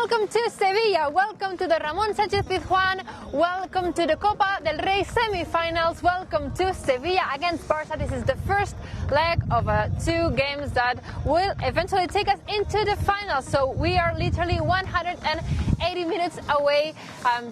Welcome to Sevilla, welcome to the Ramon Sanchez-Pizjuan, welcome to the Copa del Rey semi-finals, welcome to Sevilla against Barça. This is the first leg of two games that will eventually take us into the finals. So we are literally 180 minutes away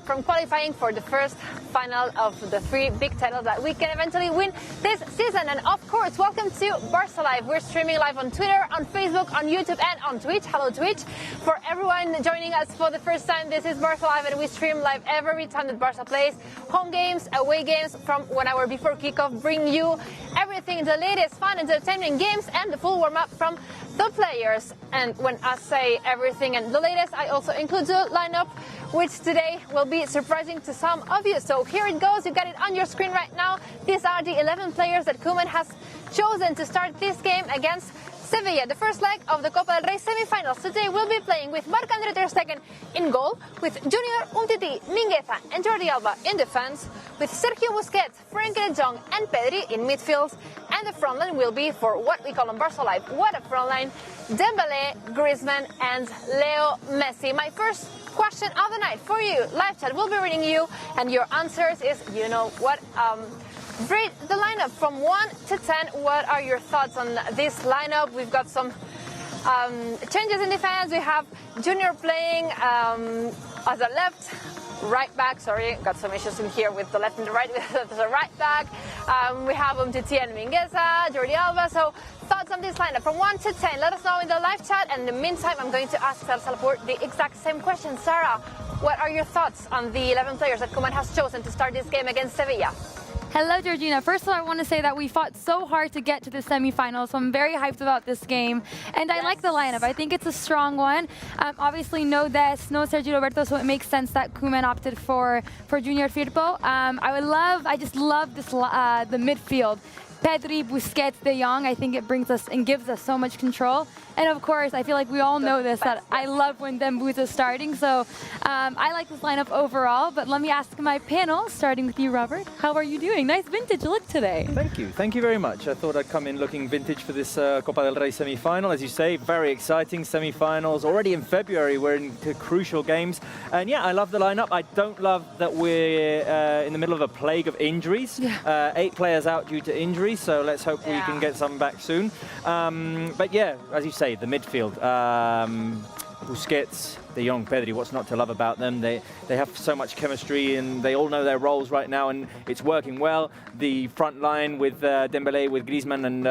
from qualifying for the first final of the three big titles that we can eventually win this season. And of course, welcome to Barça Live. We're streaming live on Twitter, on Facebook, on YouTube and on Twitch. Hello Twitch. For everyone joining us for the first time, this is Barça Live and we stream live every time that Barça plays. Home games, away games from 1 hour before kickoff, bring you everything, the latest fun, entertainment games and the full warm-up from the players. And when I say everything and the latest, I also include the lineup, which today will be surprising to some of you. So here it goes, you got it on your screen right now. These are the 11 players that Koeman has chosen to start this game against Sevilla, the first leg of the Copa del Rey semi-finals. Today we'll be playing with Marc-André ter Stegen in goal, with Junior, Umtiti, Mingueza and Jordi Alba in defense, with Sergio Busquets, Frenkie de Jong and Pedri in midfield, and the front line will be, for what we call on Barça Live, what a front line, Dembélé, Griezmann and Leo Messi. My first question of the night for you, live chat, will be reading you, and your answers is, you know what, rate the lineup from 1 to 10. What are your thoughts on this lineup? We've got some changes in defense. We have Junior playing as a right back. Sorry, got some issues in here with the left and the right. As a right back. We have Umtiti and Mingueza, Jordi Alba. So thoughts on this lineup from 1 to 10. Let us know in the live chat. And in the meantime, I'm going to ask Sarah Salapur the exact same question. Sarah, what are your thoughts on the 11 players that Koeman has chosen to start this game against Sevilla? Hello, Georgina. First of all, I want to say that we fought so hard to get to the semifinals, so I'm very hyped about this game. And I like the lineup. I think it's a strong one. Obviously, no Des, no Sergio Roberto, so it makes sense that Koeman opted for Junior Firpo. I just love this the midfield. Pedri, Busquets, De Jong, I think it brings us and gives us so much control. And of course, I feel like we all know this, that I love when Dembouz is starting. So I like this lineup overall. But let me ask my panel, starting with you, Robert. How are you doing? Nice vintage look today. Thank you. Thank you very much. I thought I'd come in looking vintage for this Copa del Rey semi-final. As you say, very exciting semi-finals. Already in February, we're into crucial games. And yeah, I love the lineup. I don't love that we're in the middle of a plague of injuries. Yeah. 8 players out due to injury. So let's hope we can get some back soon. But yeah, as you say, the midfield, Busquets, De Jong, Pedri, what's not to love about them? They have so much chemistry and they all know their roles right now and it's working well. The front line with Dembélé, with Griezmann and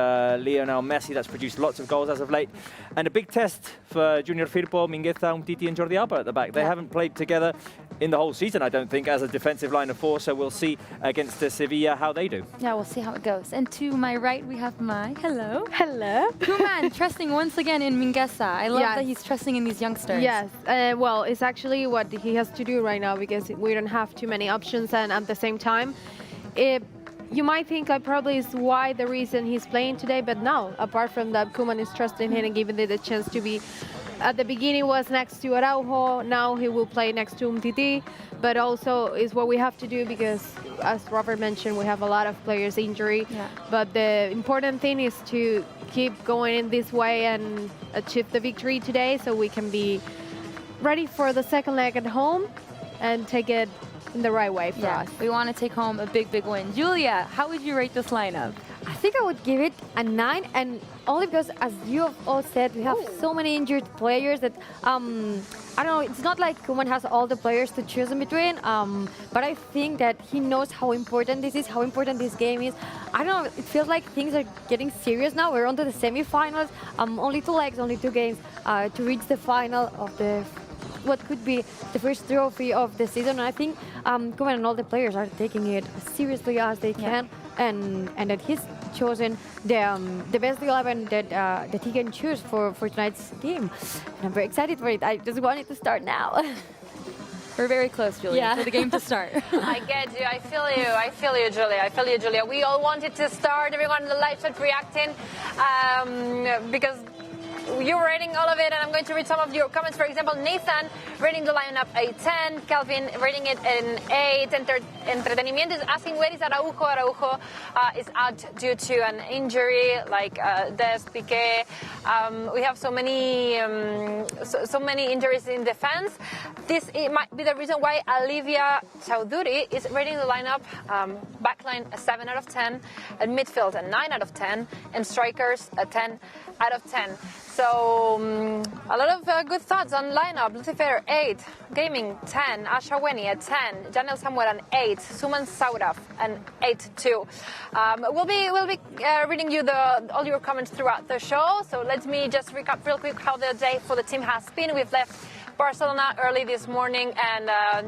Lionel Messi, that's produced lots of goals as of late. And a big test for Junior Firpo, Mingueza, Umtiti and Jordi Alba at the back. They haven't played together in the whole season, I don't think, as a defensive line of 4, so we'll see against Sevilla how they do. Yeah, we'll see how it goes. And to my right, we have Hello. Koeman, trusting once again in Mingueza. I love that he's trusting in these youngsters. Yes, well, it's actually what he has to do right now because we don't have too many options, and at the same time, you might think that probably is why the reason he's playing today, but no, apart from that, Koeman is trusting him and giving him the chance to be. At the beginning was next to Araujo, now he will play next to Umtiti, but also is what we have to do because, as Robert mentioned, we have a lot of players injury. Yeah. But the important thing is to keep going in this way and achieve the victory today so we can be ready for the second leg at home and take it in the right way for us. We want to take home a big, big win. Julia, how would you rate this lineup? I think I would give it a 9, and only because, as you have all said, we have so many injured players that, I don't know, it's not like Koeman has all the players to choose in between, but I think that he knows how important this is, how important this game is. I don't know, it feels like things are getting serious now. We're on to the semi-finals, only 2 legs, only 2 games to reach the final of what could be the first trophy of the season. And I think Koeman and all the players are taking it as seriously as they can. And that he's chosen the best 11 that he can choose for tonight's game. And I'm very excited for it. I just want it to start now. We're very close, Julia, for the game to start. I get you. I feel you, Julia. We all want it to start. Everyone in the live chat reacting because you're rating all of it, and I'm going to read some of your comments. For example, Nathan rating the lineup a 10, Calvin rating it an 8, Entretenimiento is asking where is Araujo. Araujo is out due to an injury like Des Piqué. We have so many injuries in defense. It might be the reason why Olivia Chaudhuri is rating the lineup backline a 7 out of 10, and midfield a 9 out of 10, and strikers a 10 out of 10. So a lot of good thoughts on lineup. Lucifer 8, Gaming 10, Asha Weni a 10, Janel Samuel an 8, Suman Sauraf an 8 too. We'll be reading you all your comments throughout the show. So let me just recap real quick how the day for the team has been. We've left Barcelona early this morning and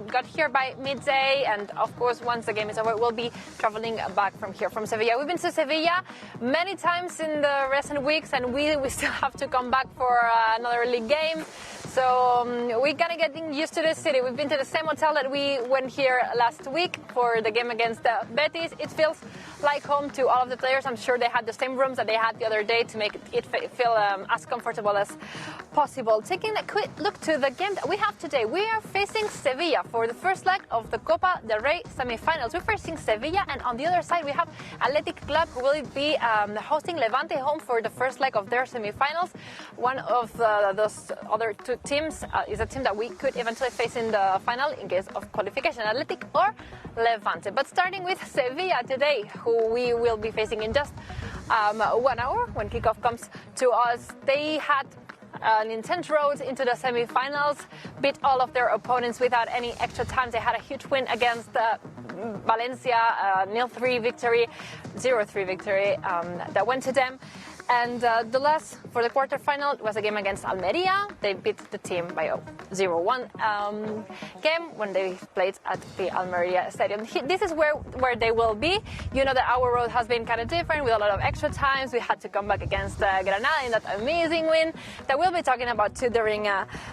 got here by midday, and of course once the game is over we'll be traveling back from here, from Sevilla. We've been to Sevilla many times in the recent weeks, and we still have to come back for another league game. So we gotta get used to this city. We've been to the same hotel that we went here last week for the game against Betis. It feels like home to all of the players. I'm sure they had the same rooms that they had the other day to make it feel as comfortable as possible. Taking a quick look to the game that we have today, we are facing Sevilla for the first leg of the Copa del Rey semi-finals. We're facing Sevilla, and on the other side we have Athletic Club, who will be hosting Levante home for the first leg of their semi-finals. One of those other two teams is a team that we could eventually face in the final in case of qualification, Athletic or Levante. But starting with Sevilla today, who we will be facing in just 1 hour when kickoff comes to us. They had an intense road into the semi-finals, beat all of their opponents without any extra time. They had a huge win against Valencia, 0-3 victory, 0-3 victory that went to them. And the last for the quarterfinal was a game against Almeria. They beat the team by a 0-1 game when they played at the Almeria Stadium. This is where they will be. You know that our road has been kind of different with a lot of extra times. We had to come back against Granada in that amazing win that we'll be talking about too during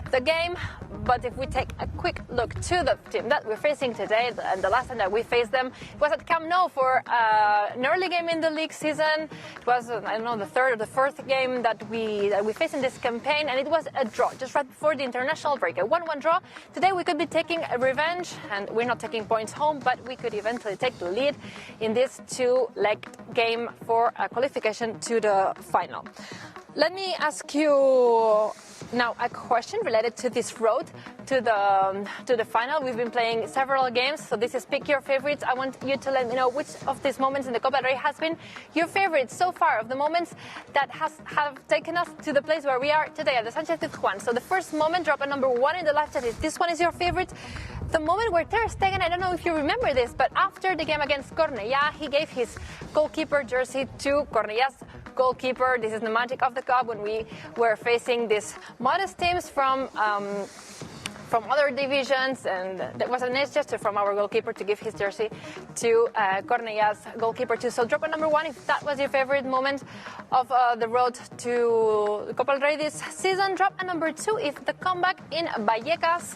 the game. But if we take a quick look to the team that we're facing today, and the last time that we faced them was at Camp Nou for an early game in the league season. It was, I don't know, the third or the fourth game that we faced in this campaign, and it was a draw just right before the international break, a 1-1 draw. Today we could be taking a revenge, and we're not taking points home, but we could eventually take the lead in this two-leg game for a qualification to the final. Let me ask you now a question related to this road to the final. We've been playing several games, so this is pick your favorites. I want you to let me know which of these moments in the Copa del Rey has been your favorite so far, of the moments that have taken us to the place where we are today at the Sanchez-Pizjuan. So the first moment, drop a number 1 in the live chat. If this one is your favorite, the moment where Ter Stegen, I don't know if you remember this, but after the game against Cornellà, he gave his goalkeeper jersey to Cornellà's goalkeeper. This is the magic of the cup, when we were facing these modest teams from other divisions, and that was a nice gesture from our goalkeeper to give his jersey to Cornellà's goalkeeper too. So drop a number 1 if that was your favorite moment of the road to the Copa del Rey this season. Drop a number 2 if the comeback in Vallecas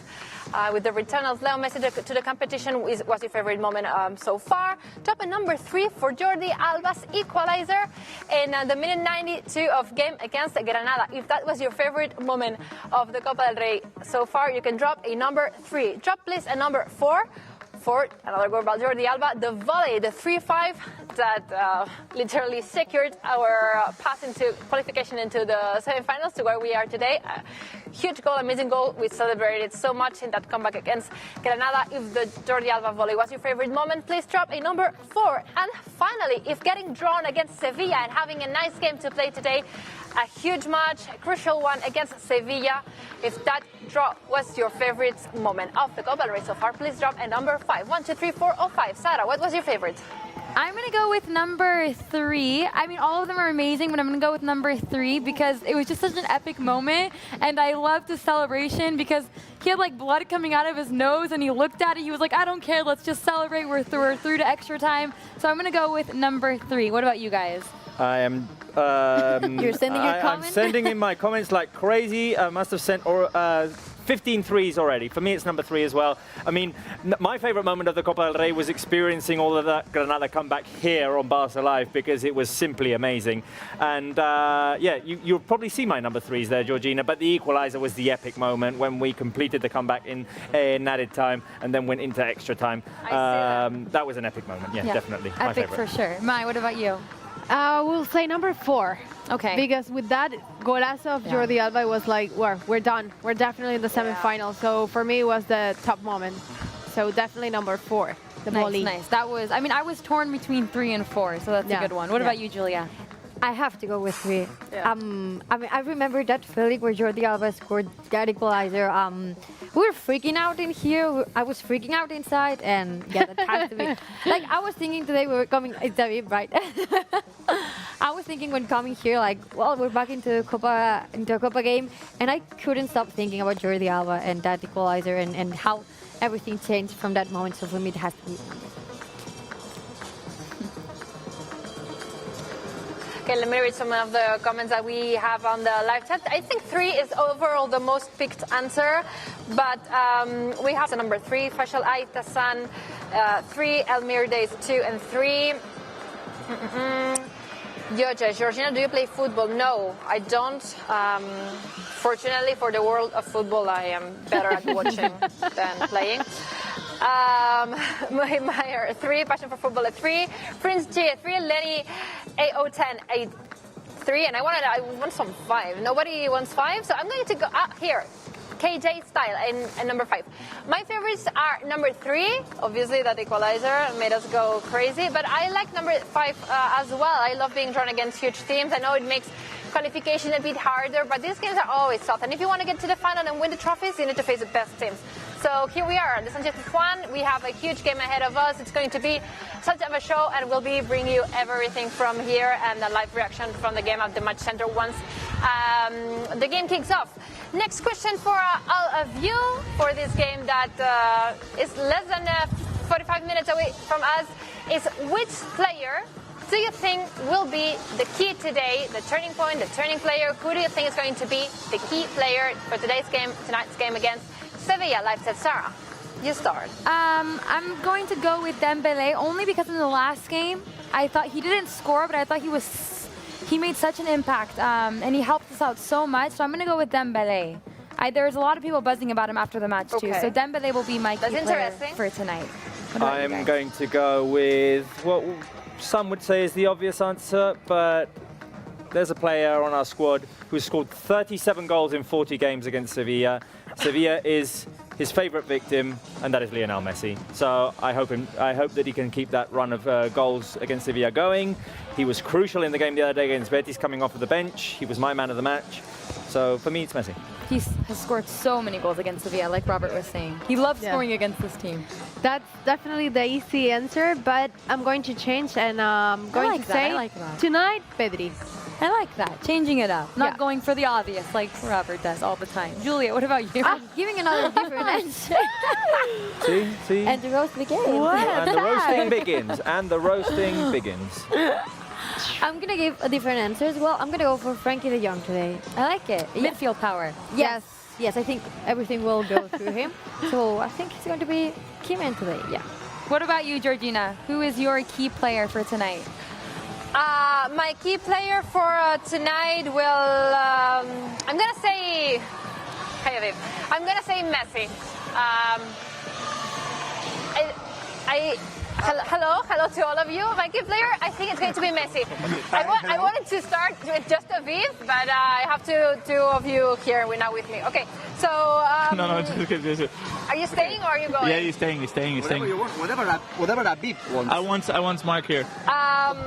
with the return of Leo Messi to the competition was your favorite moment so far. Drop a number 3 for Jordi Alba's equalizer in the minute 92 of game against Granada. If that was your favorite moment of the Copa del Rey so far, you can drop a number 3. Drop please a number 4 for another goal by Jordi Alba, the volley, the 3-5 that literally secured our pass into qualification into the semi-finals to where we are today. Huge goal, amazing goal. We celebrated so much in that comeback against Granada. If the Jordi Alba volley was your favorite moment, please drop a number 4. And finally, if getting drawn against Sevilla and having a nice game to play today, a huge match, a crucial one against Sevilla, if that draw was your favorite moment of the Copa del Rey so far, please drop a number 5. 1, 2, 3, 4, or 5. Sarah, what was your favorite? I'm going to go with number 3. I mean, all of them are amazing, but I'm going to go with number 3 because it was just such an epic moment. And I loved the celebration because he had like blood coming out of his nose and he looked at it. He was like, I don't care. Let's just celebrate. We're through to extra time. So I'm going to go with number 3. What about you guys? I am. You're sending your comments? I'm sending in my comments like crazy. I must have sent 15 threes already. For me, it's number 3 as well. I mean, my favorite moment of the Copa del Rey was experiencing all of that Granada comeback here on Barça Live, because it was simply amazing. And yeah, you'll probably see my number 3s there, Georgina, but the equaliser was the epic moment when we completed the comeback in added time and then went into extra time. That was an epic moment, yeah. Definitely. My Epic favorite. for sure. Mai, what about you? We'll say number 4. Okay. Because with that golazo of Jordi Alba, it was like, well, we're done. We're definitely in the semifinals. So for me, it was the top moment. So definitely number 4, the volley. Nice. That was, I mean, I was torn between 3 and 4, so that's a good one. What about you, Julia? I have to go with 3. Yeah. I mean, I remember that feeling where Jordi Alba scored that equalizer. We were freaking out in here. I was freaking out inside, and yeah, that has to be. Like, I was thinking today we were coming. It's David, right? I was thinking when coming here, like, well, we're back into a Copa game, and I couldn't stop thinking about Jordi Alba and that equalizer and how everything changed from that moment. So for me, it has to be. Okay, let me read some of the comments that we have on the live chat. I think 3 is overall the most picked answer, but we have the number 3, Fashal Aitasan, 3, Elmir Days 2 and 3. Georgina, do you play football? No, I don't. Fortunately for the world of football, I am better at watching than playing. My 3, passion for football at 3, Prince G at 3, Lenny AO10 at 3, and I want some 5. Nobody wants 5, so I'm going to go here. KJ Style and number 5. My favorites are number 3, obviously that equalizer made us go crazy, but I like number 5 as well. I love being drawn against huge teams. I know it makes qualification a bit harder, but these games are always tough, and if you want to get to the final and win the trophies, you need to face the best teams. So here we are, the Sanchez-Pizjuan. We have a huge game ahead of us. It's going to be such of a show, and we'll be bringing you everything from here and the live reaction from the game at the match center once the game kicks off. Next question for all of you for this game that is less than 45 minutes away from us is, which player do you think will be the key today, the turning point, the turning player? Who do you think is going to be the key player for tonight's game against Sevilla? Live set, Sarah. You start. I'm going to go with Dembele only because in the last game, I thought he didn't score, but I thought he made such an impact, and he helped us out so much. So I'm going to go with Dembele. There's a lot of people buzzing about him after the match too. So Dembele will be my key player for tonight. I'm going to go with what some would say is the obvious answer, but there's a player on our squad who's scored 37 goals in 40 games against Sevilla. Sevilla is his favourite victim, and that is Lionel Messi. So I hope that he can keep that run of goals against Sevilla going. He was crucial in the game the other day against Betis, coming off of the bench. He was my man of the match. So for me, it's Messi. He has scored so many goals against Sevilla, like Robert was saying. He loves scoring against this team. That's definitely the easy answer, but I'm going to change, and I'm going to say tonight, Pedri. I like that, changing it up, not going for the obvious like Robert does all the time. Julia, what about you? I'm giving another different answer. See? And the roast begins. And the roasting begins. And the roasting begins. I'm going to give a different answer as well. I'm going to go for Frankie de Jong today. I like it. Midfield power. Yes, I think everything will go through him. So I think he's going to be key man today, yeah. What about you, Georgina? Who is your key player for tonight? My key player for tonight will, I'm going to say, I'm going to say Messi. Hello to all of you. My key player, I think it's going to be Messi. I wanted to start with just Aviv, but I have two of you here now with me. Okay, so... No, just are you staying or are you going? Yeah, he's staying. Whatever you want, whatever Aviv wants. I want Mark here.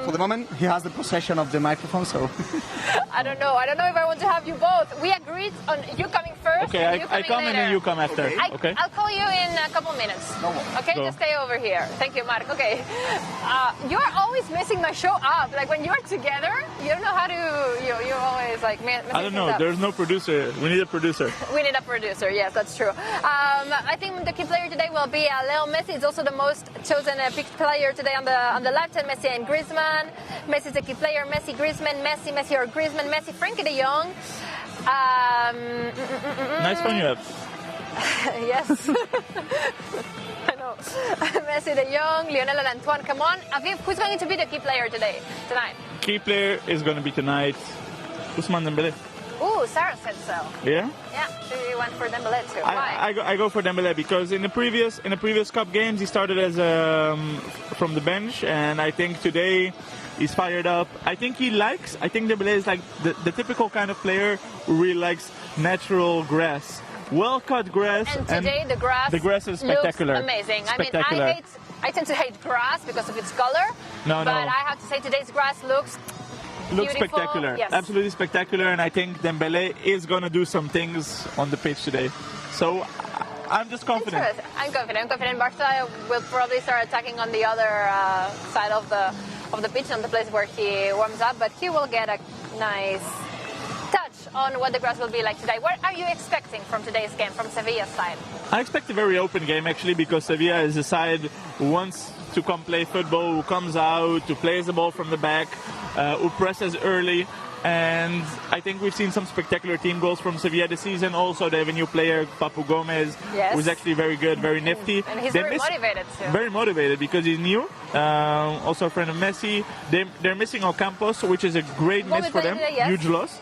For the moment, he has the possession of the microphone, so... I don't know if I want to have you both. We agreed on you coming first. Okay, I come later. And then you come after. Okay. I'll call you in a couple minutes. No more. Okay, just stay over here. Thank you, Mark. Okay. You're always messing my show up. Like when you're together, you don't know how to. You're always like messing I don't know. There's no producer. We need a producer. We need a producer. Yes, that's true. I think the key player today will be Leo Messi. It's also the most chosen picked player today on the left hand. Messi and Griezmann. Messi's the key player. Messi, Griezmann, Messi or Griezmann, Messi, Frankie de Jong. Nice one you have. Yes. I know. Messi, De Jong, Lionel and Antoine. Come on. Aviv, who's going to be the key player tonight? Key player is going to be tonight Ousmane Dembélé. Ooh, Sarah said so. Yeah? Yeah, she went for Dembélé too. Why? I go for Dembélé because in the previous cup games he started as from the bench, and I think today he's fired up. I think Dembélé is like the typical kind of player who really likes natural grass, well-cut grass. And today the grass is spectacular. Looks amazing. Spectacular. I mean, I tend to hate grass because of its color. No. But I have to say today's grass looks beautiful. Spectacular. Yes. Absolutely spectacular, and I think Dembélé is going to do some things on the pitch today. So I'm just confident. I'm confident. Barça will probably start attacking on the other side of the pitch, on the place where he warms up, but he will get a nice touch on what the grass will be like today. What are you expecting from today's game, from Sevilla's side? I expect a very open game, actually, because Sevilla is a side who wants to come play football, who comes out, who plays the ball from the back, who presses early. And I think we've seen some spectacular team goals from Sevilla this season. Also, they have a new player, Papu Gomez, who's actually very good, very nifty. And he's very motivated too. Very motivated because he's new. Also a friend of Messi. They're missing Ocampos, which is a great miss for them. Today, yes. Huge loss.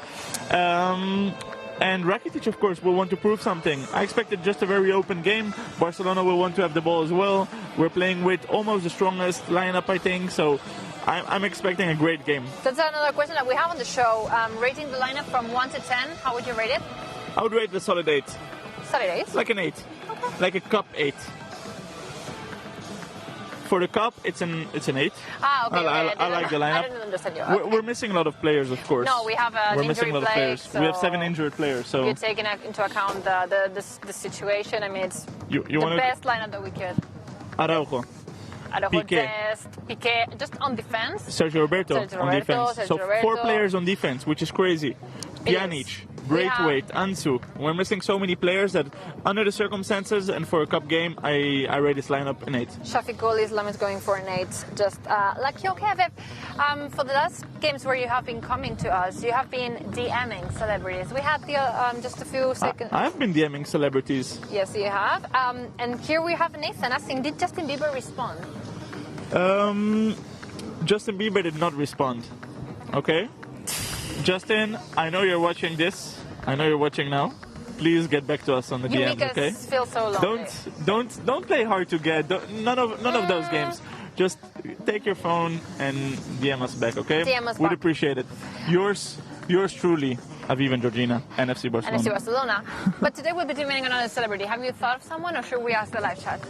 And Rakitic, of course, will want to prove something. I expected just a very open game. Barcelona will want to have the ball as well. We're playing with almost the strongest lineup, I think. So I'm expecting a great game. That's another question that we have on the show. Rating the lineup from 1 to 10, how would you rate it? I would rate the solid 8. Solid 8? Like an 8. Okay. Like a cup 8. For the cup, it's an 8. Ah, okay. I like the lineup. I didn't understand you. Okay. We're missing a lot of players, of course. No, we have We're an missing injury a lot of players. So we have 7 injured players. So you're taking into account the situation. I mean, it's you the best lineup that we could. Araujo, Piqué. Piqué, just on defense. Sergio Roberto on defense. So 4 players on defense, which is crazy. Pjanic, Braithwaite, Ansu. We're missing so many players that, under the circumstances and for a cup game, I rate this lineup an 8. Shafiqul Islam is going for an 8. Just like you have, for the last games where you have been coming to us, you have been DMing celebrities. We had the just a few seconds. I've been DMing celebrities. Yes, you have. And here we have Nathan asking, did Justin Bieber respond? Justin Bieber did not respond. Okay? Justin, I know you're watching this. I know you're watching now. Please get back to us on the DMs, okay? You make us feel so lonely. Don't play hard to get. None of those games. Just take your phone and DM us back, okay? DM us We'd back. appreciate it. Yours truly, Aviv and Georgina, NFC Barcelona. NFC Barcelona. But today we'll be doing another celebrity. Have you thought of someone, or should we ask the live chat?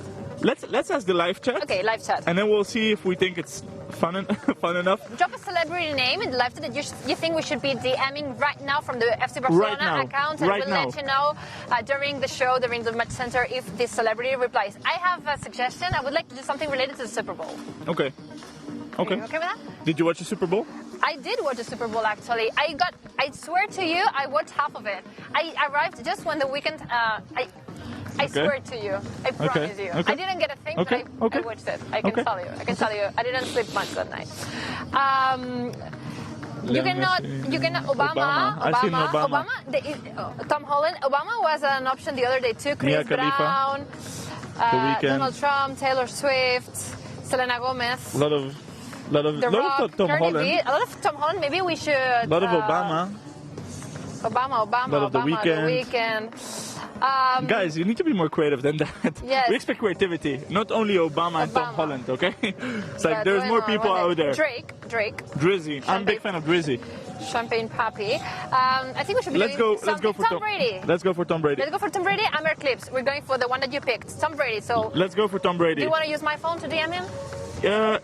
Let's ask the live chat. Okay, live chat. And then we'll see if we think it's fun enough. Drop a celebrity name in the live chat that you think we should be DMing right now from the FC Barcelona account, and we'll let you know during the show, during the match center, if this celebrity replies. I have a suggestion. I would like to do something related to the Super Bowl. Okay. Are you okay with that? Did you watch the Super Bowl? I did watch the Super Bowl, actually. I swear to you, I watched half of it. I arrived just when the weekend. I swear to you. I promise you. Okay. I didn't get a thing, but I watched it. I can tell you. I didn't sleep much that night. You cannot. Obama. I've seen Obama. Tom Holland. Obama was an option the other day too. Chris Brown. Donald Trump. Taylor Swift. Selena Gomez. A lot of Tom Holland. A lot of Tom Holland. Maybe we should. A lot of Obama. Obama. A lot of The Weeknd. Guys, you need to be more creative than that. Yes. We expect creativity, not only Obama and Tom Holland, okay? It's like there's more people out there. Drake. Drizzy. I'm a big fan of Drizzy. Champagne Papi. I think we should be Let's go for Tom Brady. Let's go for Tom Brady. Let's go for Tom Brady. Amber Clips. We're going for the one that you picked, Tom Brady. So let's go for Tom Brady. Do you want to use my phone to DM him?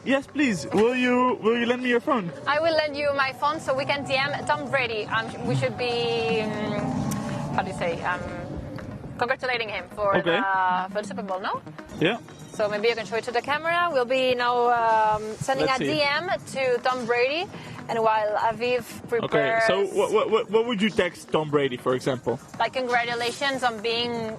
Yes, please. Will you lend me your phone? I will lend you my phone so we can DM Tom Brady. We should be, how do you say, congratulating him for the Super Bowl, no? Yeah. So maybe you can show it to the camera. We'll be now sending a DM to Tom Brady, and while Aviv prepares... Okay, so what would you text Tom Brady, for example? Like, congratulations on being...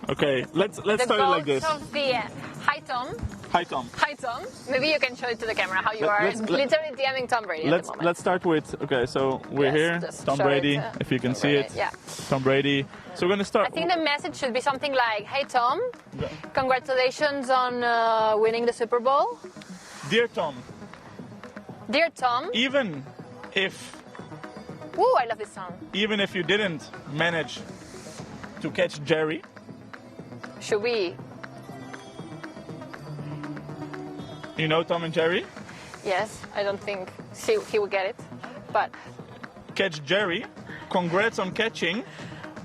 Okay, let's start it like this. Hi Tom, Hi, Tom. Hi, Tom. Maybe you can show it to the camera how you are literally DMing Tom Brady at the moment. Let's start with, okay, so we're here, Tom Brady, if you can see it. Yeah. Tom Brady. So we're going to start. I think the message should be something like, hey, Tom, congratulations on winning the Super Bowl. Dear Tom. Dear Tom. Even if... Ooh, I love this song. Even if you didn't manage to catch Jerry. Should we? You know Tom and Jerry? Yes, I don't think he will get it, but... Catch Jerry. Congrats on catching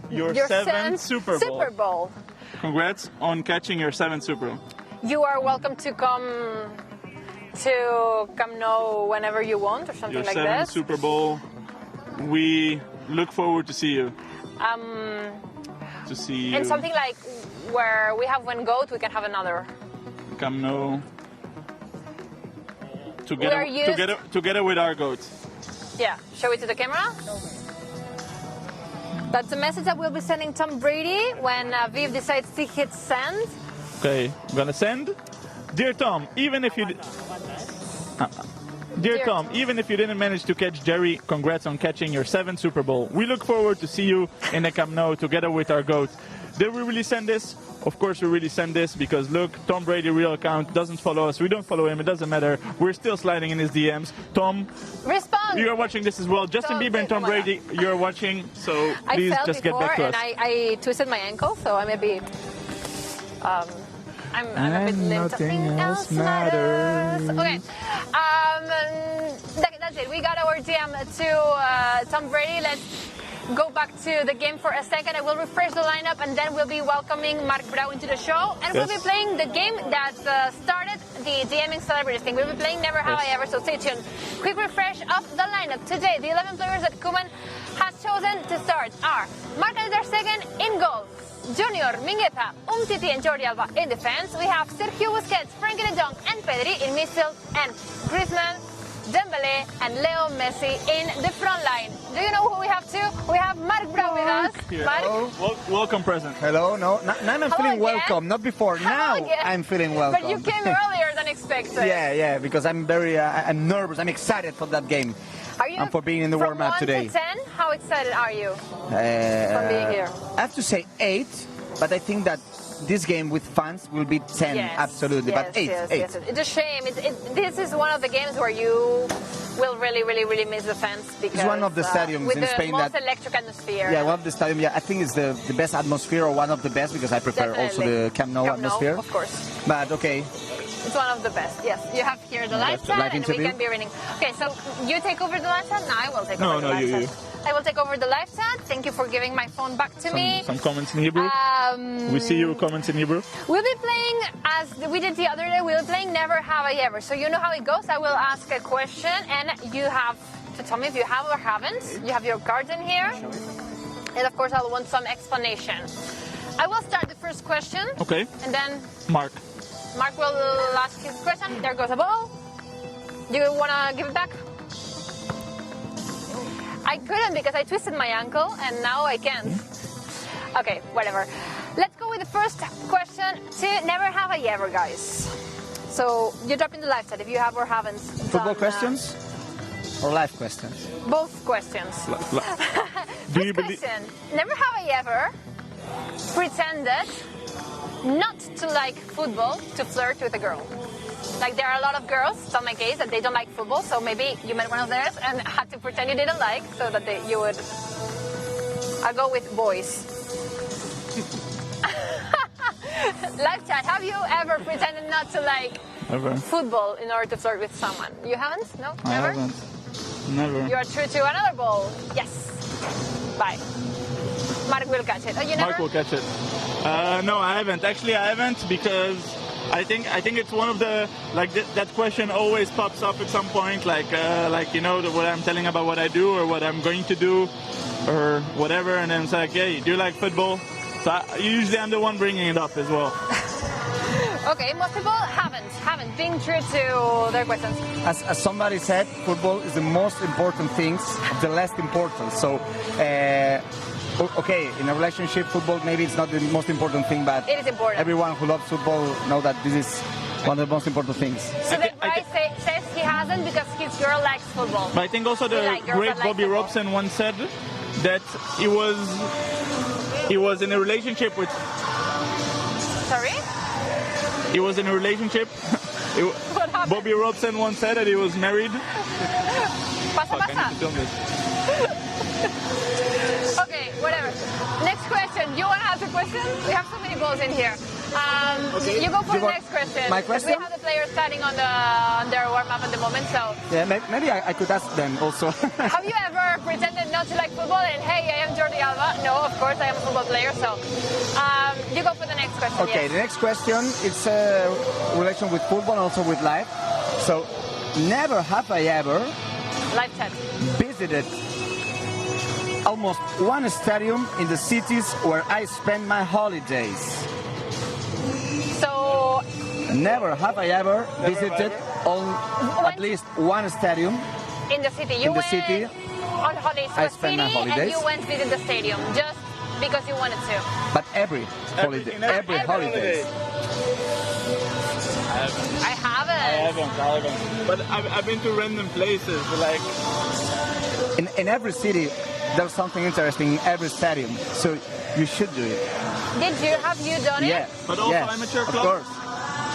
your seventh Super Bowl. Congrats on catching your 7th Super Bowl. You are welcome to come know whenever you want or something like that. Your 7th Super Bowl. We look forward to see you. And something like where we have one goat, we can have another. Camp Nou. Together with our goat. Yeah, show it to the camera. That's the message that we'll be sending Tom Brady when Viv decides to hit send. Okay, I'm gonna send. Dear Tom, even if you even if you didn't manage to catch Jerry, congrats on catching your 7th Super Bowl. We look forward to see you in the Camp Nou together with our GOAT. Did we really send this? Of course we really send this because look, Tom Brady real account doesn't follow us. We don't follow him. It doesn't matter. We're still sliding in his DMs. Tom, respond. You are watching this as well. Justin Bieber and Tom Brady, you're watching. So please just get back to us. And I twisted my ankle, so I may be. I'm a bit limp. Nothing else matters. Okay. That's it. We got our DM to Tom Brady. Let's go back to the game for a second. I will refresh the lineup and then we'll be welcoming Marc Brau into the show. And we'll be playing the game that started the DMing celebrities thing. We'll be playing Never Have I Ever, so stay tuned. Quick refresh of the lineup. Today, the 11 players that Koeman has chosen to start are Marc-André ter Stegen in goal, Junior, Mingueza, Umtiti and Jordi Alba in defense. We have Sergio Busquets, Frenkie de Jong and Pedri in midfield, and Griezmann, Dembélé and Leo Messi in the front line. Do you know who we have too? We have Marc Brau with us. Marc. Welcome present. Hello. No, now I'm feeling welcome. Not before. Now I'm feeling welcome. But you came earlier than expected. Yeah, because I'm very, I'm nervous. I'm excited for that game. Are you? And for being in the warm-up today. From 1 to 10, how excited are you from being here? I have to say 8, but I think that this game with fans will be 10, absolutely. Yes, but 8. Yes. It's a shame. This is one of the games where you will really miss the fans because it's one of the stadiums with in the Spain most that electric atmosphere. Yeah, one of the stadiums. Yeah, I think it's the best atmosphere or one of the best because I prefer also the Camp Nou atmosphere. Of course. But okay. It's one of the best. Yes, you have here the live chat and we can be reading. Okay, so you take over the live chat. No, I will take over the live chat. I will take over the live chat. Thank you for giving my phone back to me. Some comments in Hebrew. We see your comments in Hebrew. We'll be playing, as we did the other day, we'll be playing Never Have I Ever. So you know how it goes. I will ask a question and you have to tell me if you have or haven't. You have your cards in here. And of course, I'll want some explanation. I will start the first question. Okay. And then Marc will ask his question. There goes a ball. Do you want to give it back? I couldn't because I twisted my ankle and now I can't. Okay, whatever. Let's go with the first question to Never Have I Ever, guys. So you drop in the live chat if you have or haven't. Football questions or live questions? Both questions. First question. Never have I ever pretended not to like football to flirt with a girl. Like there are a lot of girls, it's not my case, that they don't like football, so maybe you met one of theirs and had to pretend you didn't like so that you would... I'll go with boys. Live chat, have you ever pretended not to like football in order to flirt with someone? You haven't? No? Never? I haven't. Never. You are true to another ball. Yes. Bye. Marc will catch it. Oh, you never? Marc will catch it. No, I haven't. Actually, I haven't because I think it's one of the that question always pops up at some point, like you know what I'm telling about what I do or what I'm going to do or whatever, and then it's like, hey, do you like football? So usually I'm the one bringing it up as well. Okay, most people haven't been true to their questions. As somebody said, football is the most important things, the less important. So. Okay, in a relationship, football maybe it's not the most important thing, but it is important. Everyone who loves football know that this is one of the most important things. So the guy says he hasn't because his girl likes football. But I think also the Like girls great that like Bobby football. Robson once said that he was in a relationship with. Sorry? He was in a relationship. What happened? Bobby Robson once said that he was married. Pasa, Fuck, I need pasa. to film this. Okay, whatever. Next question. You want to ask a question? We have so many balls in here. Okay. You go for You the want next question. my because question? We have the players starting on their warm-up at the moment, so... Yeah, maybe I could ask them also. Have you ever pretended not to like football and, hey, I am Jordi Alba? No, of course, I am a football player, so... you go for the next question, Okay, yes. the next question, it's a relation with football and also with life. So, never have I ever Live chat. visited almost one stadium in the cities where I spend my holidays. So, Never have I ever visited at least one stadium. in the city, you In the went city, on holidays to I a spend my city and holidays. you went to visit the stadium just because you wanted to. But every holiday, in every every holiday. holiday. I haven't. But I've been to random places, like In every city, there's something interesting in every stadium, so you should do it. Have you done it? Yeah. But also yes, amateur of clubs? course.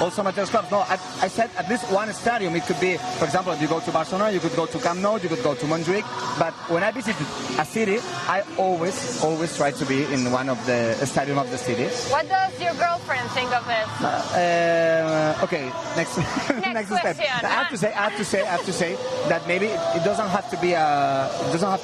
Also amateur clubs. No, I said at least one stadium. It could be, for example, if you go to Barcelona, you could go to Camp Nou, you could go to Montjuic. But when I visit a city, I always try to be in one of the stadium of the city. What does your girlfriend think of this? Okay, next next step. question. I have to say that maybe it doesn't have to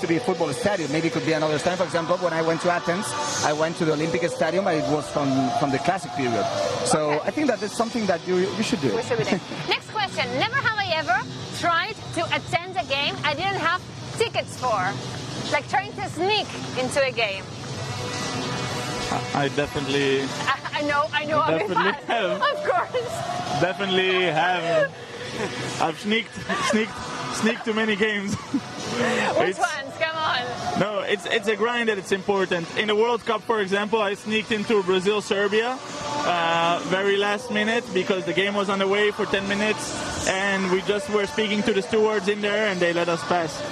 be a football stadium. Maybe it could be another stadium. For example, when I went to Athens, I went to the Olympic Stadium, and it was from the classic period. So Okay. I think that it's something that you should do. We should be there. Next question. Never have I ever tried to attend a game I didn't have tickets for. Like trying to sneak into a game. I definitely I know I'll be Definitely fine. have. Of course. definitely have. I've sneaked to many games. Which ones? Come on. No, it's a grind that it's important. In the World Cup, for example, I sneaked into Brazil-Serbia very last minute because the game was on the way for 10 minutes and we just were speaking to the stewards in there and they let us pass.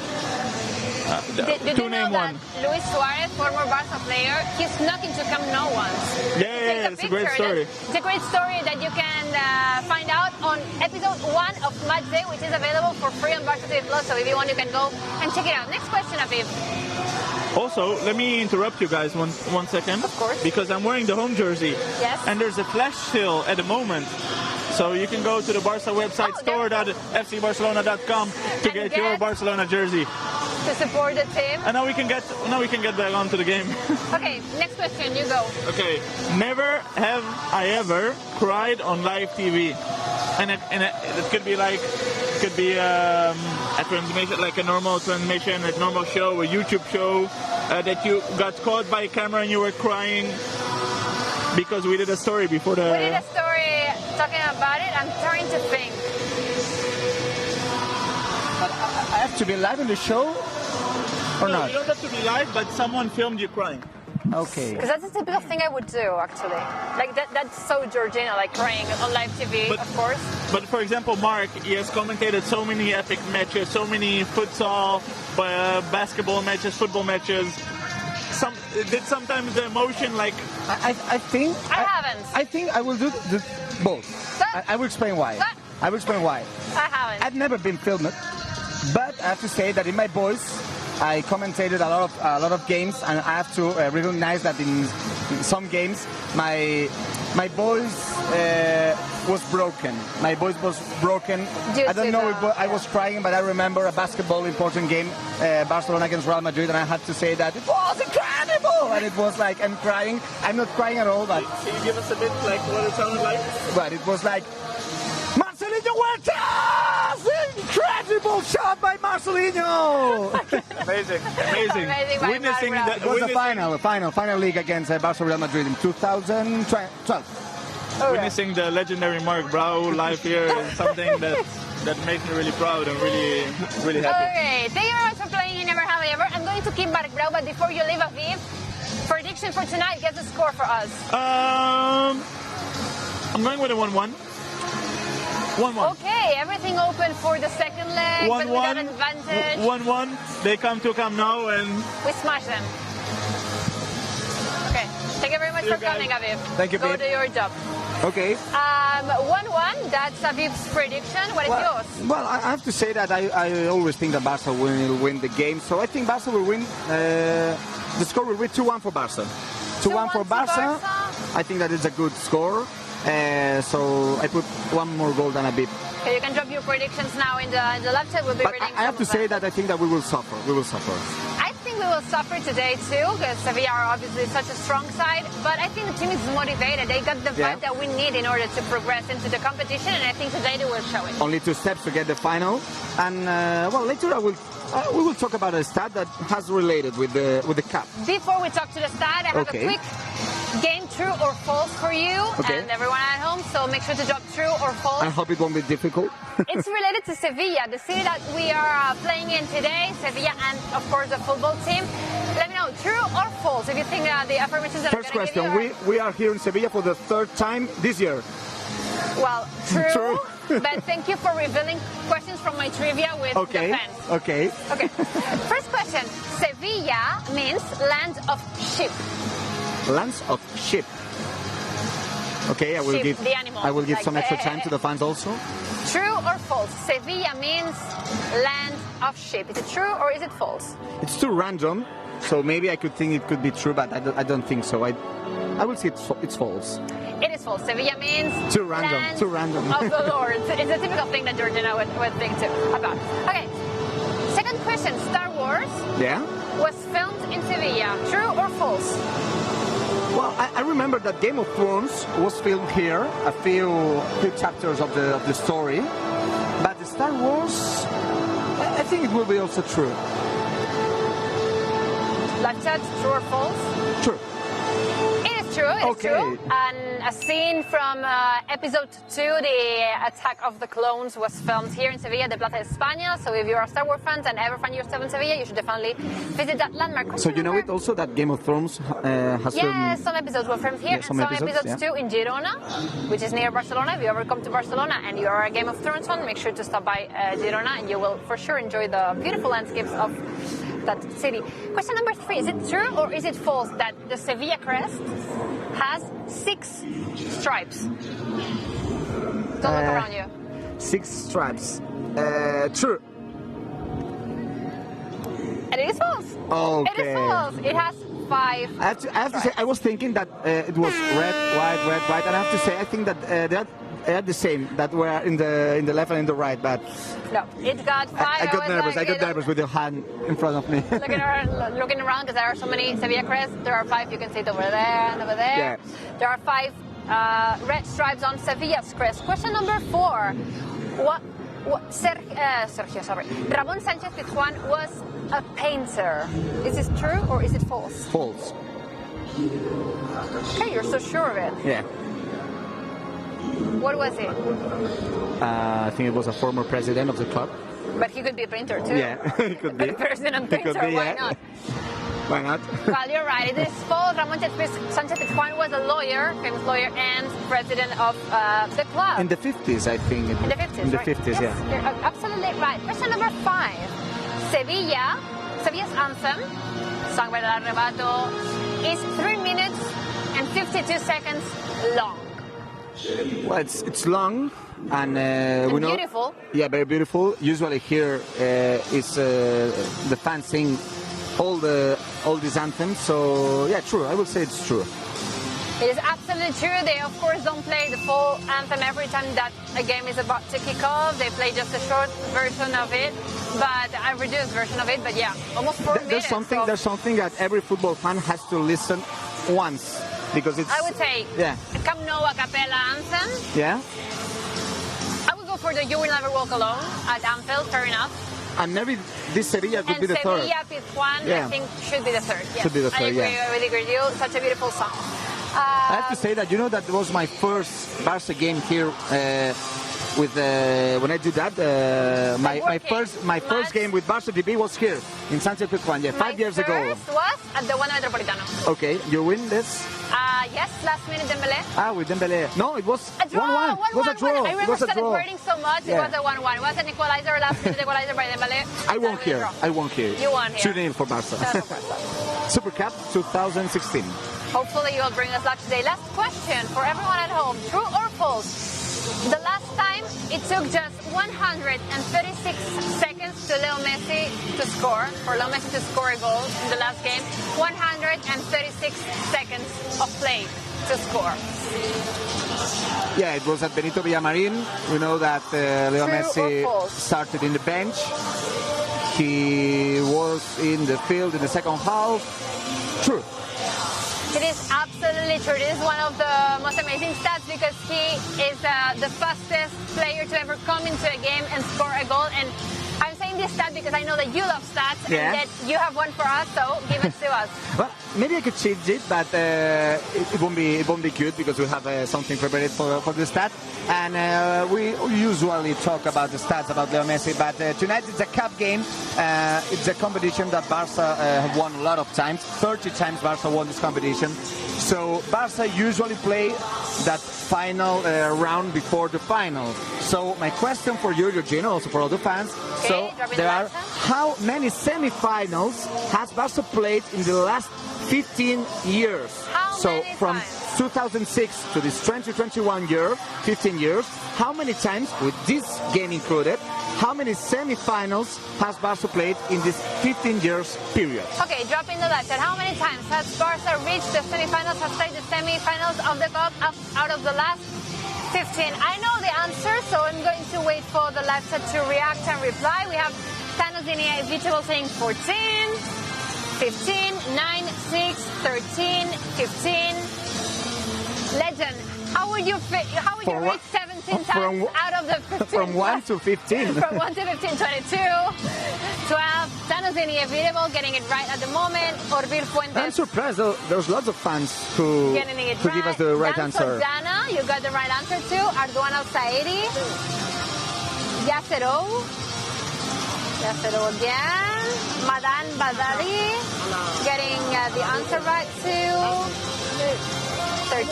Did to you know name that one. Luis Suarez, former Barça player, he snuck into Camp Nou once? Yeah, it's a great story. It's a great story that you can find out on episode 1 of Match Day, which is available for free on Barça TV Plus. So if you want, you can go and check it out. Next question, Aviv. Also, let me interrupt you guys one second. Of course. Because I'm wearing the home jersey. Yes. And there's a flash sale at the moment. So you can go to the Barça website, store.fcbarcelona.com to And get your get- Barcelona jersey. To support the team. And now we can get back onto the game. Okay, next question, you go. Okay. Never have I ever cried on live TV. And it could be a transmission, like a normal transmission, a normal show, a YouTube show, that you got caught by a camera and you were crying because we did a story before the... We did a story talking about it. I'm trying to think. I have to be live in the show or No, not? you don't have to be live, but someone filmed you crying. Okay. Because that's a typical thing I would do, actually. Like, that's so Georgina, like crying on live TV, But- of course. But for example, Mark, he has commentated so many epic matches, so many futsal, basketball matches, football matches. Did sometimes the emotion like... I think I haven't. I think I will do both. I will explain why. I will explain why. I haven't. I've never been filmed, but I have to say that in my voice, I commentated a lot of games, and I have to recognize that in some games, my voice was broken. My voice was broken. Due I don't to know the- if I was crying, but I remember a basketball important game, Barcelona against Real Madrid, and I had to say that it was incredible, and it was like I'm crying. I'm not crying at all, but Can you give us a bit like what it sounded like? it was like Marcelinho Huertas! Incredible shot by Marcelinho! Amazing. Amazing by Witnessing Marc the It was the final league against Barça Real Madrid in 2012. Witnessing the legendary Mark Brau live here is something that makes me really proud and really happy. Okay, thank you very much for playing You Never Have I Ever. I'm going to keep Marc Brau, but before you leave, Aviv, prediction for tonight, guess the score for us. I'm going with a 1-1. 1-1. Okay, everything open for the second leg, but we got an advantage. 1-1. They come to Camp Nou and We smash them. Okay, thank you very much for coming, Aviv. Thank you, Go babe. do your job. Okay. 1-1, that's Aviv's prediction. What is yours? Well, I have to say that I always think that Barça will win the game. So I think Barça will win. The score will be 2-1 for Barça. 2-1 for Barça. I think that is a good score. So I put one more goal than Aviv. Okay, you can drop your predictions now in the live chat. We'll be But reading I have to some of say them. that I think that we will suffer. We will suffer. I think we will suffer today too, because Sevilla are obviously such a strong side. But I think the team is motivated. They got the vibe that we need in order to progress into the competition, and I think today they will show it. Only 2 steps to get the final. And well, later we will talk about a stat that has related with the cup. Before we talk to the stat, I have a quick game, true or false, for you and everyone at home. So make sure to drop true or false. I hope it won't be difficult. It's related to Sevilla, the city that we are playing in today. Sevilla and, of course, the football team. Let me know, true or false, if you think the affirmations that First I'm going to question, give you we are here in Sevilla for the 3rd time this year. Well, true. True. But thank you for revealing questions from my trivia with the fans. Okay. Okay. First question. Sevilla means land of sheep. Lands of sheep. Okay, I will Sheep, give the animal, I will give like some extra time to the fans also. True or false? Sevilla means land of sheep. Is it true or is it false? It's too random, so maybe I could think it could be true, but I don't think so. I will say it's false. It is false. Sevilla means Too random, land too random. of the Lord. It's a typical thing that Georgina would think too about. Okay. Second question. Star Wars Yeah? was filmed in Sevilla. True or false? Well, I remember that Game of Thrones was filmed here, a few chapters of the story, but the Star Wars, I think it will be also true. Live chat, true or false? True. It is true. It's Okay. true. And a scene from episode 2, the attack of the clones, was filmed here in Sevilla, the Plaza de España. So if you're a Star Wars fan and ever find yourself in Sevilla, you should definitely visit that landmark. So you know it also that Game of Thrones has Yeah, filmed... some episodes were filmed here, Yeah, some and some episodes, episodes too in Girona, which is near Barcelona. If you ever come to Barcelona and you are a Game of Thrones fan, make sure to stop by Girona, and you will for sure enjoy the beautiful landscapes of that city. Question number 3, is it true or is it false that the Sevilla crest has 6 stripes? Don't look around you. 6 stripes. True. And it is false. Okay. It is false. It has 5. I have to say, I was thinking that it was red, white, and I have to say, I think that they are the same, that were in the left and in the right, but No, it's got 5. I got nervous. Like, I got nervous with your hand in front of me. looking around because there are so many Sevilla crests. There are 5. You can see it over there and over there. Yeah. There are 5 red stripes on Sevilla's crest. Question number 4. Sergio, sorry. Ramon Sanchez-Pizjuan was a painter. Is this true or is it false? False. Okay, you're so sure of it. Yeah. What was it? I think it was a former president of the club. But he could be a painter too. Yeah, it could be. President and It could painter, be, why yeah. not? Why not? Well, you're right. It is false. Ramon Sanchez-Pizjuan was a lawyer, famous lawyer, and president of the club. In the 50s, I think. In the 50s, In the right? 50s, Yes, yeah. You're absolutely right. Question number 5. Sevilla's anthem, sung by El Arrebato, is 3 minutes and 52 seconds long. Well, it's long and we know. Beautiful. Yeah, very beautiful. Usually here is the fans sing all these anthems. So yeah, true. I would say it's true. It is absolutely true. They, of course, don't play the full anthem every time that a game is about to kick off. They play just a short version of it, but a reduced version of it. But yeah, almost 4 minutes. There's something that every football fan has to listen once because it's. I would say, yeah. Camp Nou a cappella anthem. Yeah. I would go for the You Will Never Walk Alone at Anfield. Fair enough. And maybe this Sevilla could be the third. Sevilla Pizjuan, Yeah. I think, should be the third. Yes. Should be the third, I agree. yeah. I really agree with you. Such a beautiful song. I have to say that that was my first Barça game here. With when I did that, my first game with Barça TV was here in Sanchez-Pizjuan. Yeah, 5 years ago. My first was at the Wanda Metropolitano. Okay, you win this. Yes, last minute Dembélé. With Dembélé. No, it was A draw, 1-1. It was a draw. I It remember was a draw. celebrating so much. Yeah. It was a 1-1. It was an equalizer, last minute equalizer by Dembélé. I won here. I won here. You won here. 2-0 for Barça. That's for Barça. Super Cup 2016. Hopefully you'll bring us luck today. Last question for everyone at home. True or false? The last time it took just 136 seconds to Leo Messi to score, for Leo Messi to score a goal in the last game. 136 seconds of play to score. Yeah, it was at Benito Villamarín. We know that Leo True Messi or false? started in the bench. He was in the field in the second half. True. It is absolutely true. This is one of the most amazing stats because he is the fastest player to ever come into a game and score a goal. And I'm saying this stat because I know that you love stats and that you have one for us, so give it to us. Well, maybe I could change it, but it won't be good because we have something prepared for the stat. And we usually talk about the stats about Leo Messi, but tonight it's a cup game. It's a competition that Barça have won a lot of times. 30 times Barça won this competition. So Barça usually play that final round before the final. So my question for you, Georgina, also for all the fans. Okay, so there are how many semi-finals has Barça played in the last 15 years? How so many from times? 2006 to this 2021 year, 15 years, how many times, with this game included, how many semi-finals has Barça played in this 15 years period? Okay, drop in the live chat. How many times has Barça reached the semi-finals, has played the semi-finals of the Cup out of the last 15? I know the answer, so I'm going to wait for the live chat to react and reply. We have Thanos Inevitable saying 14, 15, 9, 6, 13, 15. Legend, how would you reach 17 times out of the 15? From 1 to 15. From 1 to 15, 22, 12. Thanos Inevitable getting it right at the moment. Orvil Fuentes. I'm surprised, though, there's lots of fans who give us the right answer. Dana, you got the right answer too. Arduan Al-Saedi. Yasero again. Madan Badali getting the answer right too. 13.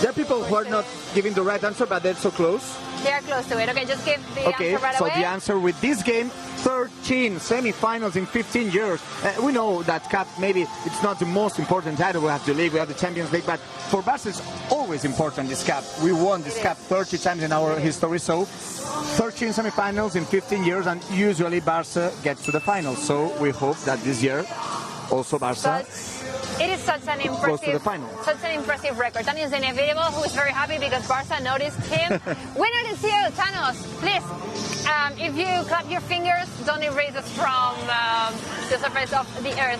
There are people who are not giving the right answer, but they're so close. They are close to it. Okay, just give the answer right away. So the answer with this game, 13 semi-finals in 15 years. We know that Cup, maybe it's not the most important title. We have the League, we have the Champions League, but for Barça it's always important, this Cup. We won this Cup 30 times in our history, so 13 semi-finals in 15 years, and usually Barça gets to the finals. So we hope that this year also Barça... It is such an impressive record. Thanos is inevitable, who is very happy because Barça noticed him. Winner this year, Thanos. Please, if you clap your fingers, don't erase us from the surface of the earth.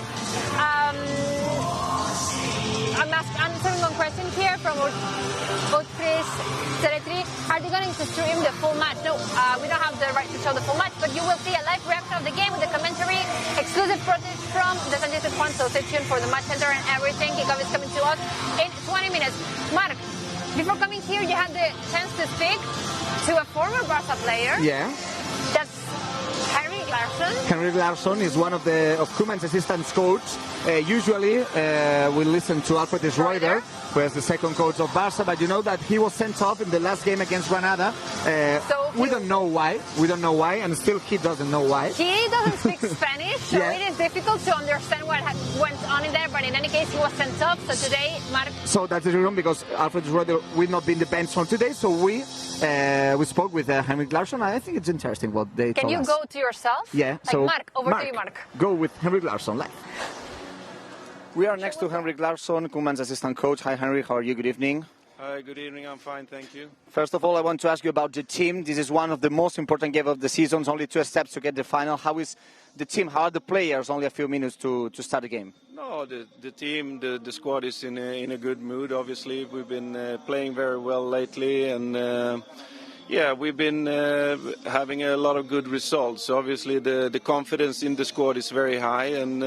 I'm answering one question here from Godfrey Teletri. Are they going to stream the full match? No, we don't have the right to show the full match, but you will see a live reaction of the game with the commentary, exclusive footage from the Sanchez-Pizjuan, so stay tuned for the match center and everything. Kickoff is coming to us in 20 minutes. Mark, before coming here, you had the chance to speak to a former Barça player. Yeah. That's Henrik Larsson. Henrik Larsson is one of Koeman's assistant coach. Usually we listen to Alfred Schroeder, who is the second coach of Barça, but you know that he was sent off in the last game against Granada. We don't know why. And still he doesn't know why. He doesn't speak Spanish, so it is difficult to understand what went on in there, but in any case, he was sent off. So today, Mark... So that's the reason, because Alfred Schroeder will not be in the bench for today, so we spoke with Henrik Larsson. I think it's interesting what they told us. Can you go to yourself? Yeah. Like so Mark, over to you, Mark. Go with Henrik Larsson live. We are next to Henrik Larsson, Koeman's assistant coach. Hi, Henrik. How are you? Good evening. Hi, good evening. I'm fine, thank you. First of all, I want to ask you about the team. This is one of the most important games of the season. Only 2 steps to get the final. How is the team? How are the players? Only a few minutes to start the game. No, the team, the squad is in a good mood. Obviously, we've been playing very well lately, and we've been having a lot of good results. Obviously, the confidence in the squad is very high, and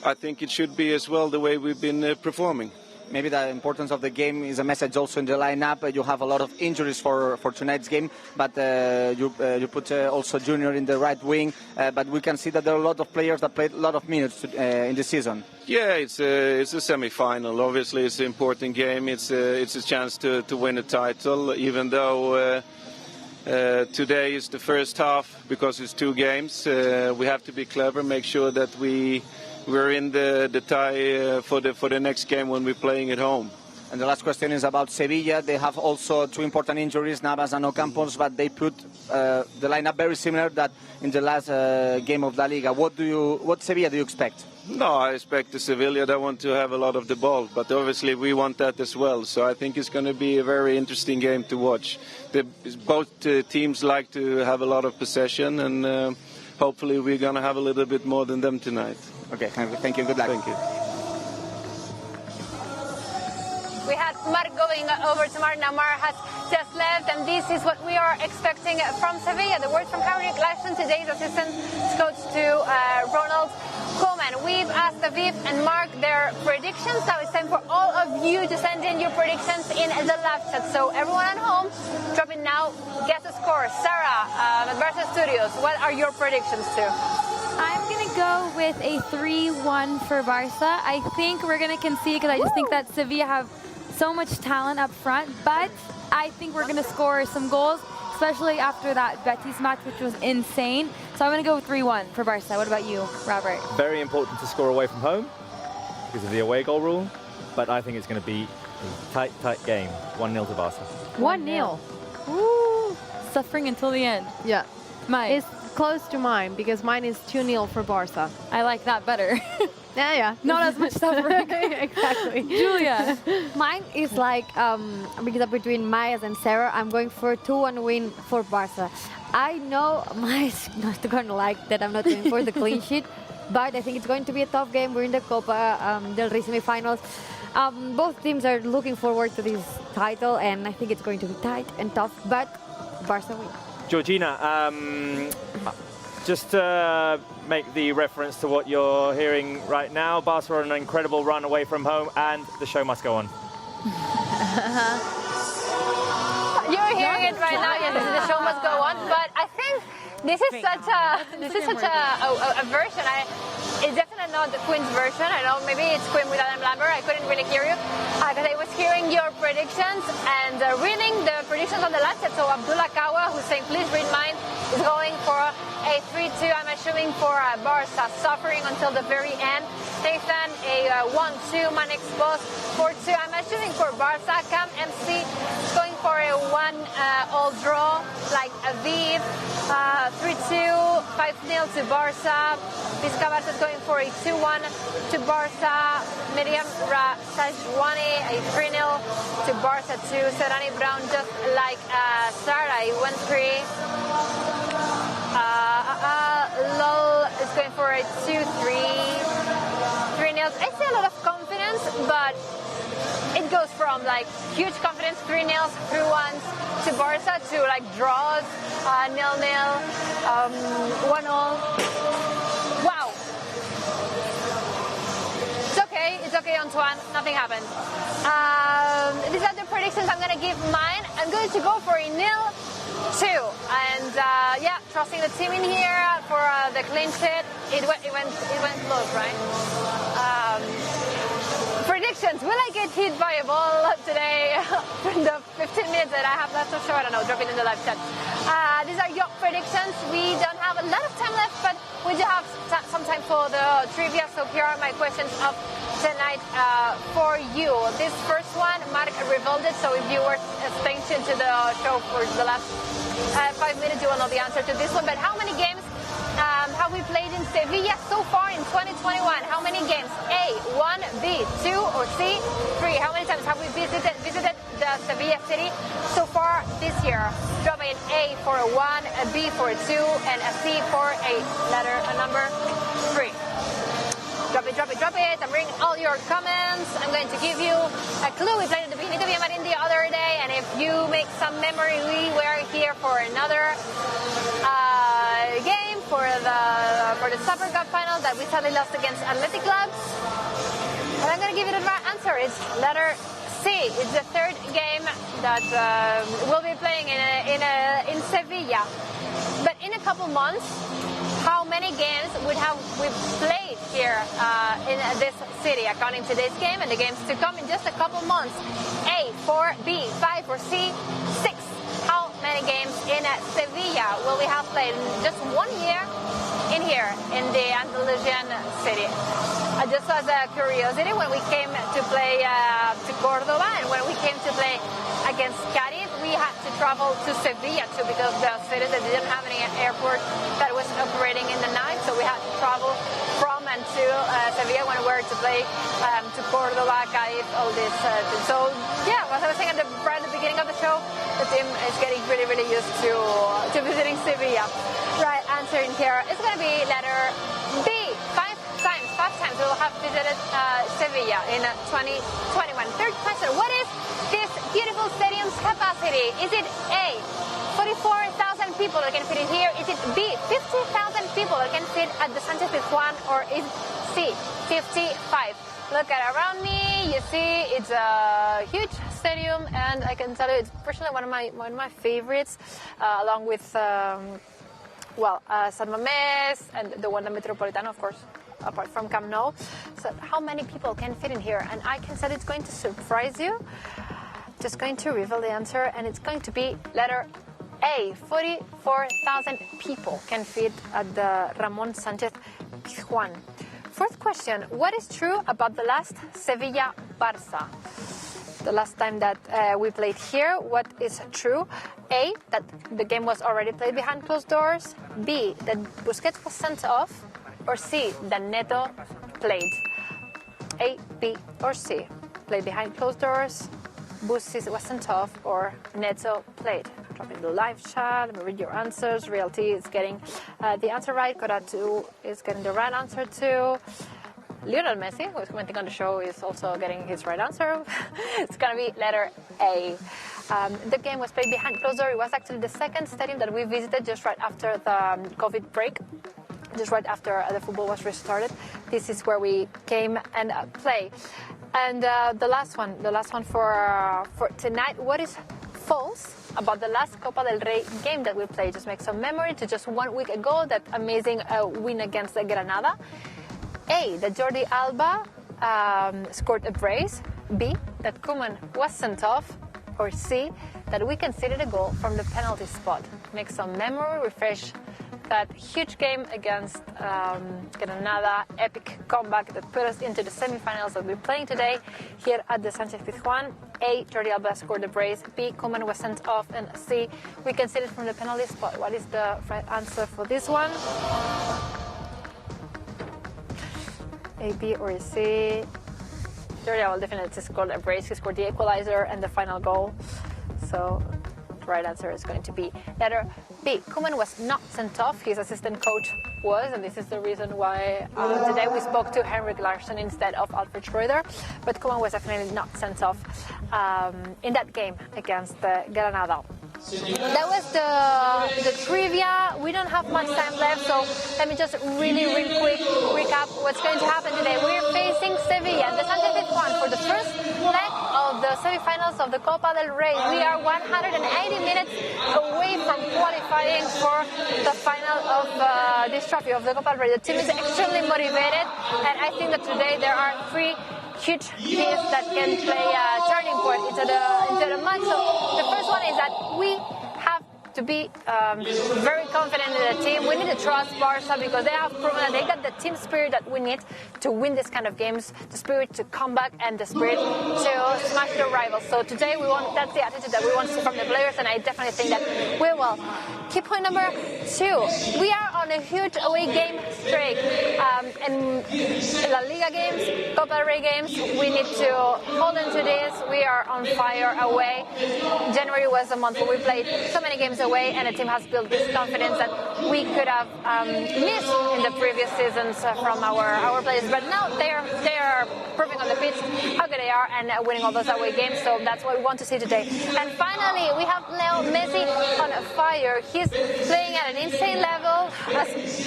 I think it should be as well the way we've been performing. maybe the importance of the game is a message also in the lineup. You have a lot of injuries for tonight's game, but you put also Junior in the right wing. But we can see that there are a lot of players that played a lot of minutes in the season. Yeah, it's a semi-final. Obviously, it's an important game. It's a chance to win a title, even though today is the first half because it's 2 games. We have to be clever, make sure that we're in the tie for the next game when we're playing at home. And the last question is about Sevilla. They have also 2 important injuries, Navas and Ocampos, but they put the lineup very similar that in the last game of La Liga. What Sevilla do you expect? No, I expect the Sevilla that want to have a lot of the ball, but obviously we want that as well. So I think it's going to be a very interesting game to watch. Both teams like to have a lot of possession, and hopefully we're going to have a little bit more than them tonight. Okay, thank you. Good luck. Thank you. We had Marc going over to Marc. Now Marc has just left, and this is what we are expecting from Sevilla. The word from Harry Glasson, today's assistant coach to Ronald Koeman. We've asked Aviv and Marc their predictions. Now it's time for all of you to send in your predictions in the live chat. So everyone at home, drop in now. Guess the score. Sarah at Barça Studios, what are your predictions too? I'm going to go with a 3-1 for Barça. I think we're going to concede because I just think that Sevilla have so much talent up front, but I think we're going to score some goals, especially after that Betis match, which was insane. So I'm going to go with 3-1 for Barça. What about you, Robert? Very important to score away from home because of the away goal rule, but I think it's going to be a tight game. 1-0 to Barça. 1-0. Woo! Suffering until the end. Yeah. Mine. It's close to mine because mine is 2-0 for Barça. I like that better. Yeah. Not as much suffering. Exactly. Julia. Mine is like between Myers and Sarah. I'm going for 2-1 win for Barça. I know Myers not going to like that I'm not going for the clean sheet, but I think it's going to be a tough game. We're in the Copa del Rey semi-finals. Both teams are looking forward to this title, and I think it's going to be tight and tough, but Barça win. Georgina, just to make the reference to what you're hearing right now, Barca are on an incredible run away from home, and the show must go on. You're hearing it right now. Yes, the show must go on. But I think this is such a version. It's definitely not the Queen's version. I know maybe it's Queen with Adam Lambert. I couldn't really hear you because I was hearing your predictions and reading the predictions on the last set. So Abdullah Kawa, who's saying please read mine, is going for a 3-2. I'm assuming for Barca, suffering until the very end. Nathan, a 1-2. Manex Boss, 4-2. I'm assuming for Barca. Cam MC is going for a 1-all draw, like Aviv. 3-2, 5-0 to Barca. Vizca Barca is going for a 2-1 to Barca. Miriam Sajwani, a 3-0 to Barca 2. Serrani Brown, just like Sarah, 1-3. Lol is going for a 2-3. 3-0. I see a lot of confidence, but it goes from like huge confidence, 3-0, 3-1 to Barca to like draws, 0-0, 1-0. Wow. It's okay, Antoine. Nothing happened. These are the predictions. I'm going to give mine. I'm going to go for a 0-2. And yeah, trusting the team in here for the clean sheet. It went close, right? Predictions. Will I get hit by a ball today in the 15 minutes that I have left to show? I don't know. Drop it in the live chat. These are your predictions. We don't have a lot of time left, but we do have some time for the trivia. So here are my questions of tonight for you. This first one, Marc revealed it. So if you were staying tuned to the show for the last 5 minutes, you will know the answer to this one. But how many games have we played in Sevilla so far in 2021? How many games? A, 1, B, 2, or C, 3? How many times have we visited the Sevilla city so far this year? Drop an A for a 1, a B for a 2, and a C for a number 3. Drop it. I'm reading all your comments. I'm going to give you a clue. We played at the Benito Villamarín the other day, and if you make some memory, we were here for another game for the Super Cup final that we sadly lost against Athletic Club. And I'm going to give you the right answer. It's letter C. It's the third game that we'll be playing in Sevilla. But in a couple months, how many games we played here in this city, according to this game and the games to come in just a couple months? A, 4, B, 5, or C, 6. How many games in Sevilla will we have played in just 1 year in here in the Andalusian city? Just as a curiosity, when we came to play to Córdoba and when we came to play against Cádiz, we had to travel to Sevilla too because the city that didn't have any airport that was operating in the night, so we had to travel from and to Sevilla when we were to play to Córdoba, Cádiz, all this. So yeah, as I was saying right at the beginning of the show, the team is getting really, really used to visiting Sevilla. Right answer in here is going to be letter B. 5 times we will have visited Sevilla in 2021. Third question, what is this beautiful stadium's capacity? Is it A, 44,000 people that can fit in here? Is it B, 50,000 people that can fit at the Sanchez-Pizjuan? Or is C, 55? Look at around me, you see it's a huge stadium, and I can tell you it's personally one of my favorites, along with San Mamés and the Wanda Metropolitano, of course, apart from Camp Nou. So how many people can fit in here? And I can say it's going to surprise you. Just going to reveal the answer, and it's going to be letter A. 44,000 people can fit at the Ramon Sanchez-Pizjuan. Fourth question, what is true about the last Sevilla-Barça? The last time that we played here, what is true? A, that the game was already played behind closed doors. B, that Busquets was sent off. Or C, that Neto played. A, B, or C. Played behind closed doors, Busquets was sent off, or Neto played. Drop in the live chat, let me read your answers. Realty is getting the answer right. Coratu is getting the right answer too. Lionel Messi, who is commenting on the show, is also getting his right answer. It's going to be letter A. The game was played behind closed doors. It was actually the second stadium that we visited just right after the COVID break. Just right after the football was restarted. This is where we came and play. And the last one for tonight. What is false about the last Copa del Rey game that we played? Just make some memory to just 1 week ago, that amazing win against Granada. A, that Jordi Alba scored a brace. B, that Koeman was sent off. Or C, that we conceded a goal from the penalty spot. Make some memory, refresh that huge game against Granada, epic comeback that put us into the semi-finals that we're playing today here at the Sanchez-Pizjuan. A, Jordi Alba scored the brace. B, Koeman was sent off. And C, we conceded from the penalty spot. What is the right answer for this one? A, B, or C? Jordi Alba definitely scored a brace. He scored the equalizer and the final goal. So the right answer is going to be letter B. Koeman was not sent off. His assistant coach was, and this is the reason why today we spoke to Henrik Larsson instead of Alfred Schreuder. But Koeman was definitely not sent off in that game against Granada. That was the trivia. We don't have much time left, so let me just really quick recap what's going to happen today. We're facing Sevilla, the Sanchez-Pizjuan, for the first leg of the semi-finals of the Copa del Rey. We are 180 minutes away from qualifying for the final of this trophy of the Copa del Rey. The team is extremely motivated, and I think that today there are 3 huge keys that can play a turning point into the match. So the first one is that we have to be very confident in the team. We need to trust Barça because they have proven that they got the team spirit that we need to win this kind of games, the spirit to come back and the spirit to smash the rivals. So today that's the attitude that we want to see from the players, and I definitely think that we will. Key point number 2, we are on a huge away game streak. In La Liga games, Copa del Rey games, we need to hold on to this. We are on fire away. January was a month where we played so many games away, and the team has built this confidence that we could have missed in the previous seasons from our players. But now they are proving on the pitch how good they are and winning all those away games. So that's what we want to see today. And finally, we have Leo Messi on fire. He's playing at an insane level as he's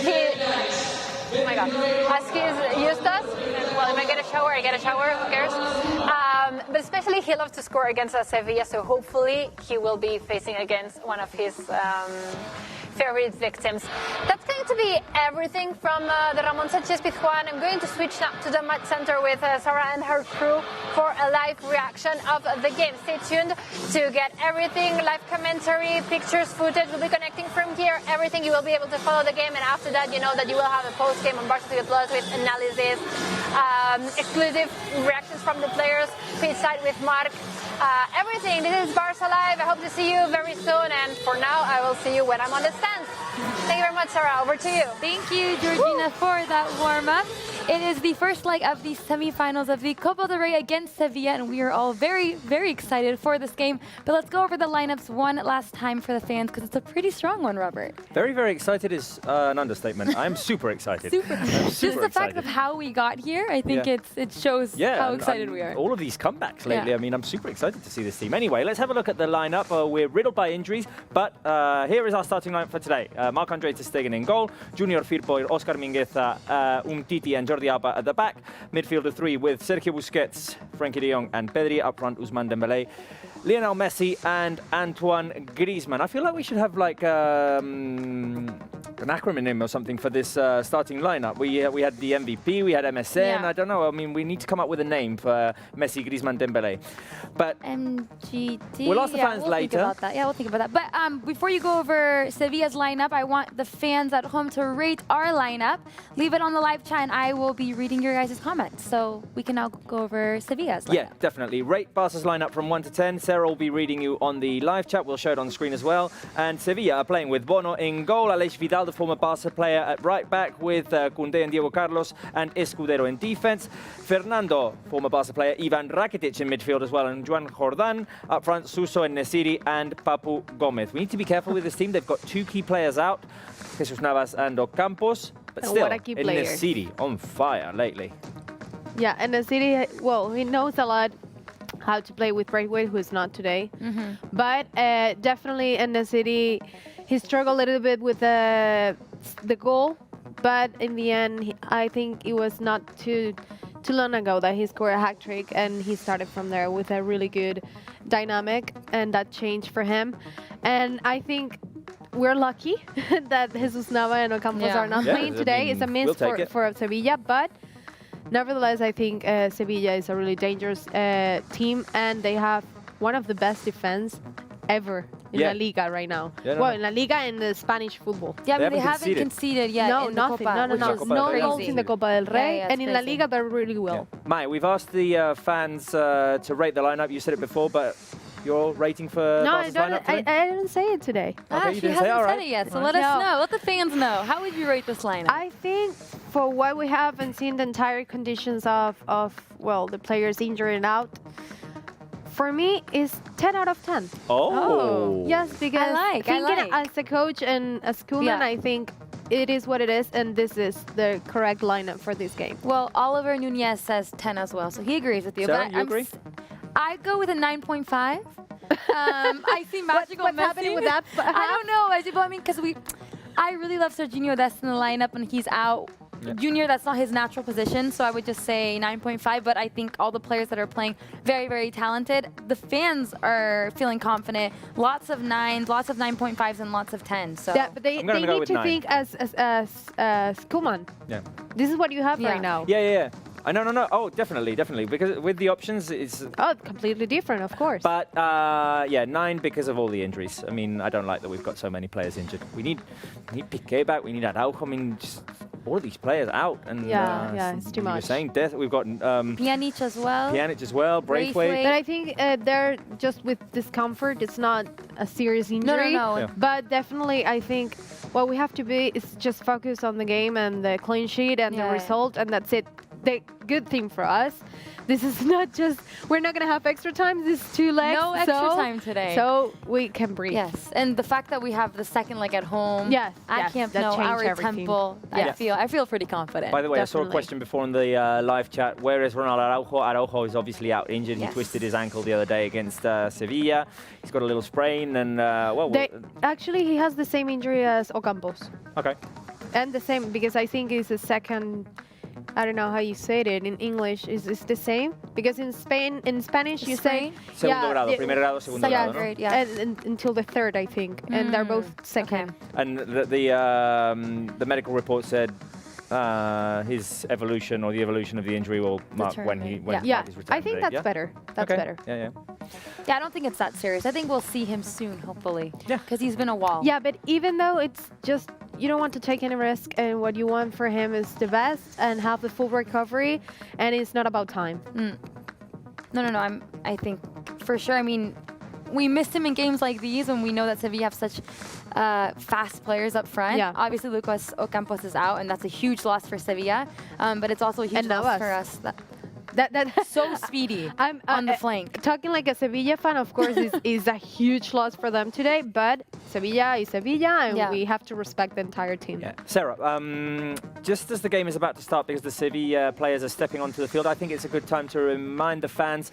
used us. Well, well, if I get a shower, I get a shower, who cares? But especially he loves to score against Sevilla, so hopefully he will be facing against one of his favorite victims. That's going to be everything from the Ramon Sanchez-Pizjuan. I'm going to switch now to the match center with Sarah and her crew for a live reaction of the game. Stay tuned to get everything, live commentary, pictures, footage. We'll be connecting from here, everything. You will be able to follow the game, and after that, you know that you will have a post-game on Barça TV Plus with analysis, exclusive reactions from the players, pitch side with Mark. Everything. This is Barça Live. I hope to see you very soon. And for now, I will see you when I'm on the stands. Thank you very much, Sarah. Over to you. Thank you, Georgina, for that warm-up. It is the first leg of the semi-finals of the Copa del Rey against Sevilla, and we are all very, very excited for this game. But let's go over the lineups one last time for the fans, because it's a pretty strong one, Robert. Very, very excited is an understatement. I'm super excited. Just the fact of how we got here, I think it shows how excited we are. All of these comebacks lately, I mean, I'm super excited to see this team. Anyway, let's have a look at the lineup. We're riddled by injuries, but here is our starting lineup for today. Marc-Andre ter Stegen in goal, Junior Firpo, Oscar Mingueza, Umtiti and Jordi Alba at the back. Midfielder 3 with Sergio Busquets, Frenkie de Jong and Pedri. Up front, Ousmane Dembélé, Lionel Messi and Antoine Griezmann. I feel like we should have like an acronym or something for this starting lineup. We had the MVP, we had MSN. I don't know. I mean, we need to come up with a name for Messi, Griezmann, Dembélé. But MGT. We'll ask the fans later. Think about that. Yeah, we'll think about that. But before you go over Sevilla's lineup, I want the fans at home to rate our lineup. Leave it on the live chat, and I will be reading your guys' comments. So we can now go over Sevilla's lineup. Yeah, definitely. Rate Barca's lineup from 1 to 10. Sarah will be reading you on the live chat. We'll show it on the screen as well. And Sevilla are playing with Bono in goal, Aleix Vidal, the former Barca player, at right back, with Koundé and Diego Carlos and Escudero in defense. Fernando, former Barca player, Ivan Rakitic in midfield as well, and Juan Jordan. Up front, Suso and Nesiri and Papu Gomez. We need to be careful with this team. They've got 2 key players out, Jesus Navas and Ocampos. But still, Nesiri on fire lately. Yeah, and Nesiri, well, he knows a lot how to play with Braithwaite, who is not today. But definitely in the city, he struggled a little bit with the goal. But in the end, I think it was not too long ago that he scored a hat trick, and he started from there with a really good dynamic, and that changed for him. And I think we're lucky that Jesus Nava and Ocampos are not playing today. It's a miss for Sevilla, but nevertheless, I think Sevilla is a really dangerous team, and they have one of the best defense ever in La Liga right now. Well, in La Liga and the Spanish football. Yeah, but they haven't conceded yet. No, nothing. No goals in the Copa del Rey, and in La Liga they're really well. Mai, we've asked the fans to rate the lineup. You said it before, but your rating for Barca's lineup today? I didn't say it today. Okay, she hasn't said it yet, so let us know. Let the fans know. How would you rate this lineup? I think for what we have and seen the entire conditions of well, the players injured and out, for me, it's 10 out of 10. Oh. Yes, because thinking as a coach and as Koeman, I think it is what it is, and this is the correct lineup for this game. Well, Oliver Nunez says 10 as well, so he agrees with you. Sarah, but you agree? I go with a 9.5. I see magical What's happening with that? I don't know. I mean, because I really love Serginho Dest in the lineup, and he's out. Junior, that's not his natural position, so I would just say 9.5, but I think all the players that are playing very, very talented. The fans are feeling confident. Lots of 9s, lots of 9.5s, and lots of 10s. So but they need to think as Koeman. Yeah. This is what you have right now. Yeah. No. Oh, definitely. Because with the options, it's... Oh, completely different, of course. But, 9 because of all the injuries. I mean, I don't like that we've got so many players injured. We need Piqué back, we need Araujo. I mean, just all of these players out. And, it's too much. You're saying death. We've got... Pjanic as well. Braithwaite. But I think they're just with discomfort. It's not a serious injury. No. Yeah. But definitely, I think what we have to be is just focus on the game and the clean sheet and the result, and that's it. The good thing for us, this is not just, we're not going to have extra time, this is 2 legs. No extra time today. So we can breathe. Yes, and the fact that we have the second leg at home, at Camp Nou, our temple, I feel pretty confident. By the way, I saw a question before in the live chat. Where is Ronald Araujo? Araujo is obviously out injured. He twisted his ankle the other day against Sevilla. He's got a little sprain, and actually, he has the same injury as Ocampos. Okay. And the same, because I think it's the second I don't know how you say it in English. Is the same? Because in Spanish you say Segundo grado, primer grado, segundo grado, ¿no? grade, yeah. and until the third, I think, and they're both second. And the medical report said his evolution or the evolution of the injury will mark when he's returned. I think that's better. That's better. Yeah. Yeah, I don't think it's that serious. I think we'll see him soon, hopefully. Yeah. Because he's been a while. Yeah, but even though it's just, you don't want to take any risk, and what you want for him is the best and have the full recovery, and it's not about time. No. I think for sure. I mean, we missed him in games like these, and we know that Sevilla have such fast players up front. Yeah. Obviously, Lucas Ocampos is out, and that's a huge loss for Sevilla. But it's also a huge loss for us. That's so speedy on the flank. Talking like a Sevilla fan, of course, is a huge loss for them today, but Sevilla is Sevilla, and we have to respect the entire team. Yeah. Sarah, just as the game is about to start, because the Sevilla players are stepping onto the field, I think it's a good time to remind the fans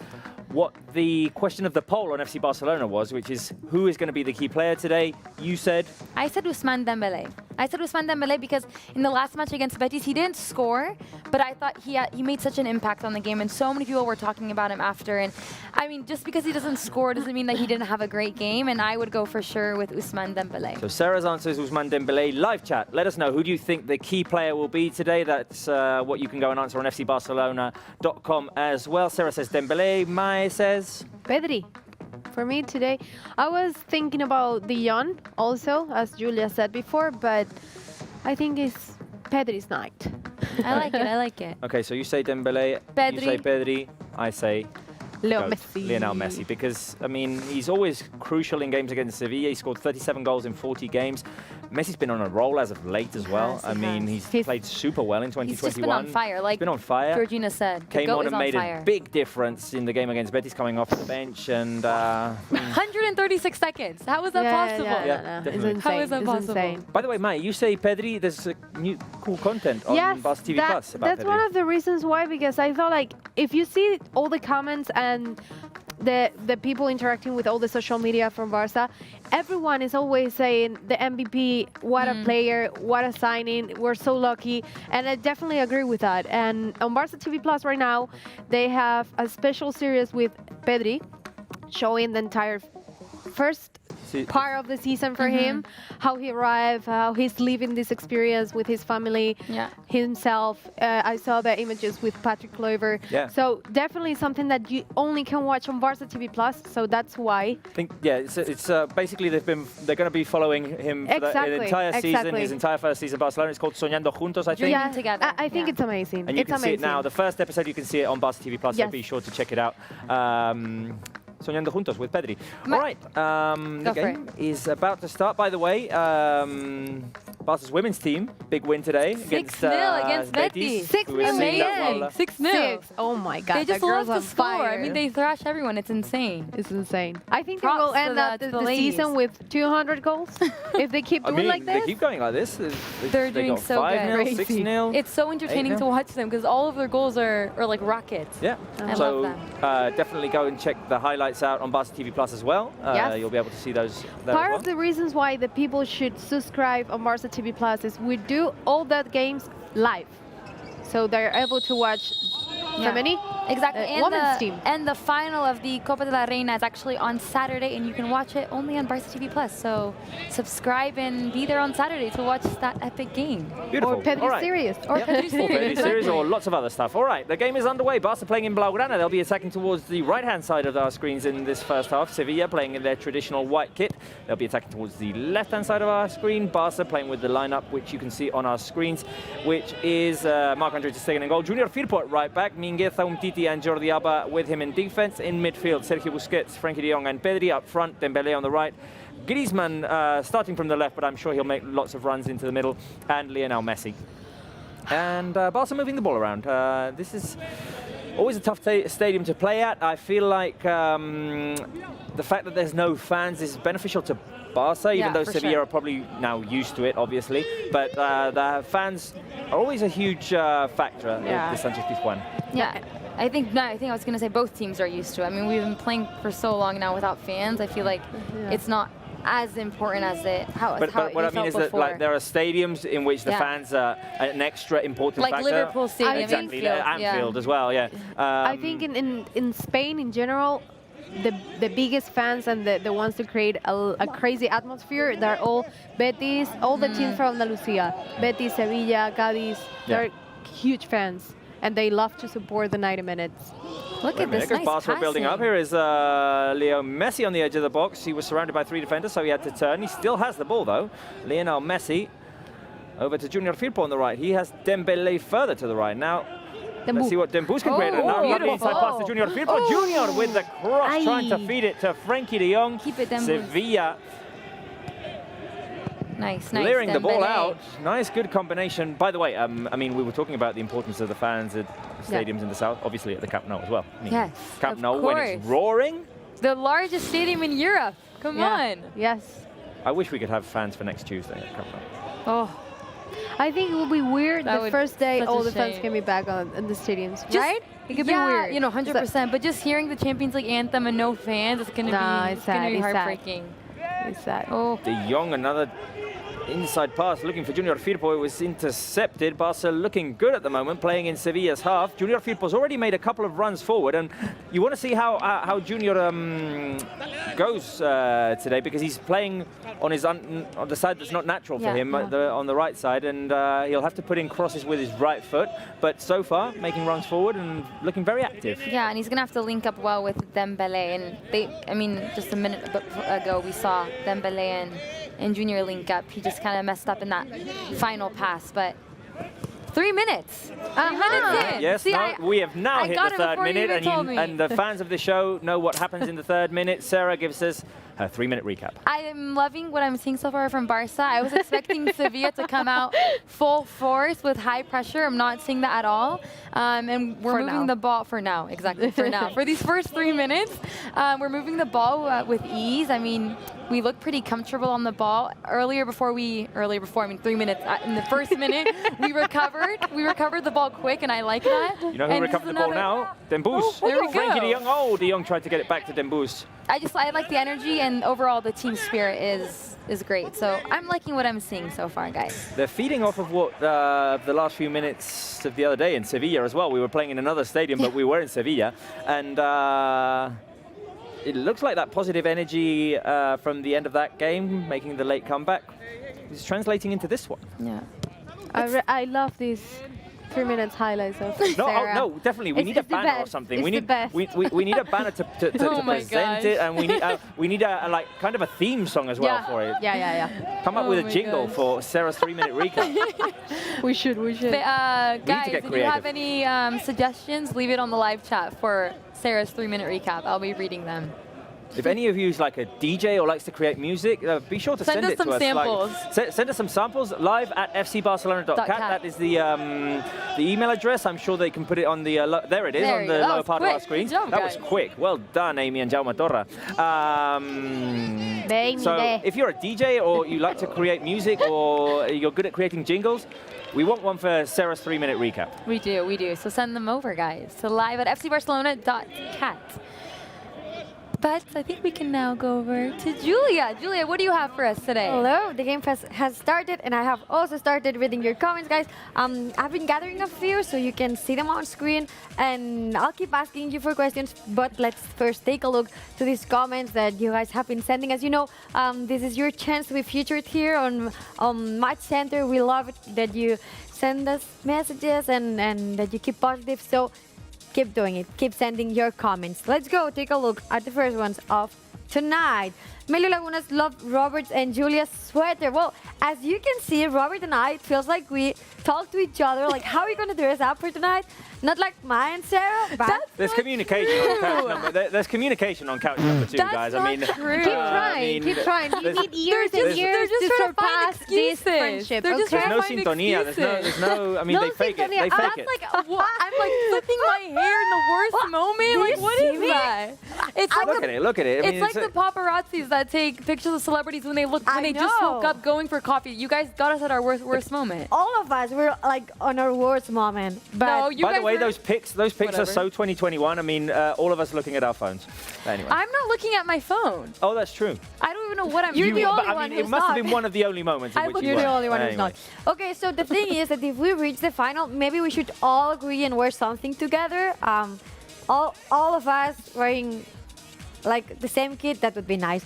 what the question of the poll on FC Barcelona was, which is who is going to be the key player today. You said? I said Ousmane Dembélé. I said Ousmane Dembélé because in the last match against Betis, he didn't score, but I thought he made such an impact on the game, and so many people were talking about him after. And I mean, just because he doesn't score doesn't mean that he didn't have a great game, and I would go for sure with Ousmane Dembélé. So Sarah's answer is Ousmane Dembélé. Live chat, let us know, who do you think the key player will be today? That's what you can go and answer on fcbarcelona.com as well. Sarah says Dembélé. Mai says? Pedri. For me today, I was thinking about De Jong also, as Julia said before, but I think it's Pedri's night. I like it. Okay, so you say Dembélé, Pedri. you say Pedri, I say Lionel Messi, because, I mean, he's always crucial in games against Sevilla. He scored 37 goals in 40 games. Messi's been on a roll as of late as well. I mean, he's played super well in 2021. He's just been on fire, like been on fire. Georgina said. Came on and made a big difference in the game against Betis, coming off the bench, and 136 seconds. How was that possible? Yeah, It's insane. How is that It's possible? insane. By the way, Mai, you say Pedri, there's new cool content on Barça TV Plus about that's Pedri. one of the reasons why, because I thought, like, if you see all the comments and the people interacting with all the social media from Barça, everyone is always saying the MVP, what a player, what a signing, we're so lucky, and I definitely agree with that. And on Barça TV Plus right now, they have a special series with Pedri, showing the entire first part of the season for him, how he arrived, how he's living this experience with his family, himself. I saw the images with Patrick Kluivert. So definitely something that you only can watch on Barça TV Plus. So that's why. I think it's basically they're going to be following him for the entire season, his entire first season. Barcelona. It's called Soñando Juntos, I think. Yeah, together. I think it's amazing. And you can see it now. The first episode you can see it on Barça TV Plus. So be sure to check it out. Soñando Juntos with Pedri. All right, the game is about to start. By the way, Barca's women's team, big win today 6-0 against Betis. 6-0. 6-0. Oh my God, they just love to score. I mean, they thrash everyone. It's insane. It's insane. I think they will end up the season with 200 goals if they keep doing like this. They keep going like this. They're doing so good. 5-0, 6-0. It's so entertaining to watch them because all of their goals are like rockets. Yeah. I love them. Definitely go and check the highlights out on Barça TV Plus as well. You'll be able to see those. Part of the reasons why the people should subscribe on Barça TV Plus is we do all that games live, so they're able to watch Femení. Exactly. Women's team. And the final of the Copa del Rey is actually on Saturday, and you can watch it only on Barça TV Plus. So subscribe and be there on Saturday to watch that epic game. Beautiful. Or Pedri series. Or Pedri series. Series or lots of other stuff. All right, the game is underway. Barca playing in Blaugrana. They'll be attacking towards the right-hand side of our screens in this first half. Sevilla playing in their traditional white kit. They'll be attacking towards the left-hand side of our screen. Barca playing with the lineup, which you can see on our screens, which is Marc-Andre ter Stegen in goal. Junior Firpo at right back. Mingueza, Umtiti and Jordi Alba with him in defense. In midfield, Sergio Busquets, Frenkie de Jong and Pedri. Up front, Dembélé on the right. Griezmann starting from the left, but I'm sure he'll make lots of runs into the middle. And Lionel Messi. And Barca moving the ball around. This is always a tough stadium to play at. I feel like the fact that there's no fans is beneficial to Barca, even though Sevilla are probably now used to it, obviously. But the fans are always a huge factor at the Sanchez-Pizjuan. Yeah. I think I was going to say both teams are used to it. I mean, we've been playing for so long now without fans. I feel like it's not as important as it how But what I mean is that like there are stadiums in which the fans are an extra important like factor. Liverpool Stadium, exactly, Anfield, Anfield as well. Yeah. I think in Spain in general, the biggest fans and the ones to create a crazy atmosphere, they're all Betis, all the teams from Andalusia, Betis, Sevilla, Cádiz. They're huge fans, and they love to support the 90 minutes. Look at this nice Barca building up. Here is Leo Messi on the edge of the box. He was surrounded by 3 defenders, so he had to turn. He still has the ball, though. Lionel Messi over to Junior Firpo on the right. He has Dembele further to the right. Now, let's see what Dembouz can create. Now, lovely inside pass to Junior Firpo. Junior with the cross, trying to feed it to Frankie de Jong. Keep it, Dembouz. Sevilla nice, clearing the ball Dembele. out. Nice, good combination. By the way, I mean, we were talking about the importance of the fans at stadiums in the south, obviously at the Camp Nou as well. I mean, Yes, Camp of Nou, when it's course. roaring. The largest stadium in Europe. Come on. Yes. I wish we could have fans for next Tuesday at Camp Nou. Oh, I think it would be weird That the would- first day such a all the fans shame. can be back in the stadiums, Just- right? It could be weird. You know, 100%. But just hearing the Champions League anthem and no fans, it's gonna Nah, be it's sad, gonna be it's sad. heartbreaking. It's sad. Oh, De Jong, another inside pass, looking for Junior Firpo. It was intercepted. Barca looking good at the moment, playing in Sevilla's half. Junior Firpo's already made a couple of runs forward, and you want to see how Junior goes today, because he's playing on his on the side that's not natural for him, on the right side, and he'll have to put in crosses with his right foot. But so far, making runs forward and looking very active. yeah, and he's gonna have to link up well with Dembele. And I mean, just a minute ago we saw Dembele and Junior link up. He just kind of messed up in that final pass, but 3 minutes. 3 minutes in. Yes, See, we have now I hit got the it third before you minute, even told me. and the fans of the show know what happens in the third minute. Sarah gives us her 3-minute recap. I am loving what I'm seeing so far from Barca. I was expecting Sevilla to come out full force with high pressure. I'm not seeing that at all. And we're moving the ball for now. Exactly, for now. For these first 3 minutes, we're moving the ball with ease. I mean, we look pretty comfortable on the ball. I mean 3 minutes. In the first minute, we recovered the ball quick, and I like that. You know who recovered the ball now? Dembouz. There we Frankie go. de Jong. Oh, de Jong tried to get it back to Dembouz. I like the energy, and overall the team spirit is great. So I'm liking what I'm seeing so far, guys. They're feeding off of what the last few minutes of the other day in Sevilla as well. We were playing in another stadium, but we were in Sevilla, and it looks like that positive energy from the end of that game, making the late comeback, is translating into this one. Yeah. I love these 3 minutes highlights of Sarah. No, definitely. We need a banner or something. We need a banner to present it, and we need a like kind of a theme song as well for it. Yeah. Come up with a jingle for Sarah's 3-minute recap. We should. Guys, get if you have creative. any suggestions, leave it on the live chat for Sarah's 3-minute recap. I'll be reading them. If any of you is like a DJ or likes to create music, be sure to send us it to some us. samples. Send us some samples live at fcbarcelona.cat. That is the email address. I'm sure they can put it on the there it is on the lower part of our screen. That was quick. Well done, Amy and Jaume Torra. So if you're a DJ or you like to create music or you're good at creating jingles, we want one for Sarah's 3-minute recap. We do. So send them over, guys. So live at fcbarcelona.cat. But I think we can now go over to Julia. Julia, what do you have for us today? Hello, the game has started, and I have also started reading your comments, guys. I've been gathering a few so you can see them on screen, and I'll keep asking you for questions, but let's first take a look to these comments that you guys have been sending. As you know, this is your chance to be featured here on Match Center. We love it that you send us messages and that you keep positive, so keep doing it. Keep sending your comments. Let's go take a look at the first ones of tonight. Melio Lagunas loved Robert's and Julia's sweater. Well, as you can see, Robert and I, it feels like we talk to each other, like how are we going to dress up for tonight? Not like mine and Sarah, but there's communication on couch number. There's communication on couch number 2, guys. Not I mean, true. Keep trying. You need years and years to surpass this friendship. They're just there's no trying to find syntonia. excuses. There's no. I mean, they fake it. They fake it. I'm like flipping my hair in the worst moment. Like, what is that? It's like Look at it. I mean, It's like the paparazzis that take pictures of celebrities when they just woke up going for coffee. You guys got us at our worst moment. All of us were like on our worst moment. But No, you By guys the way, were- those pics are Whatever. so 2021. I mean, all of us looking at our phones. Anyway. I'm not looking at my phone. Oh, that's true. I don't even know what I'm You're doing. the only I one mean, it who's must have not. been one of the only moments in which you You're were. the only one who's Anyway. not. Okay, so the thing is that if we reach the final, maybe we should all agree and wear something together. All of us wearing like the same kit, that would be nice.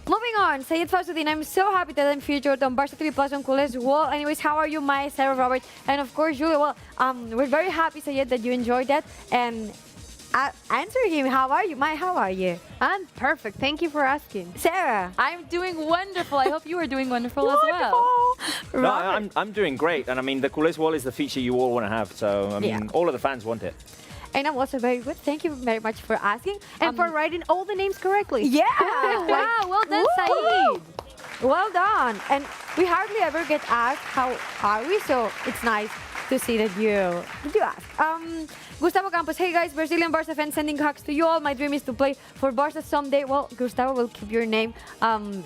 Moving on, Sayed Fauzuddin, I'm so happy that I'm featured on Barça 3 Plus on Coolest Wall. Anyways, how are you, Mai, Sarah, Robert, and of course, Julia? Well, we're very happy, Sayed, that you enjoyed that. And answer him, how are you? Mai, how are you? I'm perfect. Thank you for asking. Sarah? I'm doing wonderful. I hope you are doing wonderful as well. No, Robert? I'm doing great. And I mean, the coolest wall is the feature you all want to have. So, I mean, Yeah. all of the fans want it. And I'm also very good. Thank you very much for asking. And for writing all the names correctly. Yeah! Wow, well done, Woo! Saeed. Well done. And we hardly ever get asked how are we, so it's nice to see that you ask. Gustavo Campos, hey guys, Brazilian Barça fans sending hugs to you all. My dream is to play for Barça someday. Well, Gustavo will keep your name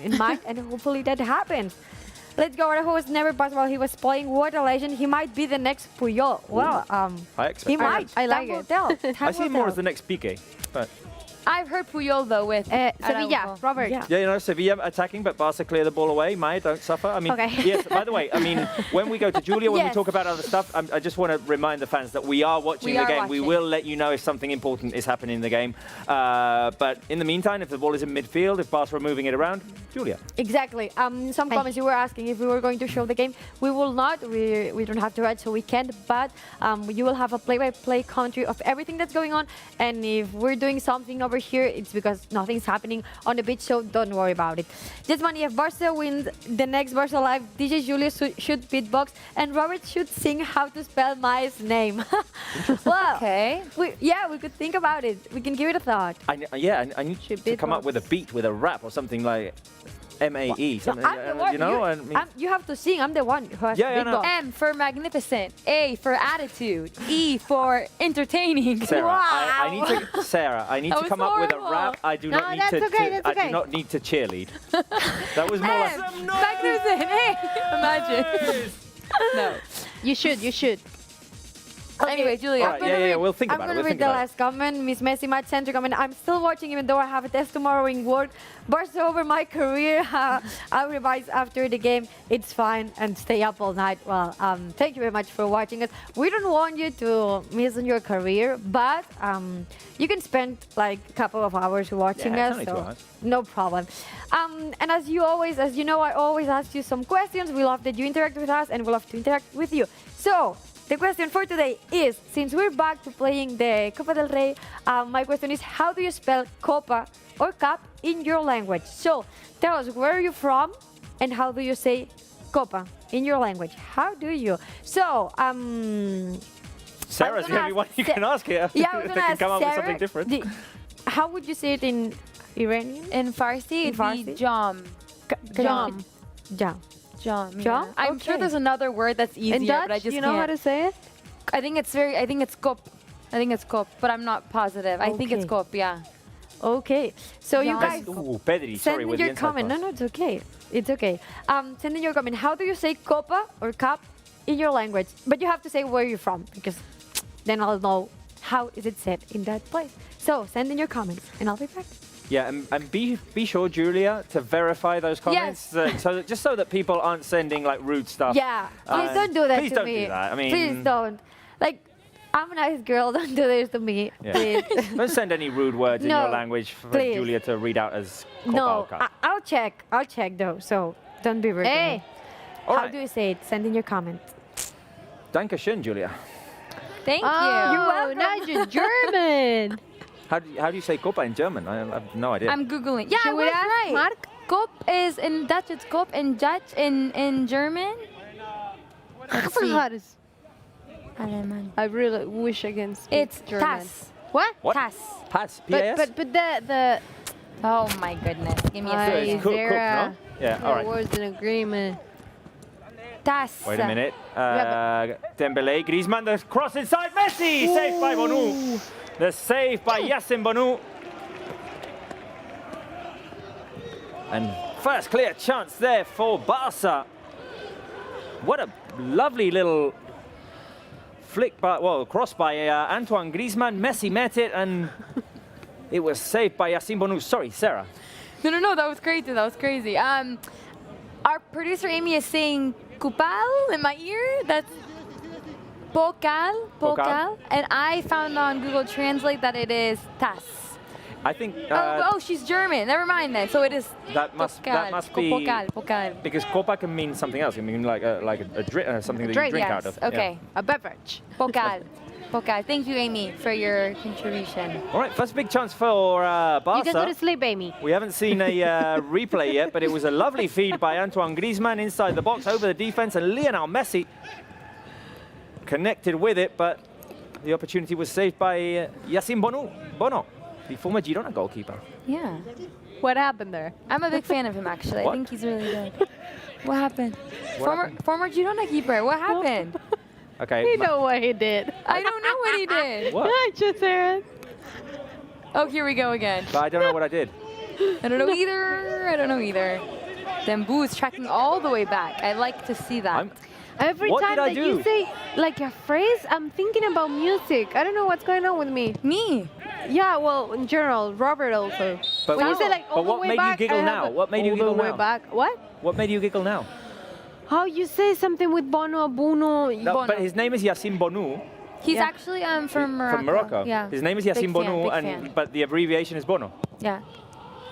in mind, and hopefully that happens. Let's go. It was never possible. He was playing. What a legend. He might be the next Puyol. Well, I expect he that. might. I like Time will it. tell. I Time see will him more tell. as the next Piqué. But I've heard Puyol, though, with Sevilla, Araujo. Robert. Yeah. yeah, you know, Sevilla attacking, but Barca clear the ball away. Maya, don't suffer. I mean, Okay. yes, by the way, I mean, when we go to Julia, when we Yes. talk about other stuff, I just want to remind the fans that we are watching We the are game. We watching. will let you know if something important is happening in the game. But in the meantime, if the ball is in midfield, if Barca are moving it around, Julia. Exactly. Some comments you were asking if we were going to show the game. We will not. We don't have to write, so we can't. But you will have a play-by-play commentary of everything that's going on. And if we're doing something over here, it's because nothing's happening on the beach, so don't worry about it. Just money. If Barca wins the next Barca Live, DJ Julius should beatbox, and Robert should sing how to spell Maya's name. Well, Okay. we could think about it. We can give it a thought. I need to come up with a beat, with a rap or something like M-A-E. Something, I'm the one. you know? I mean, You have to sing. I'm the one who has Yeah, I know. beatbox. M for magnificent. A for attitude. E for entertaining. Sarah, Wow. I need to. Sarah, I need That to was come up with a horrible. rap. I do No, not need that's to. okay, that's I do okay. not need to cheerlead. That was more like. M. Magnificent. Hey, imagine. No. You should, you should. Anyway, Julia. All right, yeah, we'll think I'm about it. going We'll to read think the about it. last comment. Miss Messi Match Center comment. I'm still watching even though I have a test tomorrow in work. Barca over my career. I'll revise after the game. It's fine and stay up all night. Well, thank you very much for watching us. We don't want you to miss on your career, but you can spend like a couple of hours watching Yeah, us. it's only 2 hours. No problem. And as you know, I always ask you some questions. We love that you interact with us and we love to interact with you. So, the question for today is, since we're back to playing the Copa del Rey, my question is, how do you spell Copa or Cup in your language? So, tell us, where are you from and how do you say Copa in your language? How do you? So, Sarah's the only one you can ask here. Yeah, I was that gonna can ask come up with Sarah, something different. how would you say it in Iranian? In Farsi, it'd Farsi? be jam. Jam. Jam. Jam. Jam? I'm sure Okay. there's another word that's easier, In Dutch, but I just you know how can't. to say it? I think it's kop. I think it's kop, but I'm not positive. I think it's Okay. kop, yeah. Okay. So you Jam. guys Ooh, Pedri, send sorry, in with your the inside comment. pass. No, it's okay. It's okay. Send in your comment. How do you say Copa or Cup in your language? But you have to say where you're from because then I'll know how is it said in that place. So send in your comments and I'll be back. Yeah, and be sure, Julia, to verify those comments, so that people aren't sending like rude stuff. Yeah. Please don't do that please to don't me. do that. I mean, Please don't. Like, I'm a nice girl. Don't do this to me. Yeah. Please. Don't send any rude words in No, your language for please. Julia to read out as Copa No, or Cup. I'll check. I'll check though. So don't be rude. to Hey. me. All How right. do you say it? Send in your comment. Dankeschön, Julia. Thank you. You're welcome. Now you're German. How do you say Copa in German? I have no idea. I'm Googling. Yeah, I Should we was ask right. Mark? Kop is in Dutch, it's kop. In Dutch, in German. Let's see. Alemán. I really wish I can speak It's German. tas. What? What? Tas. Pass. But PAS? but the Oh my goodness. Give me a Aye. second. It's cook, Sarah. no? Yeah, all there right. was an agreement. Tas. Wait a minute. Dembele, Griezmann, the cross inside Messi! Saved by Bonu. The save by Yassin Bonu. And first clear chance there for Barça. What a lovely little flick, cross by Antoine Griezmann. Messi met it, and it was saved by Yacine Bonou. Sorry, Sarah. No, that was crazy. That was crazy. Our producer Amy is saying "cupal" in my ear. That's Pokal. And I found on Google Translate that it is tas. I think. She's German. Never mind then. So it is. That must be. Pokal. Because copa can mean something else. It can mean like a drink, something that you drink out of. Okay. Yeah. A beverage. Pokal. Thank you, Amy, for your contribution. All right, first big chance for Barça. You can go to sleep, Amy. We haven't seen a replay yet, but it was a lovely feed by Antoine Griezmann inside the box, over the defense, and Lionel Messi connected with it, but the opportunity was saved by Yacine Bono, the former Girona goalkeeper. Yeah. What happened there? I'm a big fan of him, actually. What? I think he's really good. What happened? Happened? Former Girona keeper. What happened? Okay. You know what he did. I don't know what he did. What? I just heard. Oh, here we go again. But I don't know what I did. I don't know either. Dembu is tracking all the way back. I like to see that. Every What time did I that do? you say like a phrase, I'm thinking about music. I don't know what's going on with me. Me? Yeah, well, in general, Robert also. But When you say like all the what way made back, you giggle I have now? a- What made you all giggle the way now? back? What? What made you giggle now? How you say something with Bono? No, but his name is Yacine Bonou. He's Yeah. actually from Morocco. From Morocco. Yeah. His name is Big Yacine fan, Bonou, big fan. but the abbreviation is Bono. Yeah.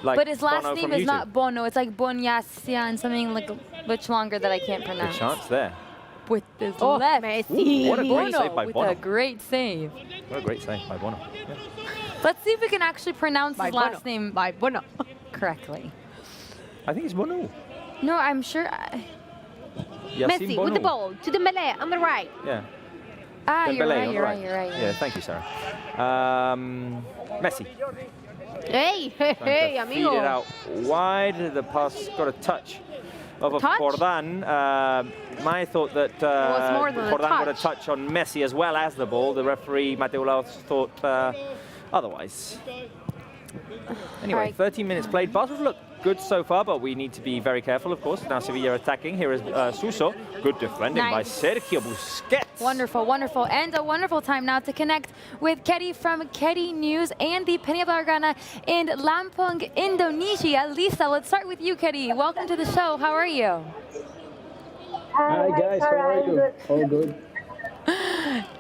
Like But his last Bono name from is YouTube. not Bono. It's like Bonyasia and something like much longer that I can't Good pronounce. chance there. With his Oh, left. Messi. What a great save by with Bono. a great save. What a great save by Bono. Yeah. Let's see if we can actually pronounce his last name By Bono. correctly. I think it's Bonou. No, I'm sure. Yacine Messi with the Bonou. ball to the melee on the right. Yeah. You're Dembele right, on the you're right. Yeah, thank you, Sarah. Messi. Hey, Trying to feed amigo. it out wide. The pass got a touch of Touch? Jordan. I thought that was more than a Jordan got a touch. touch on Messi as well as the ball. The referee, Mateo Laos, thought otherwise. Anyway, Right. 13 minutes played. Barca's looked good so far, but we need to be very careful, of course. Now Sevilla attacking. Here is Suso. Good defending by Nice. Sergio Busquets. Wonderful, wonderful. And a wonderful time now to connect with Kedi from Kedi News and the Peña Blaugrana in Lampung, Indonesia. Lisa, let's start with you, Kedi. Welcome to the show. How are you? Hi guys, how are you? All good.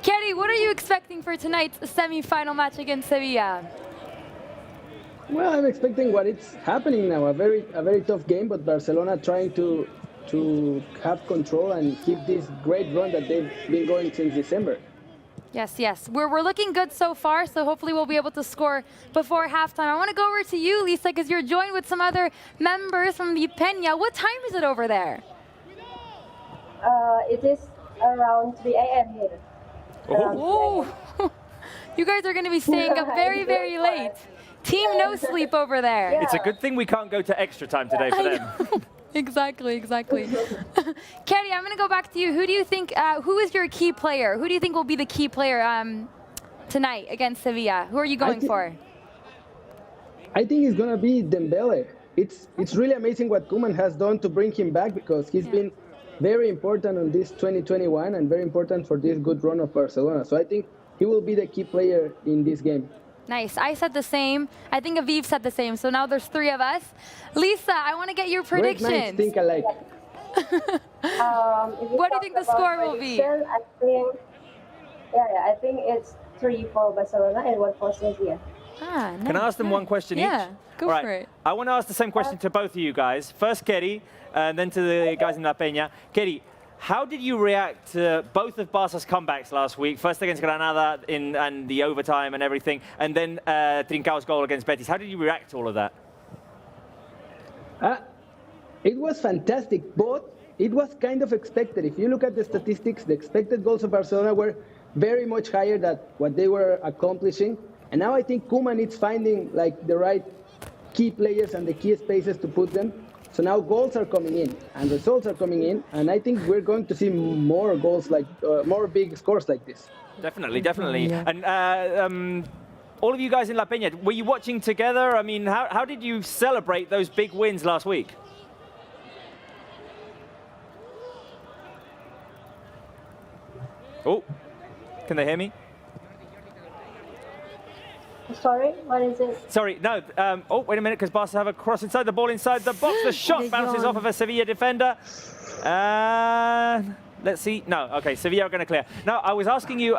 Kedi, what are you expecting for tonight's semi-final match against Sevilla? Well, I'm expecting what is happening now. A very tough game, but Barcelona trying to have control and keep this great run that they've been going since December. Yes. We're looking good so far, so hopefully we'll be able to score before halftime. I want to go over to you, Lisa, because you're joined with some other members from the Peña. What time is it over there? It is around 3 a.m. here. Oh, you guys are going to be staying up very, very late. Team no sleep over there. It's a good thing we can't go to extra time today for them. Exactly. Kedi, I'm going to go back to you. Who do you think, who is your key player? Who do you think will be the key player tonight against Sevilla? Who are you going for? I think it's gonna be Dembele. It's really amazing what Koeman has done to bring him back, because he's been very important on this 2021 and very important for this good run of Barcelona. So I think he will be the key player in this game. Nice. I said the same. I think Aviv said the same. So now there's three of us. Lisa, I want to get your Great minds predictions. think alike. What do you think the score will be? I think it's 3 for Barcelona and 1 for Sevilla. Nice. Can I ask them one question each? Yeah, go All right. for it. I want to ask the same question to both of you guys. First, Kedi, and then to the guys in La Peña. Kedi, how did you react to both of Barca's comebacks last week? First against Granada and the overtime and everything, and then Trincao's goal against Betis. How did you react to all of that? It was fantastic, but it was kind of expected. If you look at the statistics, the expected goals of Barcelona were very much higher than what they were accomplishing. And now I think Koeman is finding like the right key players and the key spaces to put them. So now goals are coming in and results are coming in, and I think we're going to see more goals, like more big scores like this. Definitely. And all of you guys in La Peña, were you watching together? I mean, how did you celebrate those big wins last week? Oh, can they hear me? Sorry, what is it? Sorry, no. Oh, wait a minute, because Barca have a cross inside the ball inside the box. The shot bounces off of a Sevilla defender. Let's see. No, okay, Sevilla are going to clear. Now, I was asking you,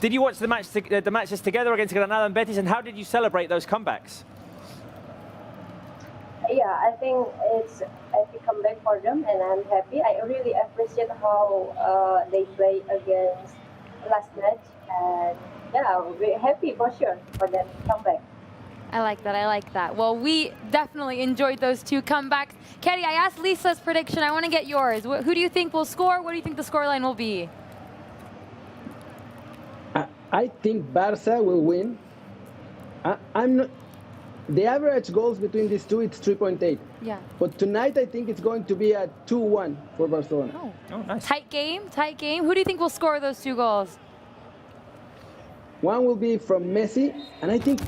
did you watch the matches together against Granada and Betis, and how did you celebrate those comebacks? Yeah, I think it's a big comeback for them, and I'm happy. I really appreciate how they play against last match, and yeah, we're happy for sure for that comeback. I like that. I like that. Well, we definitely enjoyed those two comebacks. Katie, I asked Lisa's prediction. I want to get yours. Who do you think will score? What do you think the scoreline will be? I think Barça will win. I'm not. The average goals between these two, it's 3.8. Yeah. But tonight, I think it's going to be a 2-1 for Barcelona. Oh, nice. Tight game, tight game. Who do you think will score those two goals? One will be from Messi, and I think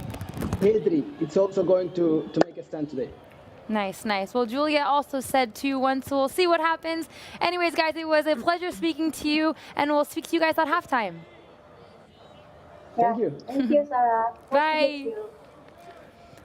Pedri is also going to make a stand today. Nice, nice. Well, Julia also said 2-1, so we'll see what happens. Anyways, guys, it was a pleasure speaking to you, and we'll speak to you guys at halftime. Thank you. Thank you, Sarah. Bye.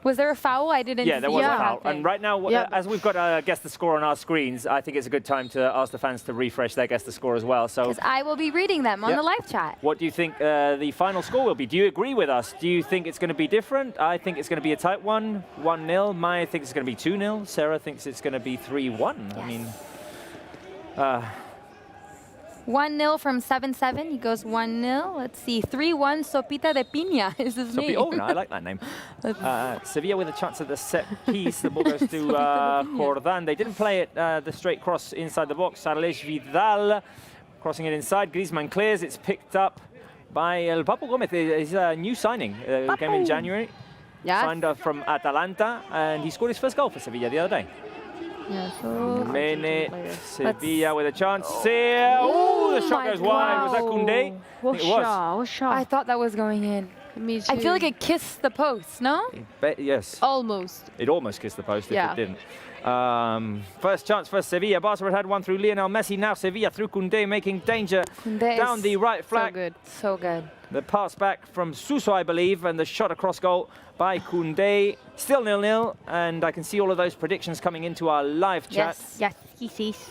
Was there a foul? I didn't see. Yeah, there was a foul. Okay. And right now, as we've got Guess the Score on our screens, I think it's a good time to ask the fans to refresh their Guess the Score as well. So, because I will be reading them on the live chat. What do you think the final score will be? Do you agree with us? Do you think it's going to be different? I think it's going to be a tight one, 1-0. Maya thinks it's going to be 2-0. Sarah thinks it's going to be 3-1. Yes. I mean, 1-0 from 7-7. He goes 1-0. Let's see. 3-1. Sopita de Piña is his name. Oh, no, I like that name. Sevilla with a chance at the set piece. The ball goes to Jordan. They didn't play it the straight cross inside the box. Carles Vidal crossing it inside. Griezmann clears. It's picked up by El Papu Gomez. He's a new signing. Came in January. Yes. Signed from Atalanta. And he scored his first goal for Sevilla the other day. Yeah, so Minute, Sevilla with a chance here. Oh, the shot goes wide. Was that Koundé? What shot? I thought that was going in. Me too. I feel like it kissed the post, no? Yes. Almost. It almost kissed the post if it didn't. First chance for Sevilla. Barca had one through Lionel Messi. Now Sevilla through Koundé, making danger down the right flank. So good. So good. The pass back from Suso, I believe, and the shot across goal by Koundé. Still 0-0, and I can see all of those predictions coming into our live chat. Yes.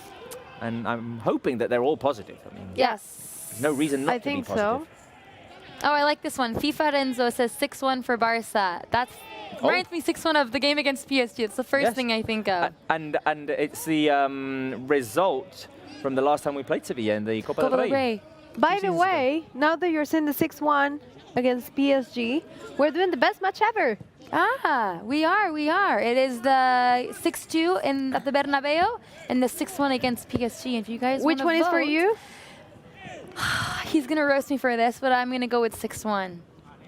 And I'm hoping that they're all positive. I mean, Yes. no reason not to be positive. I think so. Oh, I like this one. FIFA Renzo says 6-1 for Barca. That's reminds me 6-1 of the game against PSG. It's the first thing I think of. And it's the result from the last time we played Sevilla in the Copa del Rey. By the way, now that you're seeing the 6-1 against PSG, we're doing the best match ever. Ah, we are. It is the 6-2 at the Bernabeu and the 6-1 against PSG. And if you guys Which one is for you? He's going to roast me for this, but I'm going to go with 6-1.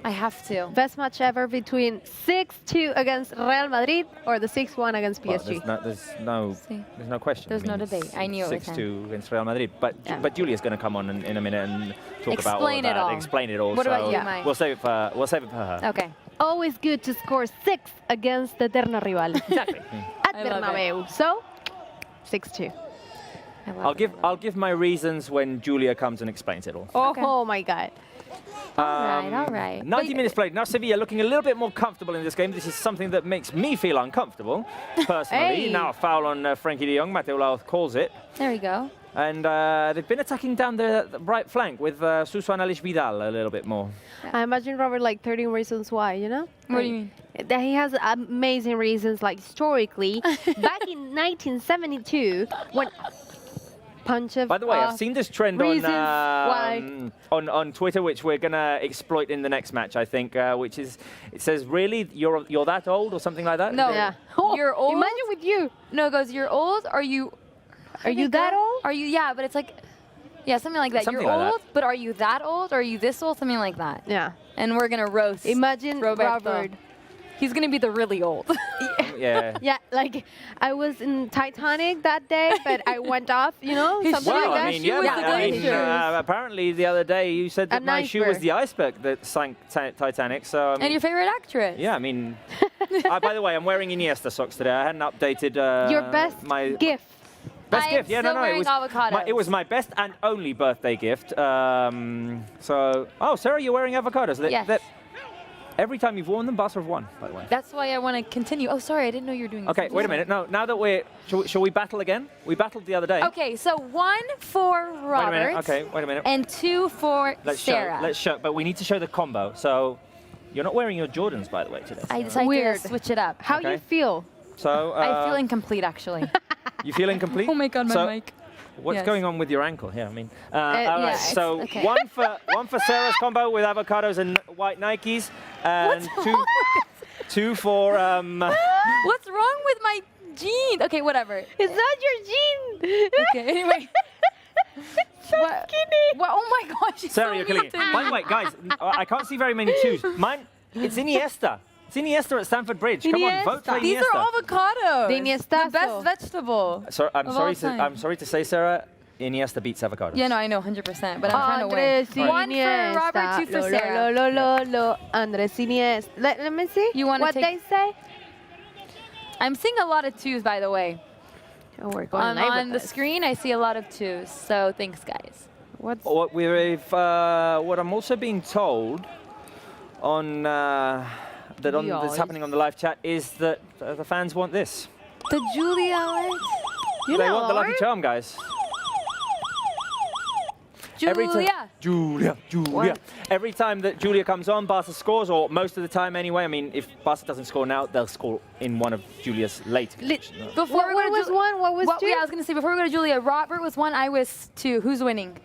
I have to. Best match ever between 6-2 against Real Madrid or the 6-1 against PSG. Well, there's no question. There's no debate. I knew it. 6-2 against Real Madrid. But Julia's going to come on in a minute and talk about all of that. Explain it all. What about you, Mike? We'll save it for her. Okay. Always good to score 6 against the eterno rival. Exactly. At Bernabeu. So, 6-2. I'll give my reasons when Julia comes and explains it all. Oh my God. All right. 90 minutes played. Now Sevilla looking a little bit more comfortable in this game. This is something that makes me feel uncomfortable, personally. Now a foul on Frankie de Jong. Mateo Laoz calls it. There we go. And they've been attacking down the right flank with Suso and Alice Vidal a little bit more. I imagine Robert like 13 reasons why, you know? What do you mean? That he has amazing reasons, like historically. Back in 1972, when... By the way, I've seen this trend on Twitter, which we're gonna exploit in the next match, I think. Which is, it says, "Really, you're that old" or something like that. No, you're old. Imagine with you. No, it goes, "You're old. Are you that old? Are you? Yeah, but it's like, something like that. Something you're like old, but are you that old? Or are you this old? Something like that. Yeah. And we're gonna roast. Imagine Roberto. Robert He's going to be the really old. Yeah. Yeah, like I was in Titanic that day, but I went off, you know, something Well, like that. I mean, yeah, apparently the other day you said that An my shoe was iceberg. the iceberg that sank Titanic. So I mean, And your favorite actress. yeah, I mean, by the way, I'm wearing Iniesta socks today. I hadn't updated Your best my gift. best I gift. am Yeah, still no, wearing it was avocados. it was my best and only birthday gift. So, oh, Sarah, you're wearing avocados. Yes. Every time you've worn them, Barca have won, by the way. That's why I want to continue. Oh, sorry, I didn't know you were doing this. Okay, wait a minute. No, now that we're, shall we battle again? We battled the other day. Okay, so 1 for Robert. Wait a minute. Okay, wait a minute. And 2 for Sarah. Let's show, but we need to show the combo. So, you're not wearing your Jordans, by the way, today. I decided Weird. to switch it up. How Okay. you feel? So, I feel incomplete, actually. you feel incomplete? Oh my God, my So, mic. What's Yes. going on with your ankle here? I mean, all yeah, right. it's So okay. one for Sarah's combo with avocados and white Nikes, and two for What's wrong with my jeans? Okay, whatever. It's not your gene. Okay, anyway. so skinny. Well, oh my gosh, she's Sarah, so you're mean killing to it. me. By the way, guys, I can't see very many twos. Mine, it's Iniesta. It's Iniesta at Stamford Bridge. Come on, vote for Iniesta. These are avocados. The Iniestazo. The best vegetable. So, of all time. I'm sorry to say, Sarah, Iniesta beats avocados. Yeah, no, I know, 100%, but I'm trying to win. Andres One for Robert, 2 for Sarah. Andres Iniesta. Let me see. You wanna what take- they say? I'm seeing a lot of 2s, by the way. Oh, we're going live On with the this. screen, I see a lot of 2s, so thanks, guys. What's What I'm also being told on that's happening on the live chat is that the fans want this. The Julia lights? They want the Lucky Charm, guys. Julia. Julia. Every time that Julia comes on, Barca scores, or most of the time anyway. I mean, if Barca doesn't score now, they'll score in one of Julia's late. Before what we go to was Ju- one? What was two? Yeah, I was going to say, before we go to Julia, Robert was 1, I was 2. Who's winning?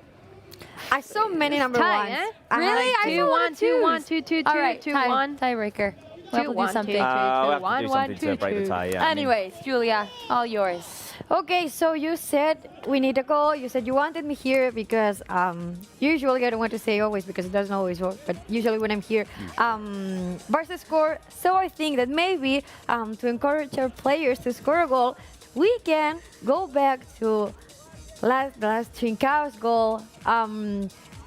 I saw many number tie, ones. eh? I had Really? like I two. saw 1, 2, 1, 2, 2, 2, All right, 2, tie, 1. tiebreaker. We'll have to do 1, 2, something. 2, We'll have to 1, do 1, something to 2, break the 2. tie. Yeah, Anyways, Julia, all yours. Okay, so you said we need a goal. You said you wanted me here because usually I don't want to say always because it doesn't always work, but usually when I'm here, Barca score. So I think that maybe to encourage our players to score a goal, we can go back to the last Trincao's goal.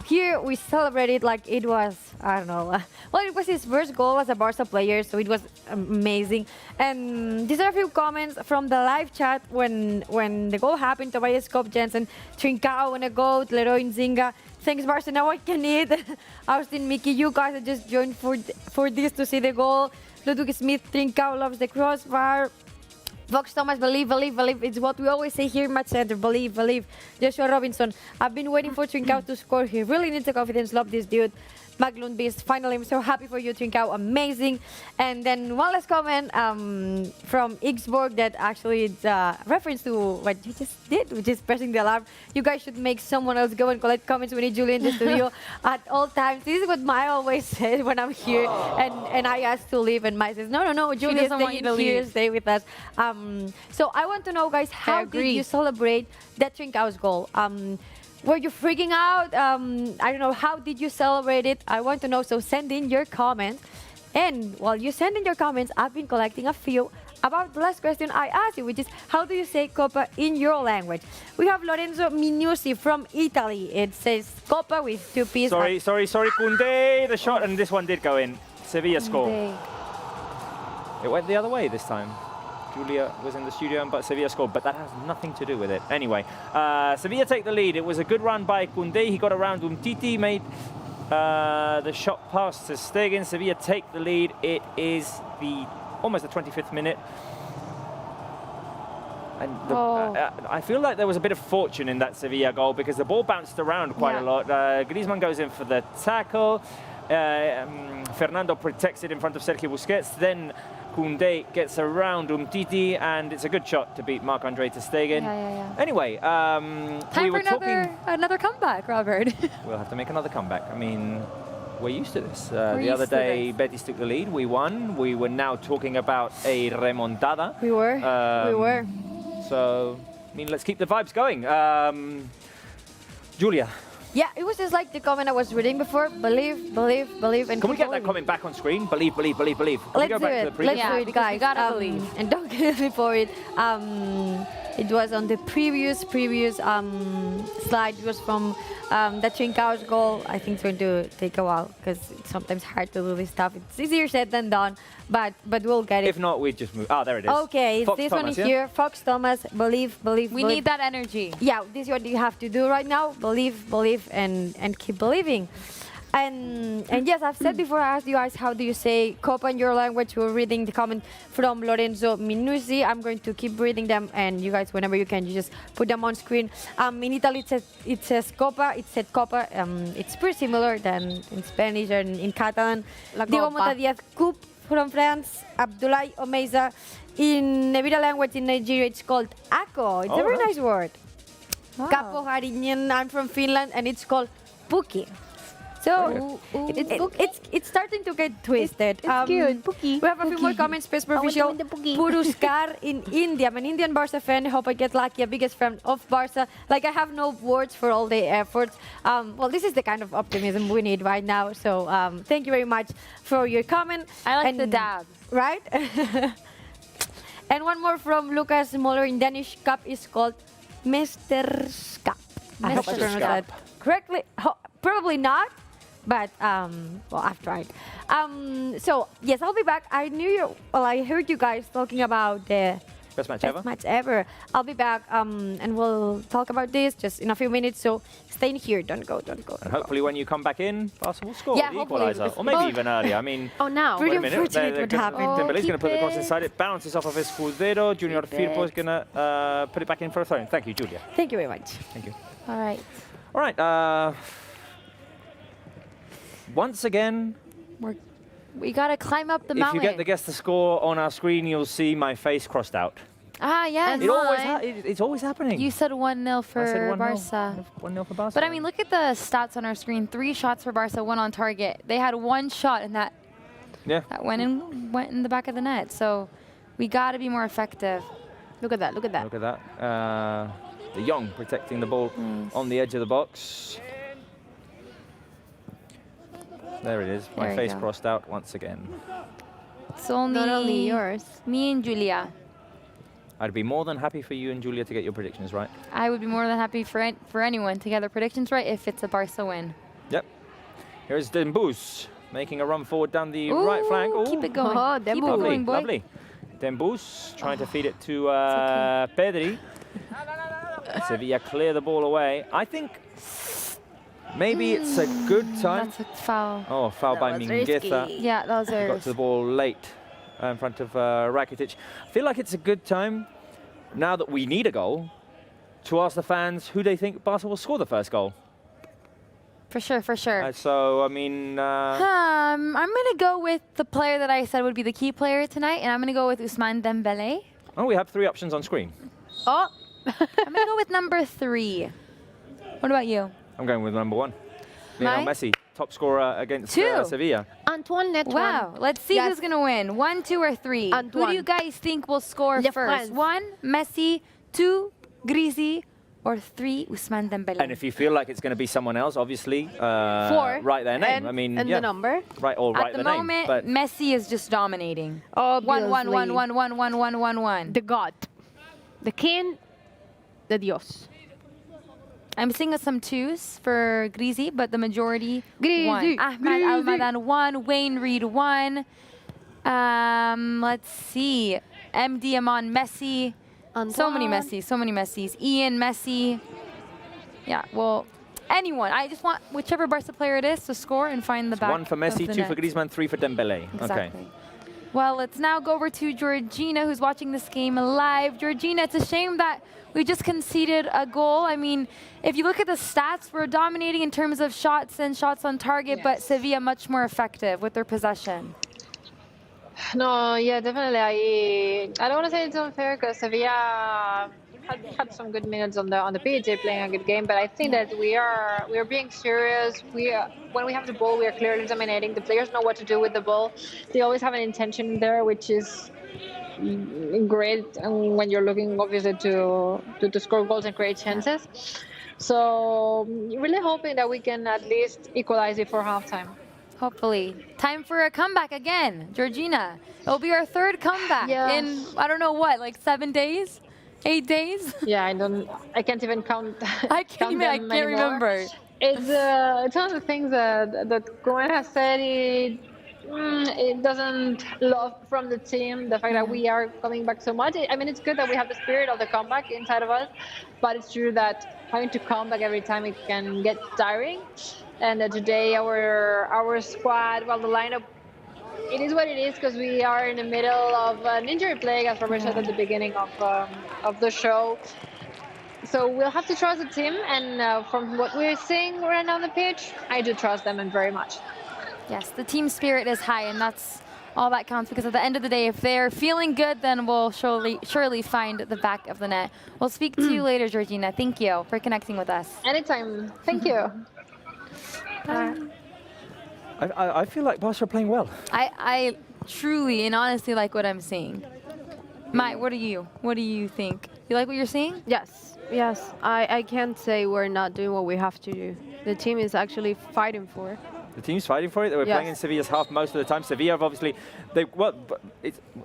Here we celebrated like it was, I don't know, well, it was his first goal as a Barca player, so it was amazing. And these are a few comments from the live chat when the goal happened. Tobias Kopp, Jensen, Trincao on a goal, Leroy Nzinga. Thanks, Barca, now I can eat. Austin, Mickey, you guys are just joined for this to see the goal. Ludwig Smith, Trincao loves the crossbar. Vox Thomas, believe. It's what we always say here in Match Center. Believe. Joshua Robinson, I've been waiting for Trincao to score. He really needs the confidence. Love this dude. Maglund Beast, finally, I'm so happy for you, Trincao. Amazing. And then one last comment from Xborg that actually is a reference to what you just did, which is pressing the alarm. You guys should make someone else go and collect comments. We need Julia in the studio at all times. This is what Maya always says when I'm here and I ask to leave, and Maya says, no, Julia, doesn't want you to stay here, leave. stay with us. So I want to know, guys, how did agree. you celebrate that Trincao's goal? Were you freaking out? I don't know. How did you celebrate it? I want to know. So send in your comments. And while you send in your comments, I've been collecting a few about the last question I asked you, which is how do you say Copa in your language? We have Lorenzo Minusi from Italy. It says Copa with 2 P's. Sorry, Koundé, the shot, and this one did go in. Sevilla score. It went the other way this time. Julia was in the studio, but Sevilla scored, but that has nothing to do with it. Anyway, Sevilla take the lead. It was a good run by Koundé. He got around Umtiti, made the shot pass to Stegen. Sevilla take the lead. It is almost the 25th minute. And I feel like there was a bit of fortune in that Sevilla goal because the ball bounced around quite a lot. Griezmann goes in for the tackle. Fernando protects it in front of Sergio Busquets. Then Koundé gets around Umtiti, and it's a good shot to beat Marc-Andre ter Stegen. Yeah. Anyway, Time we for were another comeback, Robert. We'll have to make another comeback. I mean, we're used to this. We're The other used to day, this. Betis took the lead. We won. We were now talking about a remontada. We were. So, I mean, let's keep the vibes going. Julia, Yeah, it was just like the comment I was reading before. Believe, believe, believe, and Can we keep get that believing. comment back on screen? Believe, believe, believe, believe. Can we Let's go do back to the it. previous Let's one? do it, guys. we gotta believe. And don't kill me for it. It was on the previous slide. It was from that Trincão's goal. I think it's going to take a while because it's sometimes hard to do this stuff. It's easier said than done, but we'll get it. If not, we just move. Ah, there it is. Okay, Fox this Thomas, one here. Fox Thomas, believe, believe, We believe. need that energy. Yeah, this is what you have to do right now. Believe, believe, and keep believing. And yes, I've said before, I asked you guys, how do you say Copa in your language? We're reading the comment from Lorenzo Minuzzi. I'm going to keep reading them, and you guys, whenever you can, you just put them on screen. In Italy, it says Copa. It said Copa. It's pretty similar than in Spanish and in Catalan. Diego Copa. Mota Coupe from France. Abdoulaye Omeiza. In Nevada language in Nigeria, it's called Ako. It's a very nice word. Capo Harinyan, I'm from Finland, and it's called Puki. So it's starting to get twisted. It's cute. Puki. We have a few more comments. Space Provincial Puruskar in India. I'm an Indian Barça fan. Hope I get lucky. A biggest fan of Barça. Like, I have no words for all the efforts. Well, this is the kind of optimism we need right now. So thank you very much for your comment. I like the dab. Right? And one more from Lucas Moller in Danish. Cup is called Mesterskap. I hope I pronounced that correctly. Probably not, but well, I've tried. So yes, I'll be back. I heard you guys talking about the Best match best match ever. I'll be back, and we'll talk about this just in a few minutes. So stay in here. Don't go. And hopefully when you come back in, Barca will score Yeah, the hopefully, equaliser. because- Or maybe even earlier. I mean, now. wait a Pretty minute. unfortunate what happened. Dembele's going to put the cross keep it. inside it. Bounces off of Escudero. Junior Firpo is going to put it back in for a throw. Thank you, Julia. Thank you very much. Thank you. All right. All right. Once again, We got to climb up the if mountain. you get the guess to score on our screen, you'll see my face crossed out. Yes. It's always happening. You said 1-0 for I said 1-0. Barca. 1-0 for Barca. But I mean, look at the stats on our screen. 3 shots for Barca, 1 on target. They had 1 shot, and that went in the back of the net. So we got to be more effective. Look at that. Look at that. Look at that. De Jong protecting the ball on the edge of the box. There it is. My There you face go. crossed out once again. It's only Not only yours. me and Julia. I'd be more than happy for you and Julia to get your predictions right. I would be more than happy for anyone to get their predictions right if it's a Barca win. Yep. Here's Dembus making a run forward down the Ooh, right flank. Ooh. keep it going. Oh, Keep it Dembus. going, boy. Lovely. Dembus trying to feed it to Pedri. Sevilla clear the ball away. I think maybe it's a good time. That's a foul. Oh, foul by was Mingueza. risky. Yeah, that was Got ours. to the ball late in front of Rakitic. I feel like it's a good time, now that we need a goal, to ask the fans who they think Barca will score the first goal. For sure, for sure. So, I mean... I'm going to go with the player that I said would be the key player tonight, and I'm going to go with Ousmane Dembélé. oh, we have 3 options on screen. Oh, I'm going to go with number 3. What about you? I'm going with number 1. Lionel Mine? Messi, top scorer against 2. Sevilla. Antoine, next Wow, one. let's see Yes. who's going to win. 1, 2, or 3. Who do Antoine. you guys think will score Le first? France. 1, Messi. 2, Grisi. Or 3, Ousmane Dembélé. And if you feel like it's going to be someone else, obviously, 4. write their name. And, I mean, and yeah, the number. Right, or At write the the name. moment, But Messi is just dominating. 1, Obviously. 1, 1, 1, 1, 1, 1, 1, 1. The God. The King. The Dios. I'm seeing some 2s for Grisi, but the majority 1. Grisi, Ahmed Grisi. Almadan 1, Wayne Reed 1. Let's see. MD Amon Messi. So many Antoine. Messis, so many Messis. Ian Messi. Yeah, well, anyone. I just want whichever Barca player it is to score and find the back. 1 for Messi, of the 2 for net. Griezmann, 3 for Dembélé. Exactly. Okay. Well, let's now go over to Georgina, who's watching this game live. Georgina, it's a shame that we just conceded a goal. I mean, if you look at the stats, we're dominating in terms of shots and shots on target, but Sevilla much more effective with their possession. No, yeah, definitely. I don't want to say it's unfair because Sevilla had some good minutes on the pitch. They're playing a good game, but I think that we are being serious. When we have the ball, we are clearly dominating. The players know what to do with the ball. They always have an intention there, which is great when you're looking obviously to score goals and create chances. So really hoping that we can at least equalize it for halftime. Hopefully. Time for a comeback again. Georgina, it'll be our third comeback in, I don't know what, like 7 days? 8 days? Yeah, I can't even count. I can't remember. It's one of the things that Koeman has said. It doesn't love from the team the fact that we are coming back so much. I mean, it's good that we have the spirit of the comeback inside of us, but it's true that having to come back every time, it can get tiring. And today our squad, well, the lineup, it is what it is because we are in the middle of an injury plague, as Robert said at the beginning of the show. So we'll have to trust the team, and from what we're seeing right now on the pitch, I do trust them, and very much. Yes, the team spirit is high, and that's all that counts, because at the end of the day, if they're feeling good, then we'll surely find the back of the net. We'll speak to you later, Georgina. Thank you for connecting with us. Anytime. Thank you. I feel like Barca are playing well. I truly and honestly like what I'm seeing. Mai, what do you think? You like what you're seeing? Yes. I can't say we're not doing what we have to do. The team is actually fighting for it. The team's fighting for it. They were playing in Sevilla's half most of the time. Sevilla have obviously,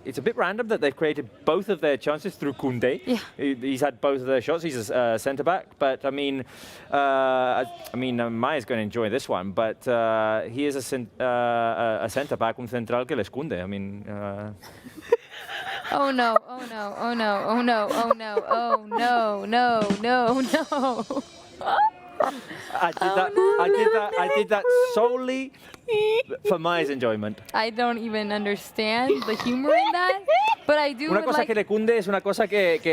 it's a bit random that they've created both of their chances through Koundé. Yeah. He's had both of their shots. He's a centre back, but I mean, Maya's going to enjoy this one. But he is a centre back, un central que les cunde. I mean. Oh no! Oh no! Oh no! Oh no! Oh no! Oh no! No! No! No! I did that solely for Maya's enjoyment. I don't even understand the humor in that, but I do. Una cosa que le cunde es una cosa that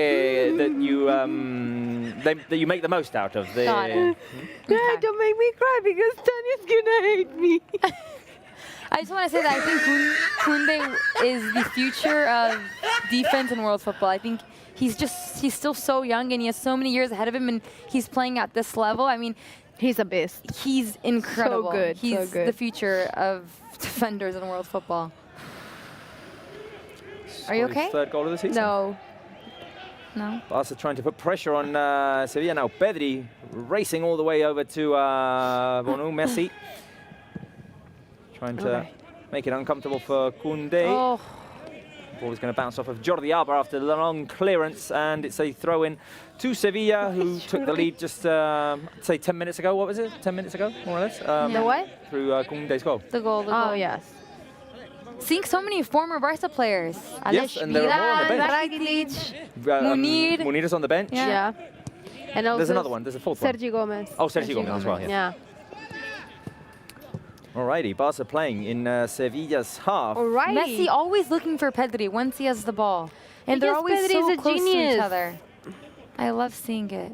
you make the most out of. Dad, don't make me cry because Tanya's gonna hate me. I just want to say that I think Koundé is the future of defense in world football. I think he's still so young, and he has so many years ahead of him, and he's playing at this level. I mean, he's a beast. He's incredible. So good. He's the future of defenders in world football. Are you okay? His third goal of the season. No. Barca trying to put pressure on Sevilla now. Pedri racing all the way over to Bonu Messi. Trying to make it uncomfortable for Koundé. Oh. Ball is going to bounce off of Jordi Alba after the long clearance, and it's a throw-in to Sevilla, who took the lead just, say, 10 minutes ago. What was it? 10 minutes ago, more or less? The what? Through Koundé's goal. The goal. Oh, yes. Seeing so many former Barca players. Yes, and there are more on the bench. Munir is on the bench. Yeah. And also there's another one. There's a fourth one. Sergi Gomez. Oh, Sergi Gomez as well, Yeah. Alrighty, Barca playing in Sevilla's half. Alrighty. Messi always looking for Pedri once he has the ball. And they're always so close to each other. I love seeing it.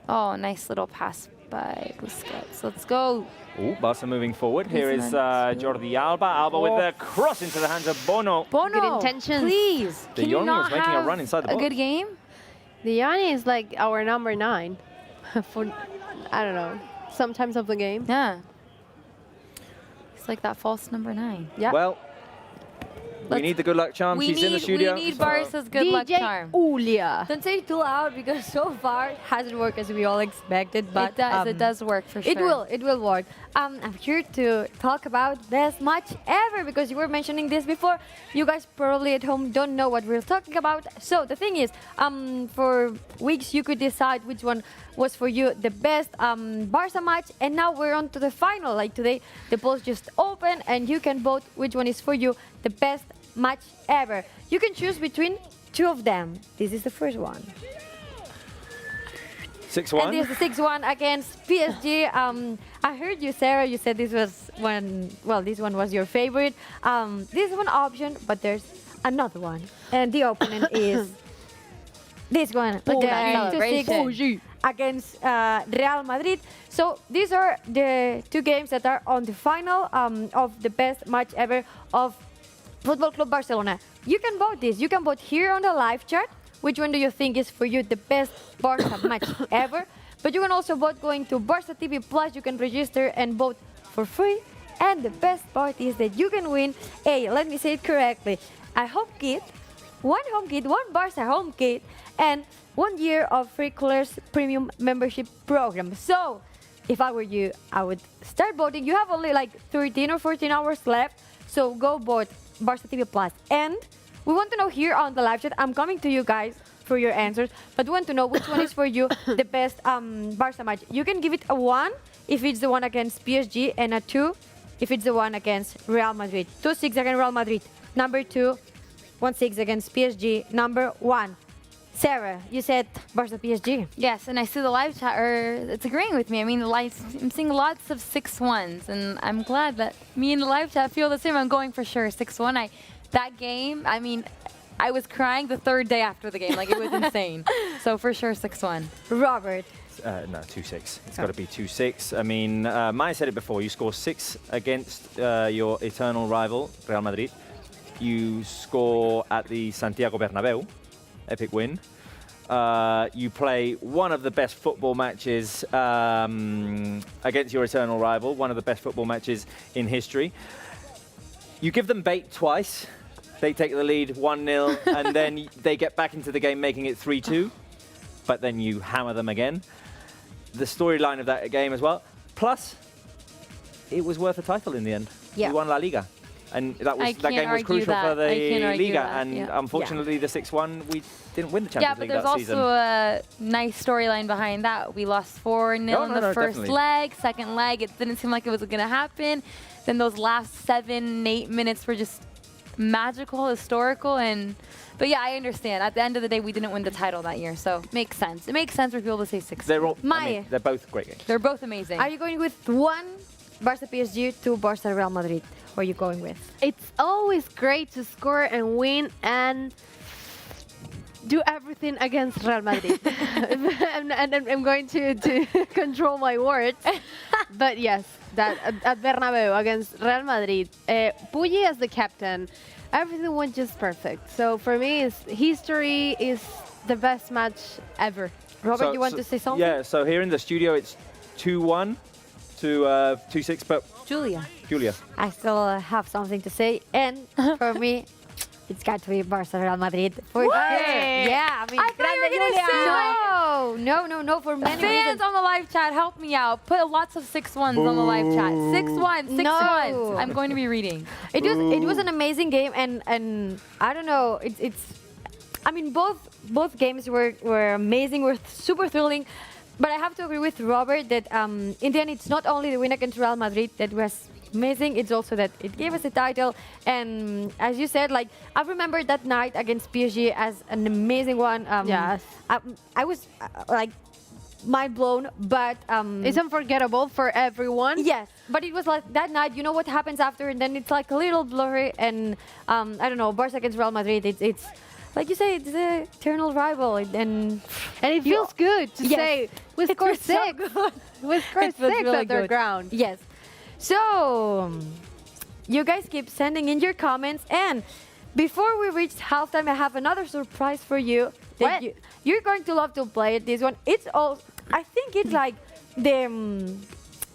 Oh, nice little pass by Busquets. Let's go. Oh, Barca moving forward. Here is Jordi Alba. Alba with the cross into the hands of Bono. Bono, good intentions. Please. De Jong was making a run inside the box. A good game? De Jong is like our number 9 for, I don't know, sometimes of the game. Yeah. It's like that false number 9. Yeah. Well, we need the good luck charm. She's in the studio. We need Barca's good luck charm. Ulia. Don't say it too loud because so far it hasn't worked as we all expected, but it does work for sure. It will work. I'm here to talk about best match ever because you were mentioning this before. You guys probably at home don't know what we're talking about. So the thing is, for weeks you could decide which one was for you the best Barca match, and now we're on to the final. Like today, the polls just open and you can vote which one is for you the best match ever. You can choose between 2 of them. This is the first one. 6-1. And this is the 6-1 against PSG. I heard you, Sarah, you said this was one, well, this one was your favorite. This is one option, but there's another one. And the opponent is this one. Look at that celebration. Against Real Madrid. So these are the 2 games that are on the final of the best match ever of Football Club Barcelona. You can vote this. You can vote here on the live chat. Which one do you think is for you the best Barca match ever? But you can also vote going to Barca TV Plus. You can register and vote for free. And the best part is that you can win let me say it correctly, a home kit one home kit, one Barça home kit, and 1 year of free Colors premium membership program. So, if I were you, I would start voting. You have only like 13 or 14 hours left, so go vote Barça TV Plus. And we want to know here on the live chat, I'm coming to you guys for your answers, but we want to know which one is for you the best Barça match. You can give it a 1 if it's the one against PSG, and a 2 if it's the one against Real Madrid. 2-6 against Real Madrid. Number 2, 1-6 against PSG. Number 1. Sarah, you said Barça PSG. Yes, and I see the live chat, it's agreeing with me. I mean, I'm seeing lots of 6-1s, and I'm glad that me and the live chat feel the same. I'm going for sure 6-1. That game, I mean, I was crying the third day after the game. Like, it was insane. So, for sure, 6-1. Robert. No, 2-6. It's got to be 2-6. I mean, Maya said it before. You score 6 against your eternal rival, Real Madrid. You score at the Santiago Bernabeu. Epic win. You play one of the best football matches against your eternal rival, one of the best football matches in history. You give them bait twice. They take the lead 1-0, and then they get back into the game, making it 3-2. But then you hammer them again. The storyline of that game as well. Plus, it was worth a title in the end. Yeah. We won La Liga. And that game was crucial for the Liga. And unfortunately, the 6-1, we didn't win the Champions League that season. Yeah, but there's also a nice storyline behind that. We lost 4-0 in the first leg. Second leg, it didn't seem like it was going to happen. Then those last 7-8 minutes were just magical, historical. But yeah, I understand. At the end of the day, we didn't win the title that year. So makes sense. It makes sense for people to say 6. They're both great games. They're both amazing. Are you going with 1 Barça PSG, 2 Barça Real Madrid? What are you going with? It's always great to score and win and do everything against Real Madrid. and I'm going to control my words. But yes, that at Bernabeu against Real Madrid, Puyi as the captain, everything went just perfect. So for me, history is the best match ever. Robert, you want to say something? Yeah, so here in the studio, it's 2-1 to 2-6, but Julia. I still have something to say, and for me, it's got to be Barça Real Madrid. For sure. Yeah, I mean, I thought you were gonna say no, for many fans reasons. on the live chat, help me out. Put lots of 6-1s on the live chat. 6-1, 6-1. I'm going to be reading. It was an amazing game, and I don't know. I mean, both games were amazing. Were super thrilling. But I have to agree with Robert that in the end, it's not only the win against Real Madrid that was amazing, it's also that it gave us a title. And as you said, like, I remember that night against PSG as an amazing one. Yes. I was like mind blown, but it's unforgettable for everyone. Yes, but it was like that night, you know what happens after, and then it's like a little blurry. And I don't know, Barça against Real Madrid, it's like you say, it's the eternal rival, and it feels good to say we scored 6. We scored 6 really underground. Yes. So you guys keep sending in your comments, and before we reach halftime, I have another surprise for you. That you're going to love to play it. This one, it's all. I think it's like the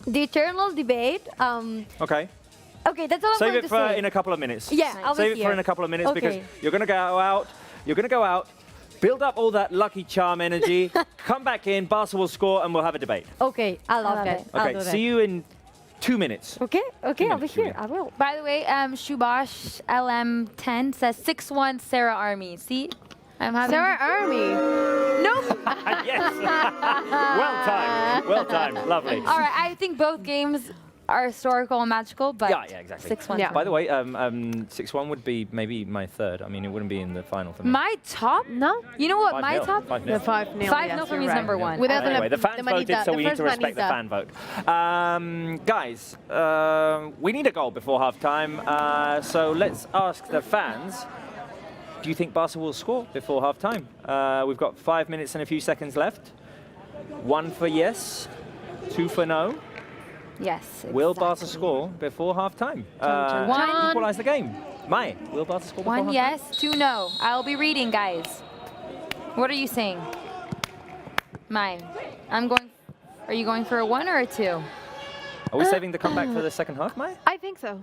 eternal debate. Okay. Okay, that's all I'm going to say. Save it for in a couple of minutes. Yeah, I'll Save it for in a couple of minutes because you're going to go out. You're going to go out, build up all that lucky charm energy, come back in, Barca will score, and we'll have a debate. Okay, I love it. Okay, see you in 2 minutes. Okay, I'll be here. I will. By the way, Shubash LM10 says 6-1 Sarah Army. See? I'm having Sarah Army. Nope. Yes. Well timed. Lovely. All right, I think both games are historical and magical, but yeah, exactly. 6-1. Yeah. By the way, 6-1 would be maybe my third. I mean, it wouldn't be in the final for me. My top? No. You know what? 5-0. My top? 5-0. 5-0. 5-0 for me is number 1. Anyway, the fans voted, so we need to respect the fan vote. Guys, we need a goal before half-time, so let's ask the fans, do you think Barca will score before half-time? We've got 5 minutes and a few seconds left. 1 for yes, 2 for no. Yes. Exactly. Will Barca score before half-time? One. Equalize the game. Mai, will Barca score before half-time? 1 yes, 2 no. I'll be reading, guys. What are you saying? Mai, are you going for a 1 or a 2? Are we saving the comeback for the second half, Mai? I think so.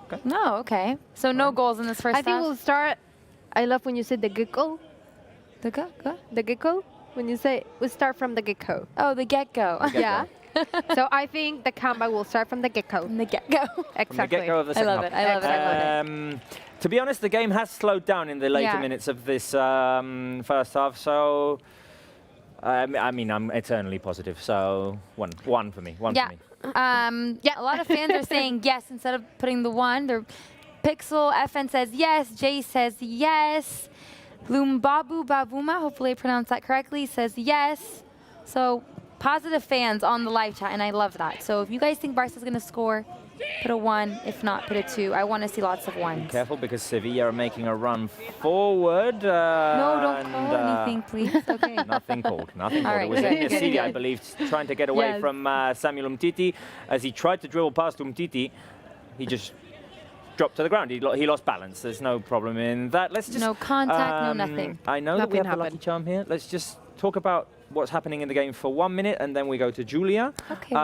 Okay. No, okay. So no goals in this first half? I think we'll start I love when you say the get-go. The get-go? The get-go. When you say, we start from the get-go. Oh, the get-go. Yeah. So I think the comeback will start from the get-go. From the get-go. Exactly. From the get-go of the second half. I love it. To be honest, the game has slowed down in the later minutes of this first half, so I mean, I'm eternally positive. So one for me. One for me. A lot of fans are saying yes instead of putting the one. They're Pixel FN says yes. Jay says yes. Lumbabu Babuma, hopefully I pronounced that correctly, says yes. So positive fans on the live chat, and I love that. So if you guys think Barca's going to score, put a 1. If not, put a 2. I want to see lots of 1s. Careful, because Sevilla are making a run forward. No, don't call anything, please. Okay. Nothing called. Nothing called. Right, It was good, Messi, I believe, trying to get away from Samuel Umtiti. As he tried to dribble past Umtiti, he just dropped to the ground. He lost balance. There's no problem in that. Let's just no contact, no nothing. I know that we have the lucky charm here. Let's just talk about what's happening in the game for 1 minute, and then we go to Julia. Okay.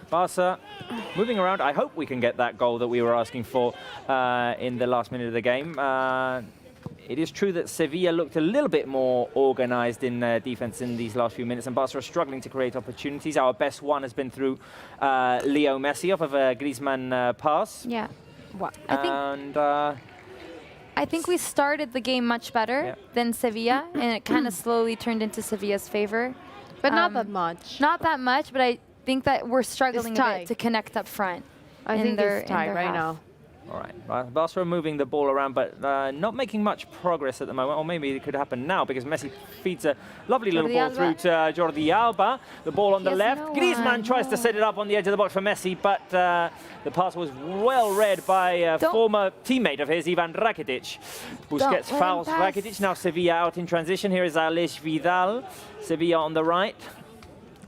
Barca moving around. I hope we can get that goal that we were asking for in the last minute of the game. It is true that Sevilla looked a little bit more organised in defence in these last few minutes, and Barca are struggling to create opportunities. Our best one has been through Leo Messi off of a Griezmann pass. Yeah. I think we started the game much better than Sevilla, and it kind of slowly turned into Sevilla's favour. But not that much. Not that much, but I think that we're struggling a bit to connect up front. I think it's tight right now. All right, Barca are moving the ball around, but not making much progress at the moment. Or maybe it could happen now, because Messi feeds a lovely little ball through to Jordi Alba. The ball on the left. Griezmann tries to set it up on the edge of the box for Messi, but the pass was well read by a former teammate of his, Ivan Rakitic. Busquets fouls Rakitic. Now Sevilla out in transition. Here is Aleix Vidal. Sevilla on the right.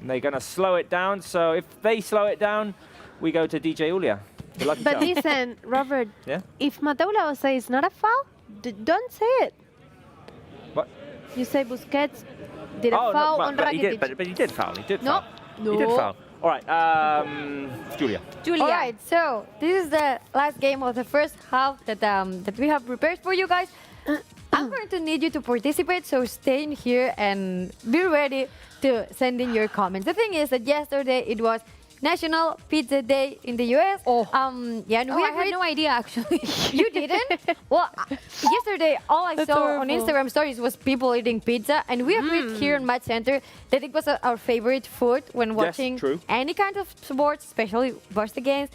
And they're going to slow it down. So if they slow it down, we go to DJ Julia. But listen, Robert, if Mateu Laosa is not a foul, don't say it. What? You say Busquets did a foul on Rakitic. But he did foul. He did foul. No. He did foul. All right, Julia. All right, so this is the last game of the first half that we have prepared for you guys. I'm going to need you to participate, so stay in here and be ready to send in your comments. The thing is that yesterday it was National Pizza Day in the US. I had no idea, actually. You didn't? Well, yesterday, all I saw on Instagram stories was people eating pizza, and we agreed here in Match Center that it was our favorite food when watching any kind of sports, especially Barca games.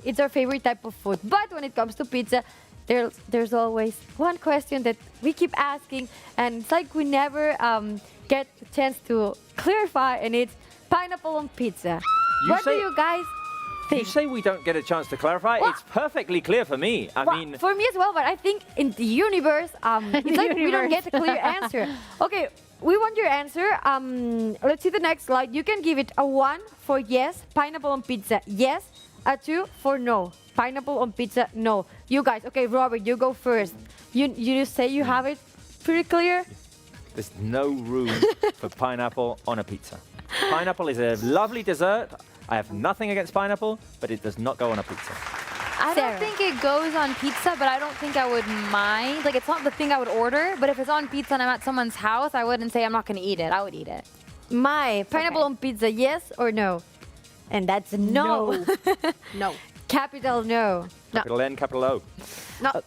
It's our favorite type of food. But when it comes to pizza, there's always one question that we keep asking, and it's like we never get a chance to clarify, and it's pineapple on pizza. What do you guys think? You say we don't get a chance to clarify? Well, it's perfectly clear for me. I mean, for me as well, but I think in the universe, it's like we don't get a clear answer. Okay, we want your answer. Let's see the next slide. You can give it a 1 for yes, pineapple on pizza, yes. A 2 for no, pineapple on pizza, no. You guys, okay, Robert, you go first. You say you have it pretty clear? There's no room for pineapple on a pizza. Pineapple is a lovely dessert. I have nothing against pineapple, but it does not go on a pizza. I don't think it goes on pizza, but I don't think I would mind. Like, it's not the thing I would order, but if it's on pizza and I'm at someone's house, I wouldn't say I'm not going to eat it. I would eat it. Pineapple on pizza, yes or no? And that's no. No. Capital no. Capital N, capital O. No.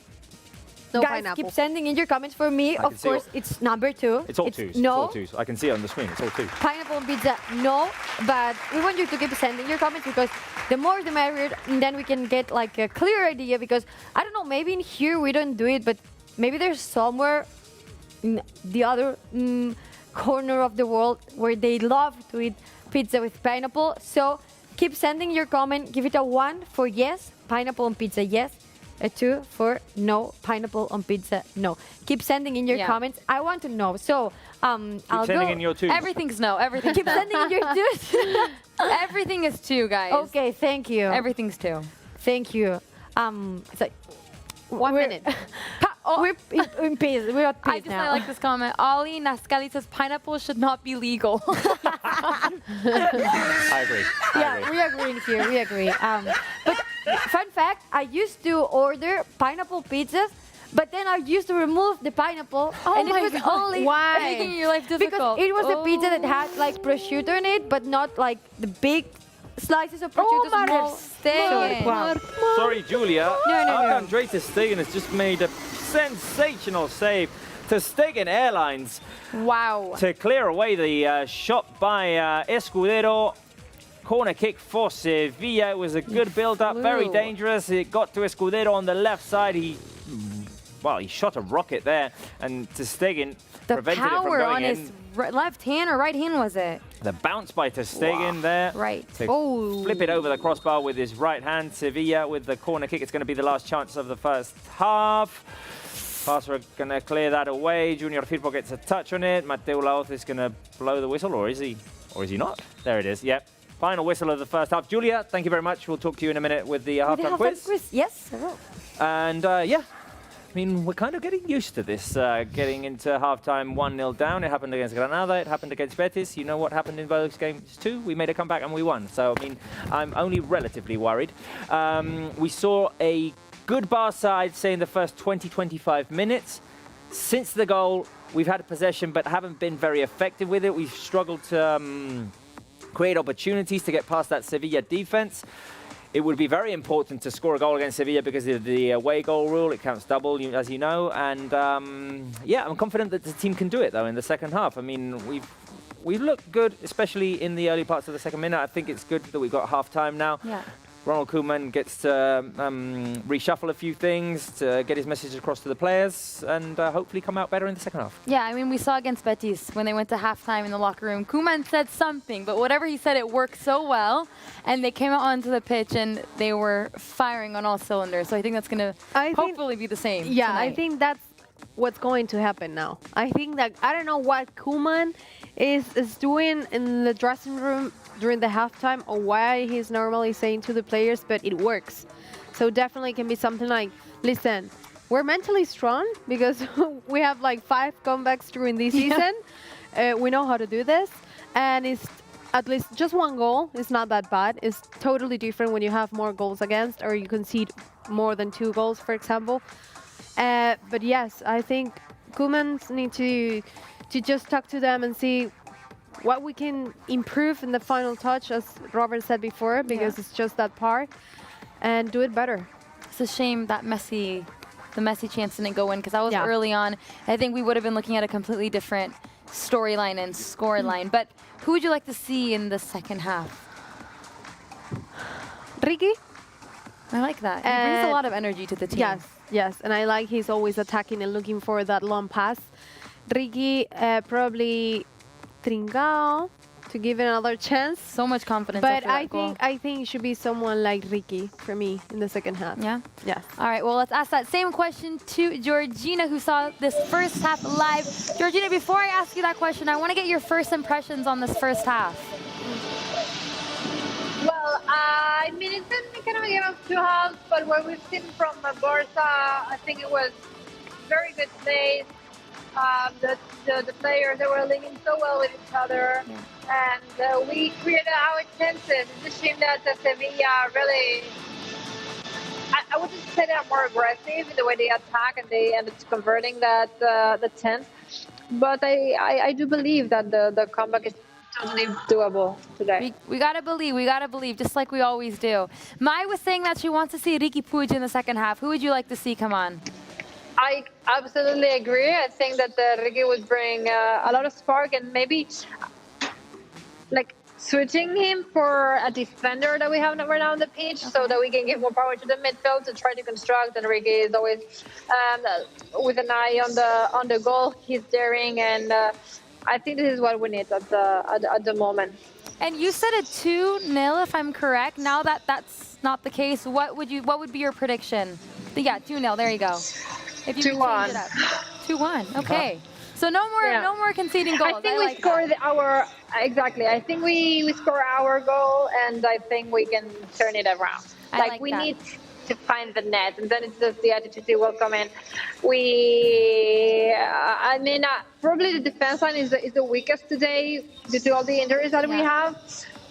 No guys, pineapple. keep sending in your comments. For me, of course, it's number 2. It's all twos. No. It's all twos. I can see it on the screen. It's all twos. Pineapple on pizza, no. But we want you to keep sending your comments, because the more the merrier, and then we can get like a clear idea. Because I don't know, maybe in here we don't do it, but maybe there's somewhere in the other corner of the world where they love to eat pizza with pineapple. So keep sending your comment. Give it a 1 for yes, pineapple on pizza, yes. A 2 for no, pineapple on pizza, no. Keep sending in your comments. I want to know. So, I'll sending in your 2s. Everything's no. Everything. Keep sending in your 2s. Everything is 2, guys. Okay, thank you. Everything's 2. Thank you. It's like 1 minute. We're in peace. We're at peace now. I like this comment. Ali Nascali says pineapple should not be legal. I agree. We agree in here. We agree. But fun fact, I used to order pineapple pizzas, But then I used to remove the pineapple, and it was only making your life difficult. because it was a pizza that had like prosciutto in it, but not like the big slices of prosciutto. Ter Stegen. Wow. Sorry, Julia. No. Andre Ter Stegen has just made a sensational save. Ter Stegen Airlines Wow. to clear away the shot by Escudero. Corner kick for Sevilla. It was a good build-up, very dangerous. It got to Escudero on the left side. He shot a rocket there, and Ter Stegen prevented it from power going on in. his left hand or right hand, was it? The bounce by Ter Stegen there. Right. To flip it over the crossbar with his right hand. Sevilla with the corner kick. It's going to be the last chance of the first half. Barça are going to clear that away. Junior Firpo gets a touch on it. Mateo Laoz is going to blow the whistle, or is he? Or is he not? There it is. Yep. Final whistle of the first half. Julia, thank you very much. We'll talk to you in a minute with the halftime quiz. Yes, I will. And yeah, I mean, we're kind of getting used to this, getting into halftime 1-0 down. It happened against Granada, it happened against Betis. You know what happened in those games too? We made a comeback and we won. So, I mean, I'm only relatively worried. We saw a good Barça side, say, in the first 20-25 minutes. Since the goal, we've had possession but haven't been very effective with it. We've struggled to create opportunities to get past that Sevilla defense. It would be very important to score a goal against Sevilla because of the away goal rule. It counts double, as you know. And yeah, I'm confident that the team can do it, though, in the second half. I mean, we've looked good, especially in the early parts of the second minute. I think it's good that we've got half-time now. Yeah. Ronald Koeman gets to reshuffle a few things to get his message across to the players and hopefully come out better in the second half. Yeah, I mean, we saw against Betis when they went to halftime in the locker room. Koeman said something, but whatever he said, it worked so well. And they came out onto the pitch and they were firing on all cylinders. So I think that's going to hopefully be the same. Yeah, tonight. I think that's what's going to happen now. I think that, I don't know what Koeman is doing in the dressing room during the halftime or why he's normally saying to the players, but it works. So definitely can be something like, listen, we're mentally strong because we have like 5 comebacks during this season. We know how to do this. And it's at least just 1 goal. It's not that bad. It's totally different when you have more goals against or you concede more than 2 goals, for example. But yes, I think Koeman need to just talk to them and see what we can improve in the final touch, as Robert said before, because it's just that part, and do it better. It's a shame that the Messi chance didn't go in because that was early on. I think we would have been looking at a completely different storyline and scoreline. But who would you like to see in the second half? Ricky. I like that. He brings a lot of energy to the team. Yes, and I like he's always attacking and looking for that long pass. Ricky, probably Trincao to give it another chance. So much confidence. But after I think it should be someone like Ricky for me in the second half. Yeah? Yes. All right, well, let's ask that same question to Georgina, who saw this first half live. Georgina, before I ask you that question, I want to get your first impressions on this first half. Well, I mean, it's been kind of a game of 2 halves, but what we've seen from Barça, I think it was very good plays. The players, they were linking so well with each other, and we created our chances. It's a shame that Sevilla really, I would just say they're more aggressive in the way they attack, and they ended up converting the chance. But I do believe that the comeback is totally doable today. We gotta believe, just like we always do. Mai was saying that she wants to see Riqui Puig in the second half. Who would you like to see come on? I absolutely agree. I think that Ricky would bring a lot of spark, and maybe like switching him for a defender that we have right now on the pitch, so that we can give more power to the midfield to try to construct. And Ricky is always with an eye on the goal. He's daring, and I think this is what we need at the moment. And you said a 2-0, if I'm correct. Now that that's not the case, what would be your prediction? Yeah, 2-0. There you go. If you 2-1. 2-1. Okay. So no more conceding goals. I think we scored our exactly. I think we score our goal, and I think we can turn it around. Like we that. need to find the net, and then it's just the attitude will come in. I mean, probably the defense line is the weakest today due to all the injuries that we have.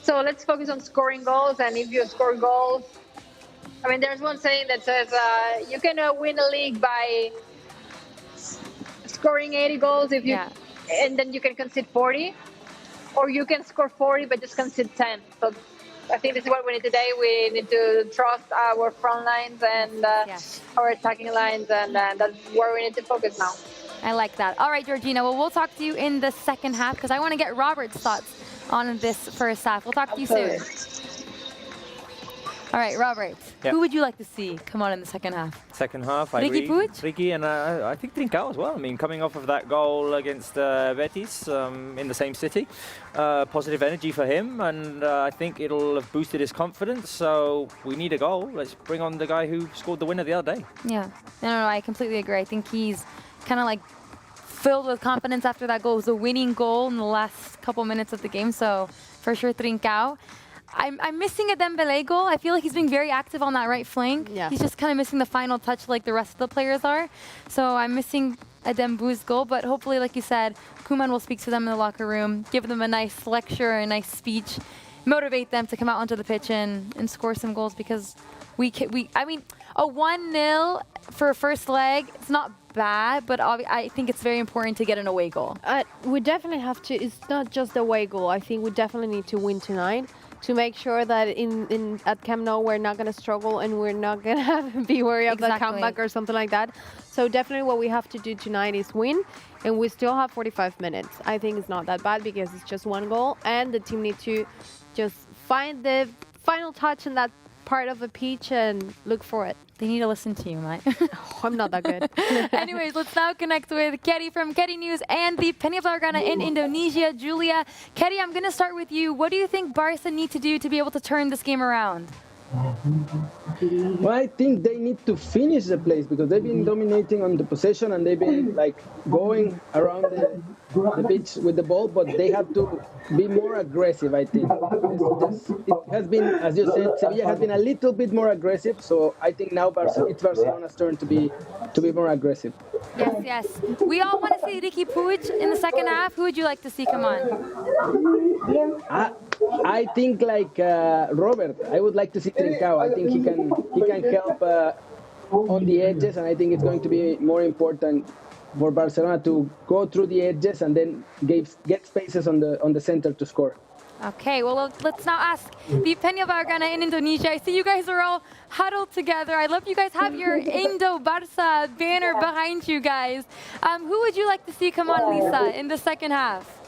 So let's focus on scoring goals, and if you score goals, I mean, there's one saying that says you can win a league by scoring 80 goals if you, and then you can concede 40, or you can score 40 but just concede 10. So I think this is what we need today. We need to trust our front lines and our attacking lines, and that's where we need to focus now. I like that. All right, Georgina, well, we'll talk to you in the second half because I want to get Robert's thoughts on this first half. We'll talk to you soon. All right, Robert, who would you like to see come on in the second half? Second half, I Ricky Puig? Ricky, and I think Trincao as well. I mean, coming off of that goal against Betis in the same city, positive energy for him, and I think it'll have boosted his confidence. So we need a goal. Let's bring on the guy who scored the winner the other day. Yeah, no, I completely agree. I think he's kind of like filled with confidence after that goal. It was a winning goal in the last couple minutes of the game, so for sure Trincao. I'm missing a Dembélé goal. I feel like he's being very active on that right flank. Yeah. He's just kind of missing the final touch like the rest of the players are. So I'm missing a Dembouz's goal, but hopefully, like you said, Koeman will speak to them in the locker room, give them a nice lecture, a nice speech, motivate them to come out onto the pitch and score some goals, because I mean, a 1-0 for a first leg, it's not bad, but I think it's very important to get an away goal. We definitely have to. It's not just a away goal. I think we definitely need to win tonight to make sure that at Camp Nou we're not going to struggle and we're not going to be worried about a comeback or something like that. So definitely what we have to do tonight is win, and we still have 45 minutes. I think it's not that bad because it's just one goal, and the team need to just find the final touch in that part of the pitch and look for it. They need to listen to you, Mike. I'm not that good. Anyways, let's now connect with Kerry from Kerry News and the Penny Blaugrana in Indonesia. Julia, Kerry, I'm going to start with you. What do you think Barca need to do to be able to turn this game around? Well, I think they need to finish the place because they've been dominating on the possession and they've been like going around the pitch with the ball, but they have to be more aggressive, I think. It has been, as you said, Sevilla has been a little bit more aggressive, so I think now it's Barcelona's turn to be more aggressive. Yes. We all want to see Ricky Puig in the second half. Who would you like to see come on? I think like Robert, I would like to see Trincao. I think he can help on the edges, and I think it's going to be more important for Barcelona to go through the edges and then get spaces on the center to score. Okay, well, let's now ask the Penny Blaugrana in Indonesia. I see you guys are all huddled together. I love you guys have your Indo-Barca banner behind you guys. Who would you like to see come on, Lisa, in the second half?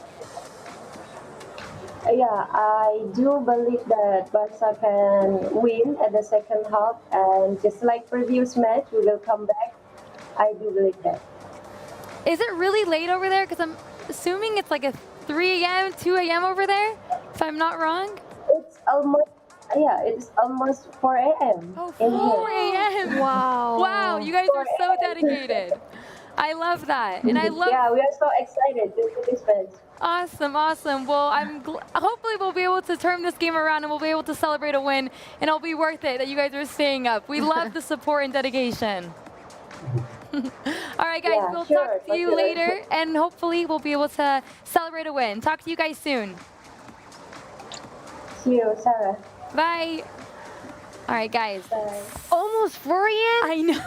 Yeah, I do believe that Barca can win at the second half, and just like previous match, we will come back. I do believe that. Is it really late over there? Because I'm assuming it's like a 3 a.m., 2 a.m. over there, if I'm not wrong? It's almost 4 a.m. Oh, 4 a.m. Wow. Wow, you guys are so dedicated. I love that. And I love... Yeah, we are so excited to do this match. Awesome. Well, hopefully we'll be able to turn this game around and we'll be able to celebrate a win, and it'll be worth it that you guys are staying up. We love the support and dedication. All right, guys, we'll talk to you later, and hopefully we'll be able to celebrate a win. Talk to you guys soon. See you, Sarah. Bye. All right, guys. Bye. Almost 4 a.m.? I know.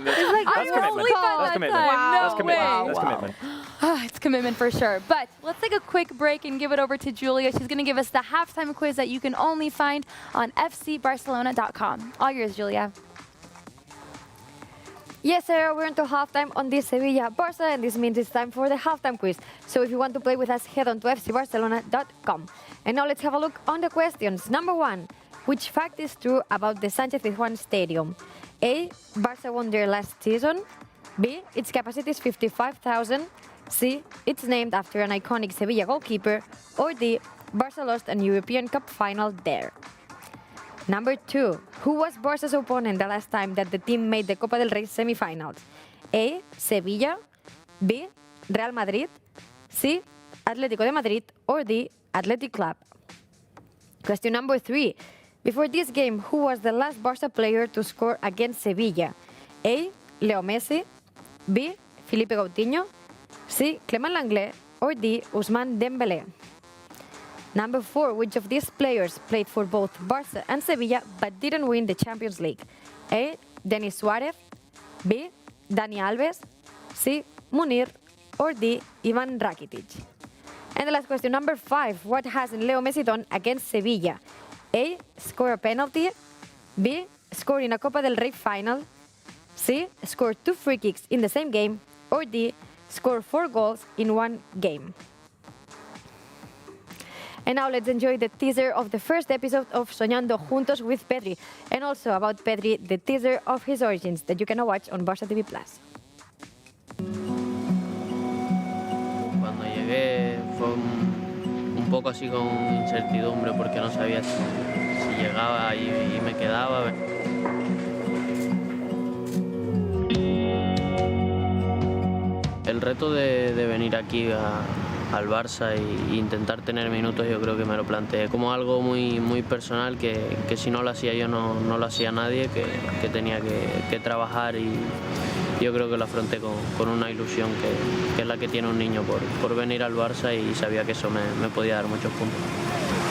That's commitment. That's commitment. That's commitment. That's commitment. It's commitment for sure. But let's take a quick break and give it over to Julia. She's going to give us the halftime quiz that you can only find on fcbarcelona.com. All yours, Julia. Yes, sir, we're into halftime on this Sevilla Barça, and this means it's time for the halftime quiz. So if you want to play with us, head on to fcbarcelona.com. And now let's have a look on the questions. Number 1, which fact is true about the Sanchez-Pizjuan Stadium? A, Barça won there last season. B, its capacity is 55,000. C, it's named after an iconic Sevilla goalkeeper. Or D, Barça lost an European Cup final there. Number 2, who was Barca's opponent the last time that the team made the Copa del Rey semi-finals? A, Sevilla. B, Real Madrid. C, Atlético de Madrid. Or D, Athletic Club. Question number 3. Before this game, who was the last Barca player to score against Sevilla? A, Leo Messi. B, Felipe Coutinho. C, Clement Lenglet. Or D, Ousmane Dembélé. Number 4, which of these players played for both Barca and Sevilla but didn't win the Champions League? A, Denis Suarez. B, Dani Alves. C. Munir, or D. Ivan Rakitic? And the last question, number 5. What hasn't Leo Messi done against Sevilla? A. Score a penalty. B. Score in a Copa del Rey final. C. Score 2 free kicks in the same game. Or D. Score 4 goals in one game. And now let's enjoy the teaser of the first episode of Soñando Juntos with Pedri. And also about Pedri, the teaser of his origins that you can now watch on Barça TV+. Cuando llegué fue un poco así con incertidumbre porque no sabía si llegaba y me quedaba. El reto de venir aquí al Barça e intentar tener minutos, yo creo que me lo planteé como algo muy personal, que si no lo hacía yo no lo hacía nadie, que tenía que trabajar, y yo creo que lo afronté con una ilusión que es la que tiene un niño por venir al Barça, y sabía que eso me podía dar muchos puntos.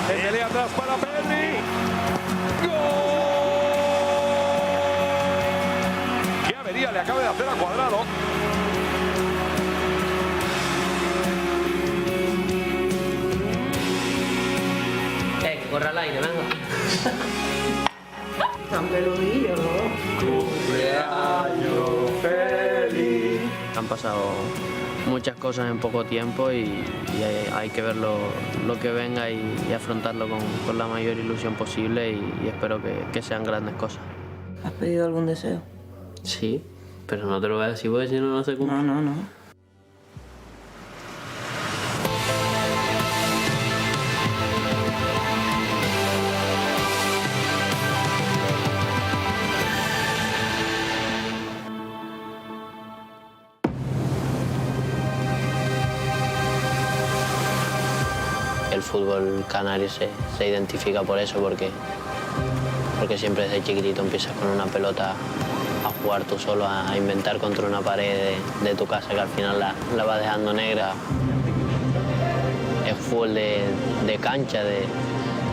Desde atrás para Pedri. ¡Gol! ¡Qué avería le acaba de hacer a Cuadrado! Corre al aire, venga. Cumpleaños feliz. Han pasado muchas cosas en poco tiempo y hay que ver lo que venga y afrontarlo con la mayor ilusión posible, y espero que sean grandes cosas. ¿Has pedido algún deseo? Sí, pero no te lo voy a decir porque si no se cumple. No. El fútbol canario se identifica por eso, porque siempre desde chiquitito empiezas con una pelota a jugar tú solo, a inventar contra una pared de tu casa que al final la vas dejando negra. Es fútbol de cancha, de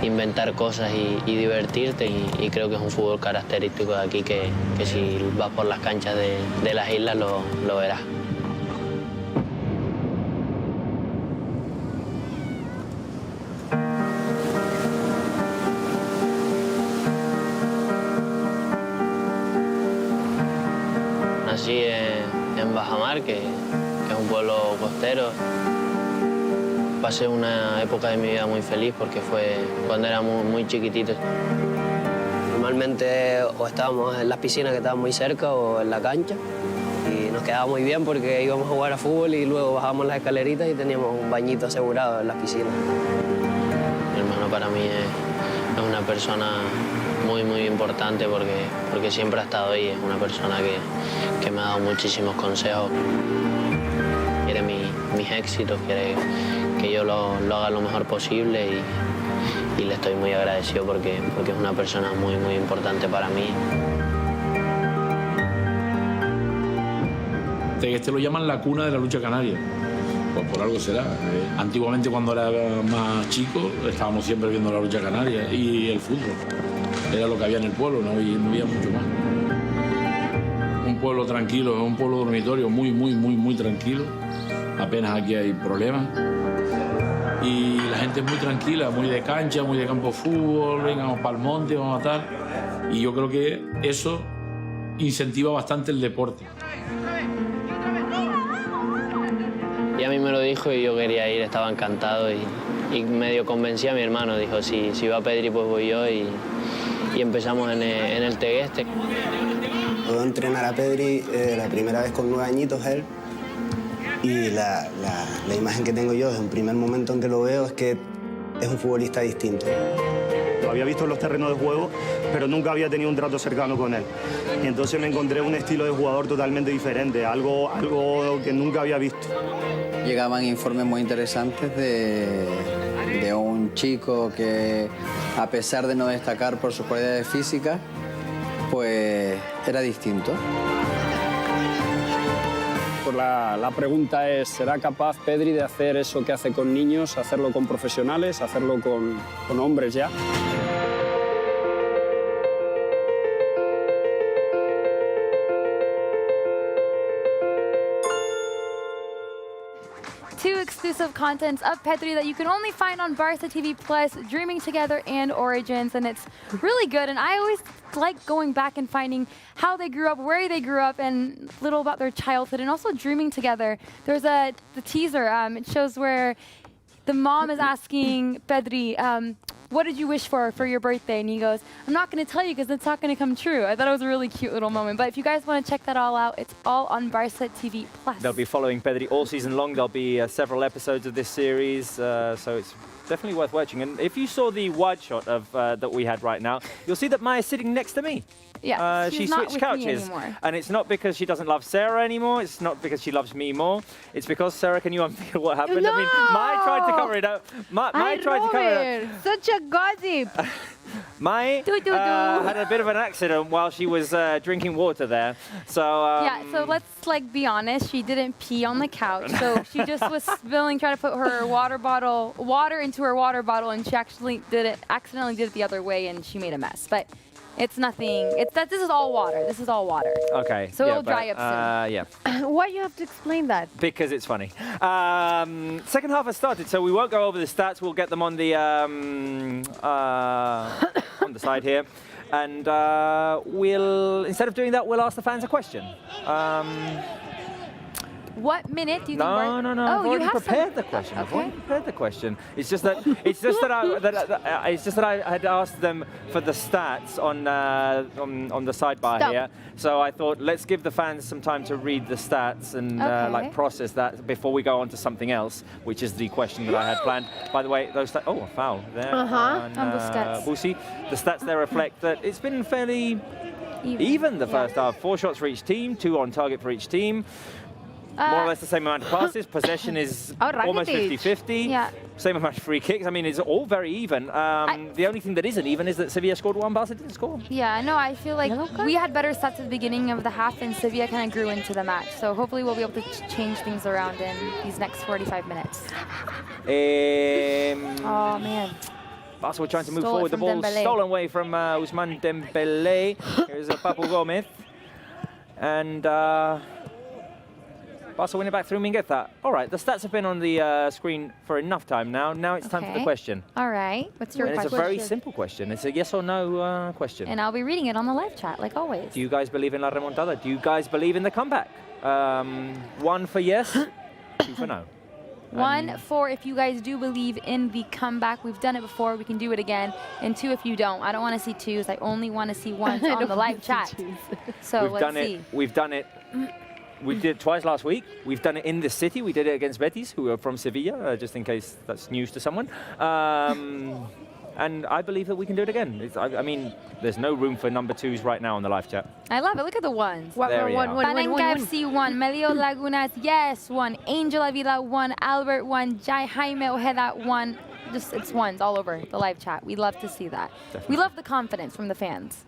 inventar cosas y divertirte, y creo que es un fútbol característico de aquí que si vas por las canchas de las islas lo verás. Nací en Bajamar, que es un pueblo costero. Pasé una época de mi vida muy feliz porque fue cuando era muy chiquitito. Normalmente o estábamos en las piscinas que estaban muy cerca o en la cancha, y nos quedaba muy bien porque íbamos a jugar a fútbol y luego bajábamos las escaleritas y teníamos un bañito asegurado en las piscinas. Mi hermano para mí es una persona muy importante porque siempre ha estado ahí. Es una persona que me ha dado muchísimos consejos. Quiere mis éxitos, quiere que yo lo haga lo mejor posible, y le estoy muy agradecido porque es una persona muy importante para mí. Este lo llaman la cuna de la lucha canaria. Pues por algo será. Antiguamente, cuando era más chico, estábamos siempre viendo la lucha canaria y el fútbol. Era lo que había en el pueblo, no había mucho más. Un pueblo tranquilo, un pueblo dormitorio muy tranquilo. Apenas aquí hay problemas. Y la gente es muy tranquila, muy de cancha, muy de campo de fútbol, vengamos para el monte, vamos a tal. Y yo creo que eso incentiva bastante el deporte. Y a mí me lo dijo y yo quería ir, estaba encantado, y medio convencí a mi hermano. Dijo, si va Pedri, pues voy yo, y empezamos en el Tegueste. Puedo entrenar a Pedri la primera vez con 9 añitos él, y la imagen que tengo yo desde un primer momento en que lo veo es que es un futbolista distinto. Lo había visto en los terrenos de juego, pero nunca había tenido un trato cercano con él. Y entonces me encontré un estilo de jugador totalmente diferente, algo que nunca había visto. Llegaban informes muy interesantes de un chico que, a pesar de no destacar por sus cualidades físicas, pues era distinto. Pues la pregunta es, ¿será capaz Pedri de hacer eso que hace con niños, hacerlo con profesionales, hacerlo con hombres ya? 2 exclusive contents of Pedri that you can only find on Barça TV Plus, Dreaming Together and Origins, and it's really good. And I always like going back and finding how they grew up, where they grew up, and little about their childhood, and also Dreaming Together. There's the teaser. It shows where the mom is asking Pedri, what did you wish for your birthday? And he goes, I'm not going to tell you because it's not going to come true. I thought it was a really cute little moment. But if you guys want to check that all out, it's all on Barça TV Plus. They'll be following Pedri all season long. There'll be several episodes of this series, so it's definitely worth watching. And if you saw the wide shot of that we had right now, you'll see that Maya's sitting next to me. Yeah, she not switched with couches, me anymore. And it's not because she doesn't love Sarah anymore. It's not because she loves me more. It's because Sarah, can you unpick what happened? No! I mean, Maya tried to cover it up. Maya tried to cover it up. Such a gossip. Maya had a bit of an accident while she was drinking water there. So yeah, so let's be honest. She didn't pee on the couch, so she just was trying to put her water into her water bottle, and she accidentally did it the other way, and she made a mess. But it's nothing. This is all water. This is all water. Okay. So it'll dry up soon. Yeah. Why you have to explain that? Because it's funny. Second half has started, so we won't go over the stats. We'll get them on the side here, and instead of doing that, we'll ask the fans a question. What minute do you think? No. Oh, I've already prepared the question. I've already prepared the question. It's just that I had asked them for the stats on the sidebar here. So I thought, let's give the fans some time to read the stats and like process that before we go on to something else, which is the question that I had planned. By the way, those a foul there on Busi. The stats there reflect that it's been fairly even the first half. 4 shots for each team, 2 on target for each team. More or less the same amount of passes. Possession is almost 50-50. Yeah. Same amount of free kicks. I mean, it's all very even. The only thing that isn't even is that Sevilla scored 1, Barça didn't score. Yeah, no, I feel like we had better stats at the beginning of the half, and Sevilla kind of grew into the match. So hopefully we'll be able to change things around in these next 45 minutes. Oh, man. Barça were trying to move forward. The ball stolen away from Ousmane Dembélé. Here's Papu Gomez. And Barça winning back through Mingueza. All right, the stats have been on the screen for enough time now. Now it's time for the question. All right, what's your question? It's a very simple question. It's a yes or no question. And I'll be reading it on the live chat, like always. Do you guys believe in La Remontada? Do you guys believe in the comeback? 1 for yes, 2 for no. 1 for if you guys do believe in the comeback. We've done it before. We can do it again. And 2 if you don't. I don't want to see 2s. I only want to see 1s on the live chat. So let's see. We've done it. We did it twice last week. We've done it in the city. We did it against Betis, who are from Sevilla, just in case that's news to someone. And I believe that we can do it again. I mean, there's no room for number 2s right now on the live chat. I love it. Look at the 1s. There we are. Panenka FC 1, Melio Lagunas, yes, 1, Angel Avila 1, Albert 1, Jai Jaime Ojeda 1. Just it's 1s all over the live chat. We love to see that. Definitely. We love the confidence from the fans.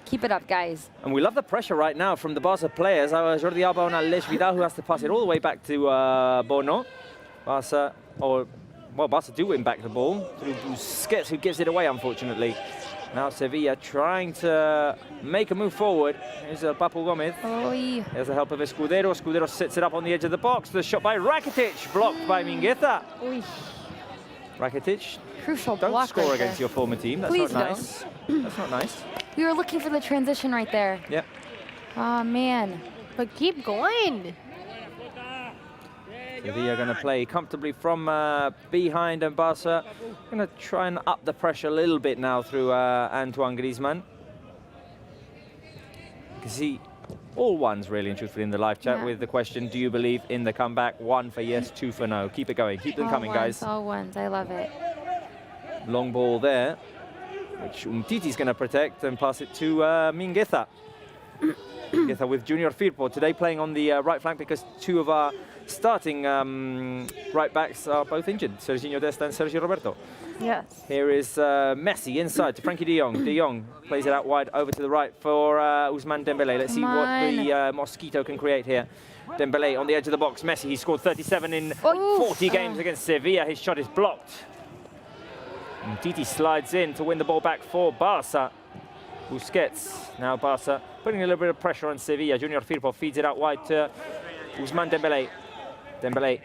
Keep it up, guys. And we love the pressure right now from the Barça players. Jordi Alba on Aleix Vidal, who has to pass it all the way back to Bono. Barça do win back the ball through Busquets, who gives it away, unfortunately. Now Sevilla trying to make a move forward. Here's Papu Gomez. There's the help of Escudero. Escudero sets it up on the edge of the box. The shot by Rakitic, blocked by Mingueza. Rakitic, crucial don't block score right against there. your former team. That's Please not nice. That's not nice. We were looking for the transition right there. Yep. Oh, man. But keep going. Sevilla going to play comfortably from behind, and Barça going to try and up the pressure a little bit now through Antoine Griezmann. You can see all 1s really and truthfully in the live chat with the question, do you believe in the comeback? 1 for yes, 2 for no. Keep it going. Keep them coming, guys. All 1s. I love it. Long ball there, which Umtiti's going to protect and pass it to Mingueza. Mingueza with Junior Firpo today playing on the right flank because 2 of our starting right backs are both injured, Serginho Desta and Sergio Roberto. Yes. Here is Messi inside to Frankie de Jong. De Jong plays it out wide over to the right for Ousmane Dembélé. Let's see what the Mosquito can create here. Dembélé on the edge of the box. Messi, he scored 37 in 40 games against Sevilla. His shot is blocked. And Titi slides in to win the ball back for Barça. Busquets, now Barça putting a little bit of pressure on Sevilla. Junior Firpo feeds it out wide to Ousmane Dembélé. Dembélé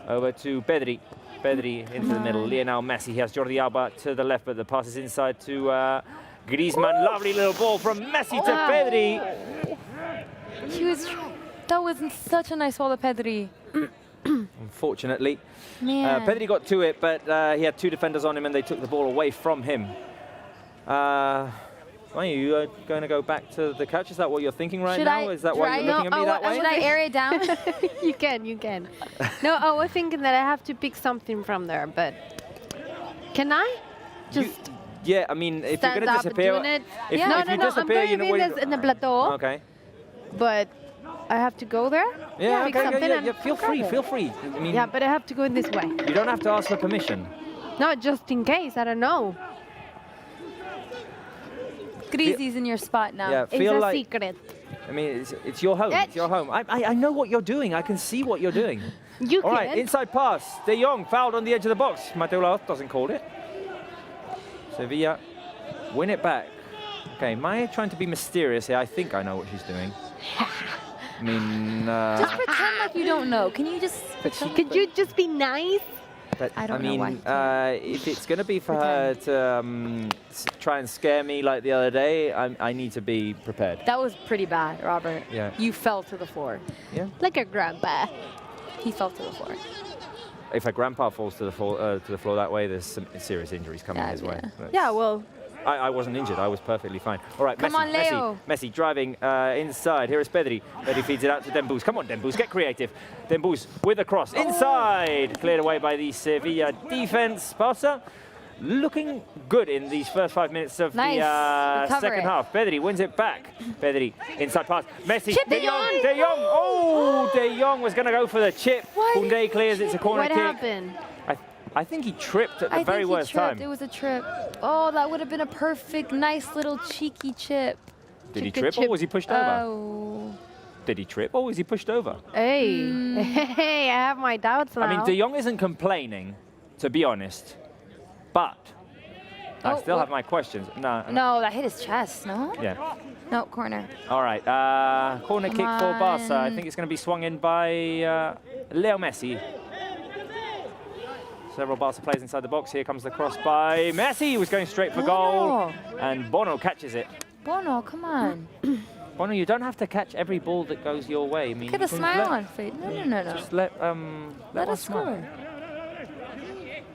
Over to Pedri. Pedri into the middle. Lionel Messi. He has Jordi Alba to the left, but the pass is inside to Griezmann. Lovely little ball from Messi to Pedri. That was such a nice ball to Pedri. Unfortunately. Man. Pedri got to it, but he had two defenders on him and they took the ball away from him. Are you going to go back to the couch? Is that what you're thinking right now? Is that why you're looking at me that way? Should I air it down? You can. No, I was thinking that I have to pick something from there, but can I? Just yeah, I mean, if you're going to disappear, if you disappear, you know I'm going to be in the plateau. Okay. But I have to go there? Yeah, okay, feel free. I mean, yeah, but I have to go in this way. You don't have to ask for permission. No, just in case, I don't know. Grizzly's in your spot now. Yeah, it's a secret. I mean, it's your home. It's your home. I know what you're doing. I can see what you're doing. All right, inside pass. De Jong fouled on the edge of the box. Mateo Laoz doesn't call it. Sevilla win it back. Okay, Maya trying to be mysterious here. I think I know what she's doing. I mean... just pretend like you don't know. Can you just... Could you just be nice? But I don't know why. If it's going to be for her to try and scare me like the other day, I need to be prepared. That was pretty bad, Robert. Yeah. You fell to the floor. Yeah. Like a grandpa. He fell to the floor. If a grandpa falls to the floor that way, there's some serious injuries coming his way. Yeah, well... I wasn't injured. I was perfectly fine. All right, Come on, Leo. Messi driving inside. Here is Pedri. Pedri feeds it out to Dembélé. Come on, Dembélé, get creative. Dembélé with a cross inside. Cleared away by the Sevilla defense. Barça looking good in these first 5 minutes of the second half. Pedri wins it back. Pedri inside pass. Messi. De Jong. De Jong. Oh, De Jong was going to go for the chip. Koundé clears. It's a corner kick. What happened? I think he tripped at the very worst time. It was a trip. Oh, that would have been a perfect, nice little cheeky chip. Did he trip or was he pushed over? Oh. Did he trip or was he pushed over? Hey, hey, I have my doubts now. I mean, De Jong isn't complaining, to be honest, but I still have my questions. No, that hit his chest, no? Yeah. No, corner. All right, corner kick for Barça. I think it's going to be swung in by Leo Messi. Several Barca players inside the box. Here comes the cross by Messi. He was going straight for goal. And Bono catches it. Bono, come on. Bono, you don't have to catch every ball that goes your way. I mean, look at the smile on face. No. Just let us score.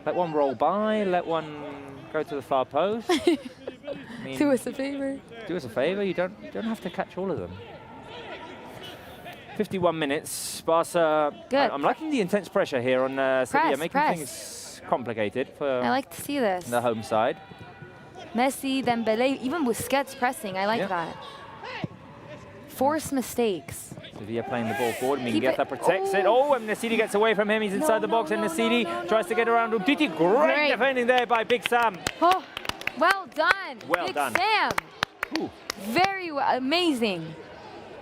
Let one roll by. Let one go to the far post. I mean, do us a favor. Do us a favor. You don't have to catch all of them. 51 minutes. Barca. Good. I'm liking the intense pressure here on Sevilla, making things complicated for. I like to see this. The home side. Messi, Dembélé, even Busquets pressing. I like that. Force mistakes. Sevilla playing the ball forward. Mingueza protects it. Oh, and Nasidi gets away from him. He's inside the box, and Nasidi tries to get around Umtiti. Great defending there by Big Sam. Oh, well done. Well Big done. Sam. Ooh. Very amazing.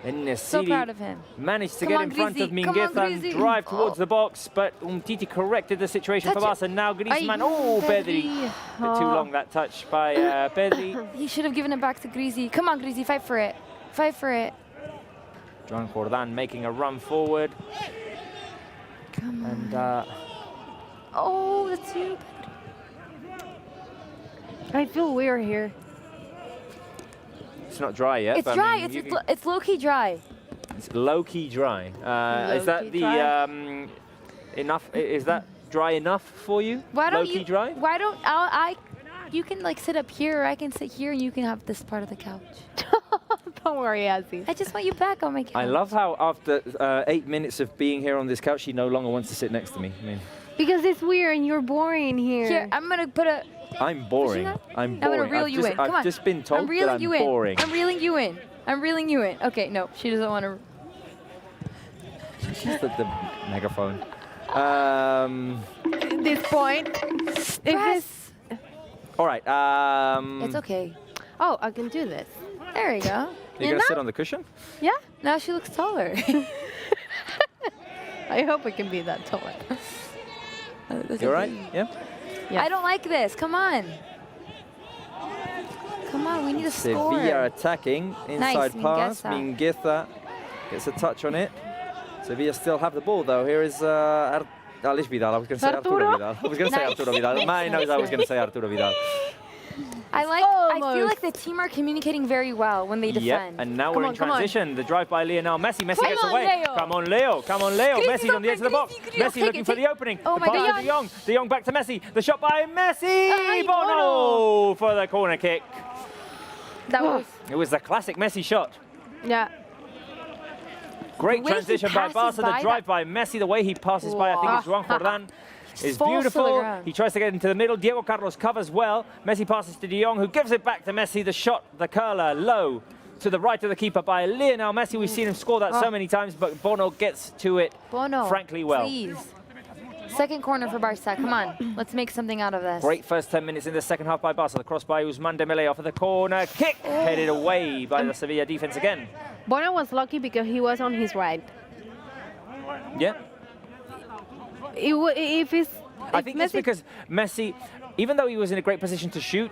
And Nasidi so proud of him. Managed to get in front of Mingueza and drive towards the box, but Umtiti corrected the situation for Barca. Now Griezmann. Oh, Pedri. Bit too long that touch by Pedri. He should have given it back to Griezmann. Come on, Griezmann, fight for it. Fight for it. John Cordan making a run forward. Come on. And oh, that's you, Pedri. I feel weird here. It's not dry yet. It's but dry. I mean, It's low-key dry. It's low-key dry. Is that the enough? Is that dry enough for you? Why don't low-key dry? Why don't you can like sit up here, or I can sit here, and you can have this part of the couch. Don't worry, Azzy. I just want you back on my couch. I love how after 8 minutes of being here on this couch, she no longer wants to sit next to me. I mean, because it's weird and you're boring here. Here, I'm gonna put a. I'm boring. I'm boring. I'm gonna reel you in. Come on. I've just been told that I'm boring. I'm reeling you in. I'm reeling you in. Okay, no, she doesn't want to. She's the megaphone. At this point, all right. It's okay. Oh, I can do this. There you go. You're gonna sit on the cushion? Yeah. Now she looks taller. I hope I can be that taller. You all right? Yeah. I don't like this. Come on. Come on, we need a score. Sevilla attacking. Inside pass. Mingueza gets a touch on it. Sevilla still have the ball, though. Here is Alex Vidal. I was going to say Arturo Vidal. I was going to say Arturo Vidal. My knows I was going to say Arturo Vidal. I feel like the team are communicating very well when they defend. And now we're in transition. The drive by Lionel Messi. Messi gets away. Leo. Come on, Leo. Come on, Leo. Messi's on the edge of the box. Messi looking for the opening. Oh the my pass God. to De Jong. De Jong back to Messi. The shot by Messi. Bono for the corner kick. That was. It was the classic Messi shot. Yeah. Great transition by Barca. The drive by Messi. The way he passes by, I think it's Juan Jordan. Is beautiful. He tries to get into the middle. Diego Carlos covers well. Messi passes to De Jong, who gives it back to Messi. The shot, the curler, low to the right of the keeper by Lionel Messi. We've seen him score that so many times, but Bono gets to it frankly well. Please. Second corner for Barca. Come on, let's make something out of this. Great first 10 minutes in the second half by Barca. The cross by Ousmane Dembélé off of the corner. Kick headed away by the Sevilla defense again. Bono was lucky because he was on his right. Yeah. I think it's because Messi, even though he was in a great position to shoot,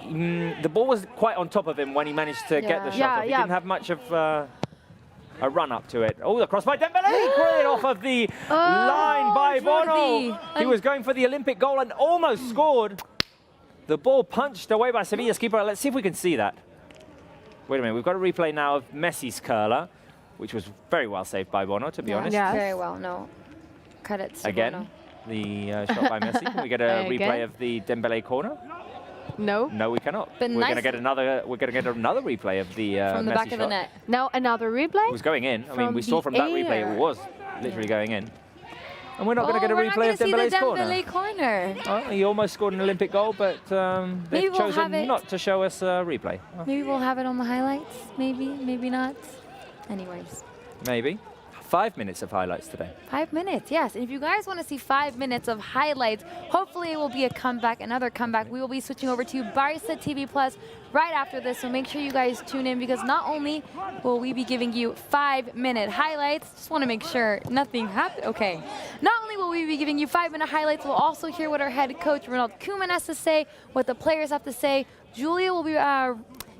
the ball was quite on top of him when he managed to get the shot off. He didn't have much of a run up to it. Oh, the cross by Dembélé, great off of the line by Bono. He was going for the Olympic goal and almost scored. The ball punched away by Sevilla's keeper. Let's see if we can see that. Wait a minute, we've got a replay now of Messi's curler, which was very well saved by Bono, to be honest. Yeah, very well. No, credits to again. Bono. The shot by Messi. Can we get a replay of the Dembélé corner? No. No, we cannot. But we're going to get another. We're going to get another replay of the from the Messi back of shot. the net. Now another replay. It was going in. I mean, we saw from that replay it was literally going in. And we're not going to get a we're not replay of gonna Dembélé's see the corner. Dembélé corner. Oh, he almost scored an Olympic goal, but they've we'll have chosen it. not to show us a replay. Maybe we'll have it on the highlights. Maybe, maybe not. Anyways. Maybe. 5 minutes of highlights today. 5 minutes, yes. And if you guys want to see 5 minutes of highlights, hopefully it will be a comeback, another comeback. We will be switching over to Barca TV Plus right after this, so make sure you guys tune in because not only will we be giving you 5-minute highlights, just want to make sure nothing happened. Okay. Not only will we be giving you 5-minute highlights, we'll also hear what our head coach, Ronald Koeman, has to say, what the players have to say. Julia will be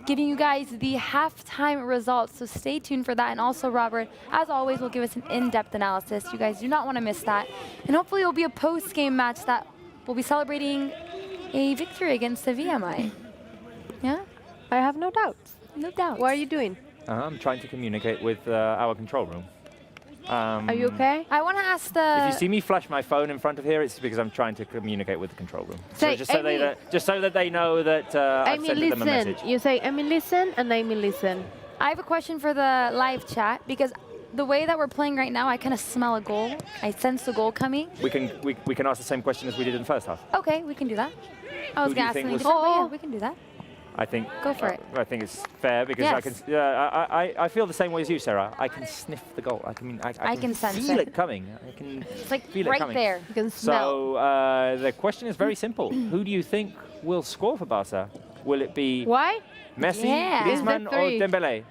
giving you guys the halftime results, so stay tuned for that. And also Robert, as always, will give us an in-depth analysis. You guys do not want to miss that. And hopefully it will be a post-game match that will be celebrating a victory against Sevilla, Mai. Yeah? I have no doubts. No doubts. What are you doing? I'm trying to communicate with our control room. Are you okay? I want to ask the... If you see me flash my phone in front of here, it's because I'm trying to communicate with the control room. Say, so just so that they know that I've Amy, sent them a listen. message. You say, Amy, listen, and Amy, listen. I have a question for the live chat because the way that we're playing right now, I kind of smell a goal. I sense the goal coming. We can ask the same question as we did in the first half. Okay, we can do that. I was Who do you going to ask think something was- different, but yeah, we can do that. I think. Go for it. I think it's fair because I can. I feel the same way as you, Sarah. I can sniff the goal. I can sense feel it. it coming. I can. It's like feel right it coming. there. You can So the question is very simple. Who do you think will score for Barca? Will it be Why? Messi, Yeah. Griezmann, or Dembélé?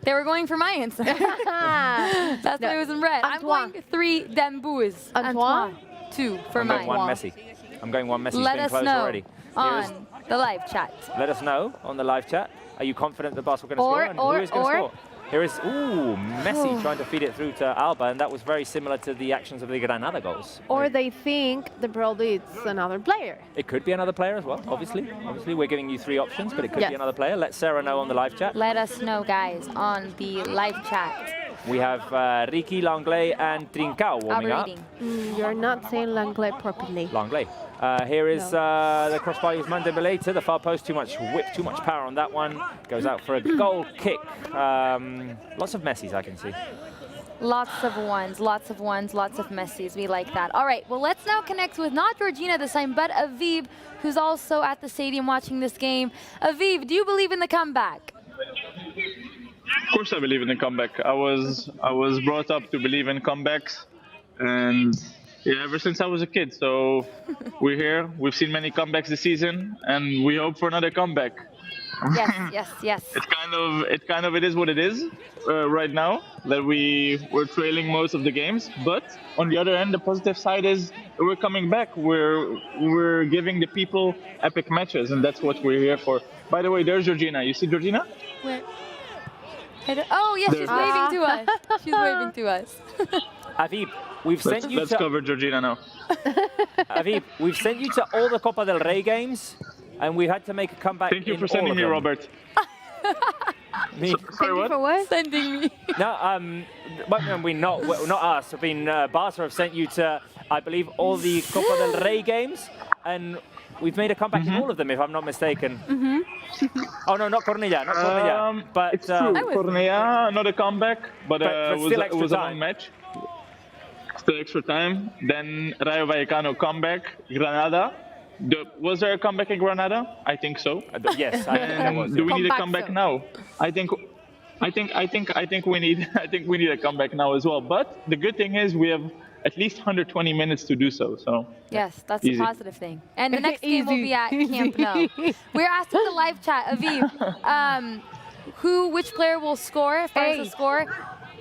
They were going for my answer. That's why it was in red. I'm going 3 Dembouis. Antoine? 2 for I'm mine. going one Messi. I'm going one Messi. He's Let been us close know already. on the live chat. Let us know on the live chat. Are you confident that Barca are going to score? And who is going to score? Here is, Messi trying to feed it through to Alba, and that was very similar to the actions of the Granada goals. Or they think that probably it's another player. It could be another player as well, obviously. Obviously, we're giving you 3 options, but it could be another player. Let Sarah know on the live chat. Let us know, guys, on the live chat. We have Ricky, Langlais, and Trincao warming up. You're not saying Langlais properly. Langlais. Here is the cross by Ousmane Dembélé to the far post. Too much whip, too much power on that one. Goes out for a goal kick. Lots of Messis, I can see. Lots of ones, lots of ones, lots of Messis. We like that. All right, well, let's now connect with not Georgina this time, but Aviv, who's also at the stadium watching this game. Aviv, do you believe in the comeback? Of course I believe in the comeback. I was brought up to believe in comebacks, and yeah, ever since I was a kid. So we're here. We've seen many comebacks this season, and we hope for another comeback. Yes. It is what it is right now that we're trailing most of the games. But on the other end, the positive side is we're coming back. We're giving the people epic matches, and that's what we're here for. By the way, there's Georgina. You see Georgina? Where? Oh, yes, she's waving to us. She's waving to us. Aviv, we've sent you Let's to... cover Georgina now. Aviv, we've sent you to all the Copa del Rey games, and we had to make a comeback. Thank you in for sending all me, of them. Robert. Sorry, what? For what? Sending me. No, but not us. I mean, Barça have sent you to, I believe, all the Copa del Rey games, and we've made a comeback in all of them, if I'm not mistaken. Oh no, not Cornellà, not Cornellà. But it's true. Cornellà, not a comeback, but it was a long match. Still extra time. Then Rayo Vallecano comeback. Granada. Was there a comeback in Granada? I think so. Yes, I think there was. Do we need a comeback now? I think we need a comeback now as well. But the good thing is we have at least 120 minutes to do so. So yes, that's easy. a positive thing. And the next game will be at Camp Nou. We're asked in the live chat, Aviv, which player will score if Barca score?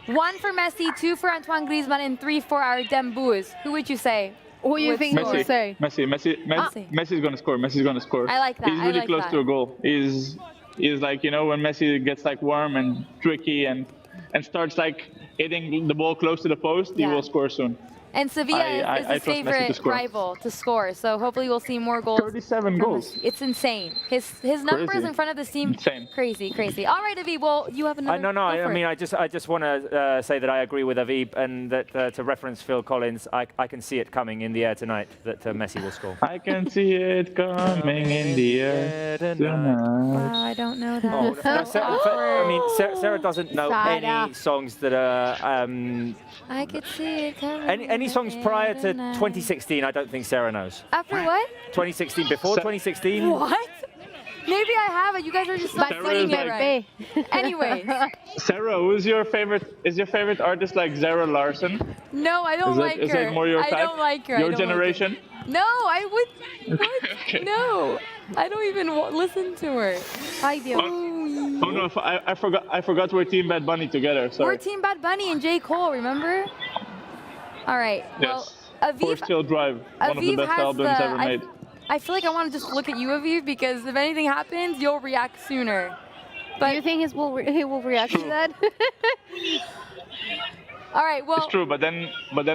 1 for Messi, 2 for Antoine Griezmann, and 3 for our Dembouz. Who would you say? Who do you think you would say? Messi's going to score. Messi's going to score. I like that. He's really close to a goal. He's like, you know, when Messi gets like warm and tricky and starts like hitting the ball close to the post, he will score soon. And Sevilla is his favorite rival to score, so hopefully we'll see more goals. 37 goals. It's insane. His numbers in front of this team, crazy. All right, Aviv, well, you have another. No, I mean, I just want to say that I agree with Aviv, and that to reference Phil Collins, I can see it coming in the air tonight that Messi will score. I can see it coming in the air tonight. I don't know that. Oh, I mean, Sarah doesn't know any songs that are. I could see it coming. Any songs prior to 2016, I don't think Sarah knows. After what? 2016, before 2016. What? Maybe I have it. You guys are just not singing it right. Anyways. Sarah, who's your favorite? Is your favorite artist like Zara Larsson? No, I don't like her. Is that more your type? I don't like her. Your generation? Like no, I would. What? Okay. No, I don't even listen to her. I do. Oh no, I forgot we're Team Bad Bunny together. Sorry. We're Team Bad Bunny and J. Cole, remember? All right. Yes. Well, Aviv, Forest Hill Drive, one of the best albums ever made. I feel like I want to just look at you, Aviv, because if anything happens, you'll react sooner. But do you think he will react to that? All right, well. It's true, but then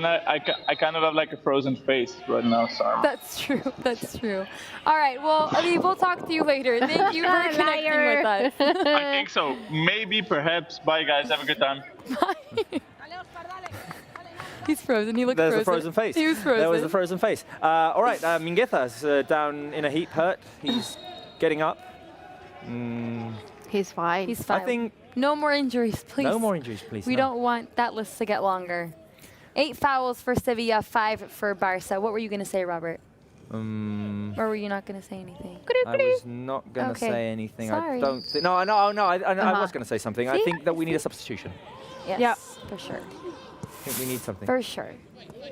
I kind of have like a frozen face right now, sorry. That's true. That's true. All right, well, Aviv, we'll talk to you later. Thank you for connecting with us. I think so. Maybe, perhaps. Bye, guys. Have a good time. Bye. He's frozen. He looked There's frozen. the frozen face. He was frozen. There was the frozen face. All right, Mingueza's down in a heap, hurt. He's getting up. He's fine. He's fine. I think no more injuries, please. No more injuries, please. We don't want that list to get longer. 8 fouls for Sevilla, 5 for Barça. What were you going to say, Robert? Or were you not going to say anything? I was not going to say anything. Sorry. I don't think. No. I was going to say something. See? I think that we need a substitution. Yes, for sure. I think we need something. For sure.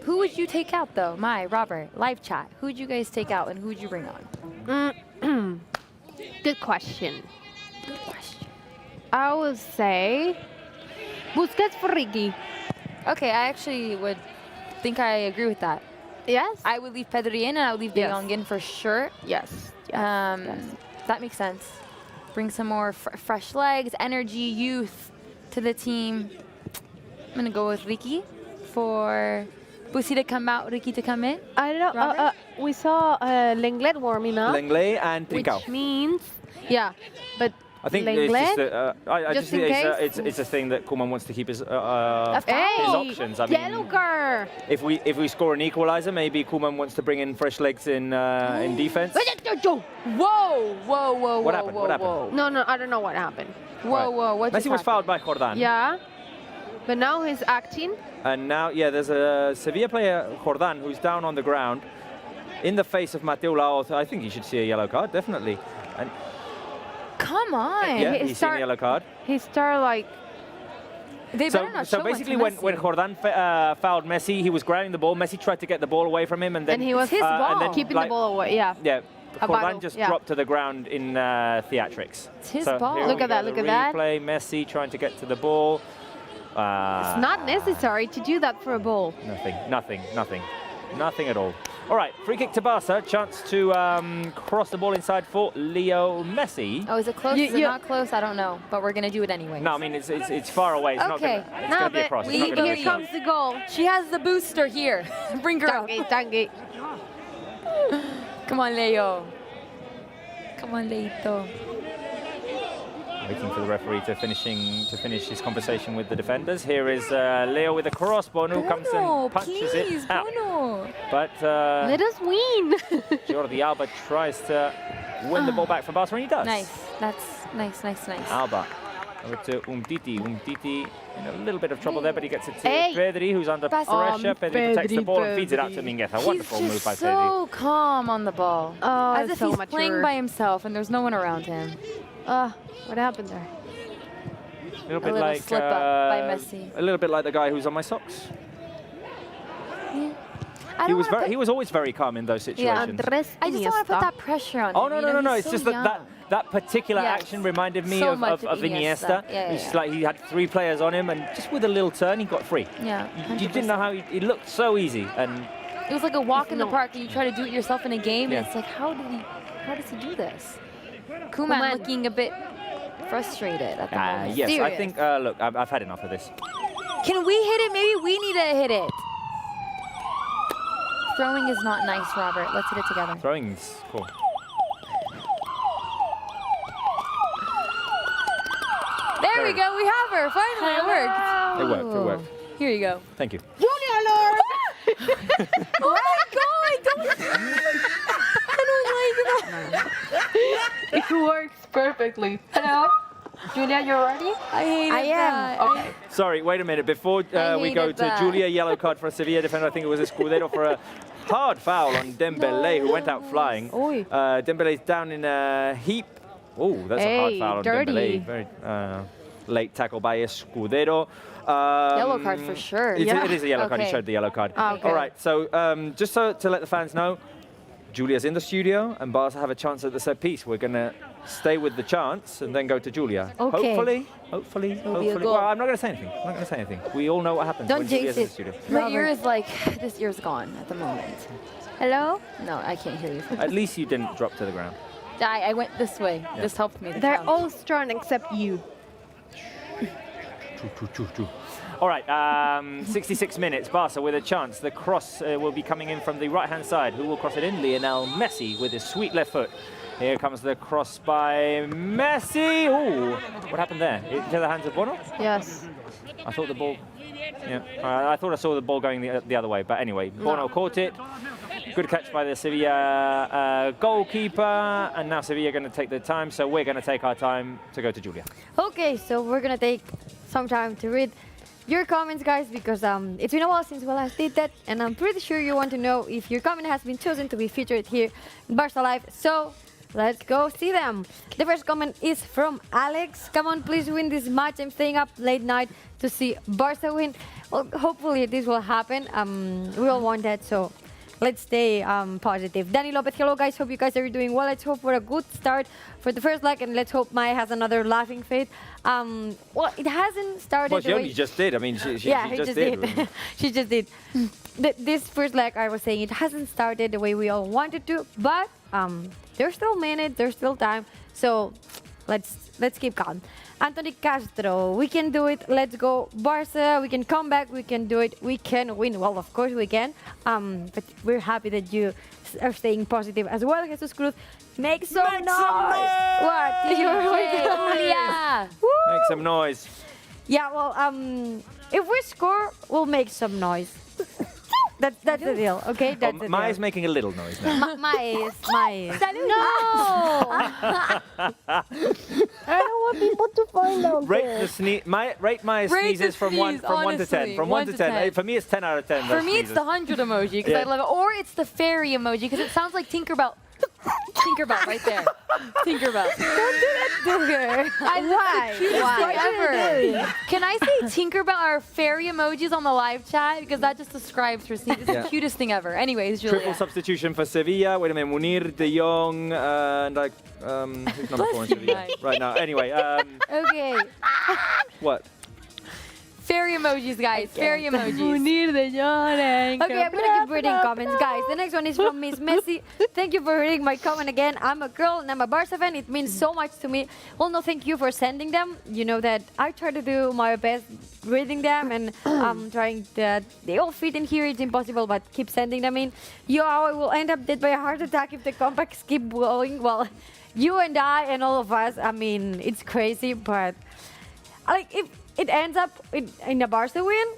Who would you take out, though? Robert, live chat. Who would you guys take out and who would you bring on? Good question. Good question. I would say Busquets for Ricky. Okay, I actually would think I agree with that. Yes? I would leave Pedri in and I would leave De Jong in for sure. Yes. That makes sense. Bring some more fresh legs, energy, youth to the team. I'm going to go with Ricky for Busi to come out, Ricky to come in. I don't know. We saw Lenglet warming up. Lenglet and Trincao. Which means, but I think Lenglet, it's just it's a thing that Koeman wants to keep his options. I mean, yellow card. If we score an equalizer, maybe Koeman wants to bring in fresh legs in defense. Whoa! What happened? No, I don't know what happened. Whoa! What Messi was fouled by Jordan. Yeah, but now he's acting. And now, there's a Sevilla player, Jordan, who's down on the ground in the face of Mateu Laoz. I think he should see a yellow card, definitely. And come on. Yeah, he's seen a yellow card. He started like... They better not show basically, one to when Jordan fouled Messi, he was grabbing the ball. Messi tried to get the ball away from him, and then he was his ball, keeping the ball away. Yeah. Yeah. Jordan just dropped to the ground in theatrics. It's his ball. Look at that. Look at that. Replay. Messi trying to get to the ball. It's not necessary to do that for a ball. Nothing at all. All right, free kick to Barca. Chance to cross the ball inside for Leo Messi. Oh, is it close? Is it not close? I don't know, but we're going to do it anyway. No, I mean, it's far away. It's not going to be a cross. Here comes the goal. She has the booster here. Bring her up. Tangue. Come on, Leo. Come on, Leito. Waiting for the referee to finish his conversation with the defenders. Here is Leo with a cross. Bono comes and punches it out. Bono. But let us win. Jordi Alba tries to win the ball back for Barca, and he does. Nice. That's nice. Alba over to Umtiti. Umtiti in a little bit of trouble there, but he gets it to Pedri, who's under pressure. Pedri protects the ball and feeds it out to Mingueza. Wonderful move by Pedri. So calm on the ball. Oh, as if so he's mature. playing by himself and there's no one around him. What happened there? A little bit like slip up by Messi. A little bit like the guy who's on my socks. Yeah. He was always very calm in those situations. I just don't want to put that pressure on him. Oh no! He's It's so just young. that particular action reminded me So of much of Iniesta. Yeah, It's like he had 3 players on him, and just with a little turn, he got free. Yeah. You didn't know how it looked so easy, and it was like a walk in the park, and you try to do it yourself in a game, Yeah. and it's like, how does he do this? Koeman looking a bit frustrated at the moment. yes, Serious. I think. Look, I've had enough of this. Can we hit it? Maybe we need to hit it. Throwing is not nice, Robert. Let's hit it together. Throwing's cool. There we go. We have her. Finally, it worked. It worked. Here you go. Thank you. Julia Lord! Oh my God! I don't like that. It works perfectly. Hello? Julia, you ready? I hate that. Okay. Sorry, wait a minute. Before we go to Julia, yellow card for a Sevilla defender. I think it was Escudero for a hard foul on Dembele, who went out flying. Dembele's down in a heap. Oh, that's a hard foul on Dembele. Very late tackle by Escudero. Yellow card for sure. It is a yellow card. He showed the yellow card. Okay. All right, so just to let the fans know, Julia's in the studio, and Barca have a chance at the set piece. We're going to stay with the chance and then go to Julia. Okay. Hopefully. be a goal. Well, I'm not going to say anything. We all know what happens Don't when jinx Julia's in the it. studio. My ear is like, this ear's gone at the moment. Hello? No, I can't hear you. At least you didn't drop to the ground. I went this way. Yeah. This helped me. They're all strong except you. All right, 66 minutes. Barca with a chance. The cross will be coming in from the right-hand side. Who will cross it in? Lionel Messi with his sweet left foot. Here comes the cross by Messi. Ooh, what happened there? Into the hands of Bono? Yes. I thought the ball... Yeah, I thought I saw the ball going the other way. But anyway, Bono caught it. Good catch by the Sevilla goalkeeper. And now Sevilla are going to take the time. So we're going to take our time to go to Julia. Okay, so we're going to take some time to read your comments, guys, because it's been a while since we last did that, and I'm pretty sure you want to know if your comment has been chosen to be featured here in Barca Live. So let's go see them. The first comment is from Alex. Come on, please win this match. I'm staying up late night to see Barca win. Well, hopefully this will happen. We all want that, so let's stay positive. Danny Lopez, hello guys, hope you guys are doing well. Let's hope for a good start for the first leg, and let's hope Maya has another laughing fit. Well, it hasn't started. Well, she only just did. I mean, she just did. She just did. This first leg, I was saying, it hasn't started the way we all wanted to, but there's still minutes, there's still time, so let's keep calm. Anthony Castro, we can do it. Let's go, Barca. We can come back. We can do it. We can win. Well, of course we can. But we're happy that you are staying positive as well. Jesus Cruz, make some noise. What? Julia. Make some noise. Yeah. Well, if we score, we'll make some noise. That's the deal, okay? That's the deal. Maya's making a little noise now. Maya. No! I don't want people to find out. Rate Maya's sneezes from 1 to 10. From 1 to 10. For me, it's 10 out of 10. For me, it's the 100 emoji because I love it. Or it's the fairy emoji because it sounds like Tinkerbell. Tinkerbell right there. Tinkerbell. Don't do that to her. Why? Ever. Can I say Tinkerbell or fairy emojis on the live chat? Because that just describes her scene. It's the cutest thing ever. Anyways, Julia. Triple substitution for Sevilla. Wait a minute. Munir, De Jong, and who's number 4 in Sevilla right now? Anyway. Okay. What? Fairy emojis, guys. Fairy emojis. Okay, I'm gonna keep reading comments, guys. The next one is from Miss Messi. Thank you for reading my comment again. I'm a girl and I'm a Barça fan. It means so much to me. Well, no, thank you for sending them. You know that I try to do my best reading them, and I'm trying that they all fit in here. It's impossible, but keep sending them in. I will end up dead by a heart attack if the comebacks keep going. Well, you and I and all of us, I mean, it's crazy, but like if it ends up in a Barça win,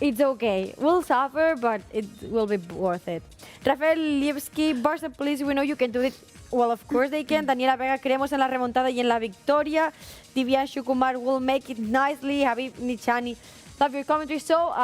it's okay. We'll suffer, but it will be worth it. Rafael Lievski, Barça, please, we know you can do it. Well, of course they can. Daniela Vega, creemos en la remontada y en la victoria. Divyanshu Kumar will make it nicely. Habib Nichani, love your commentary. So,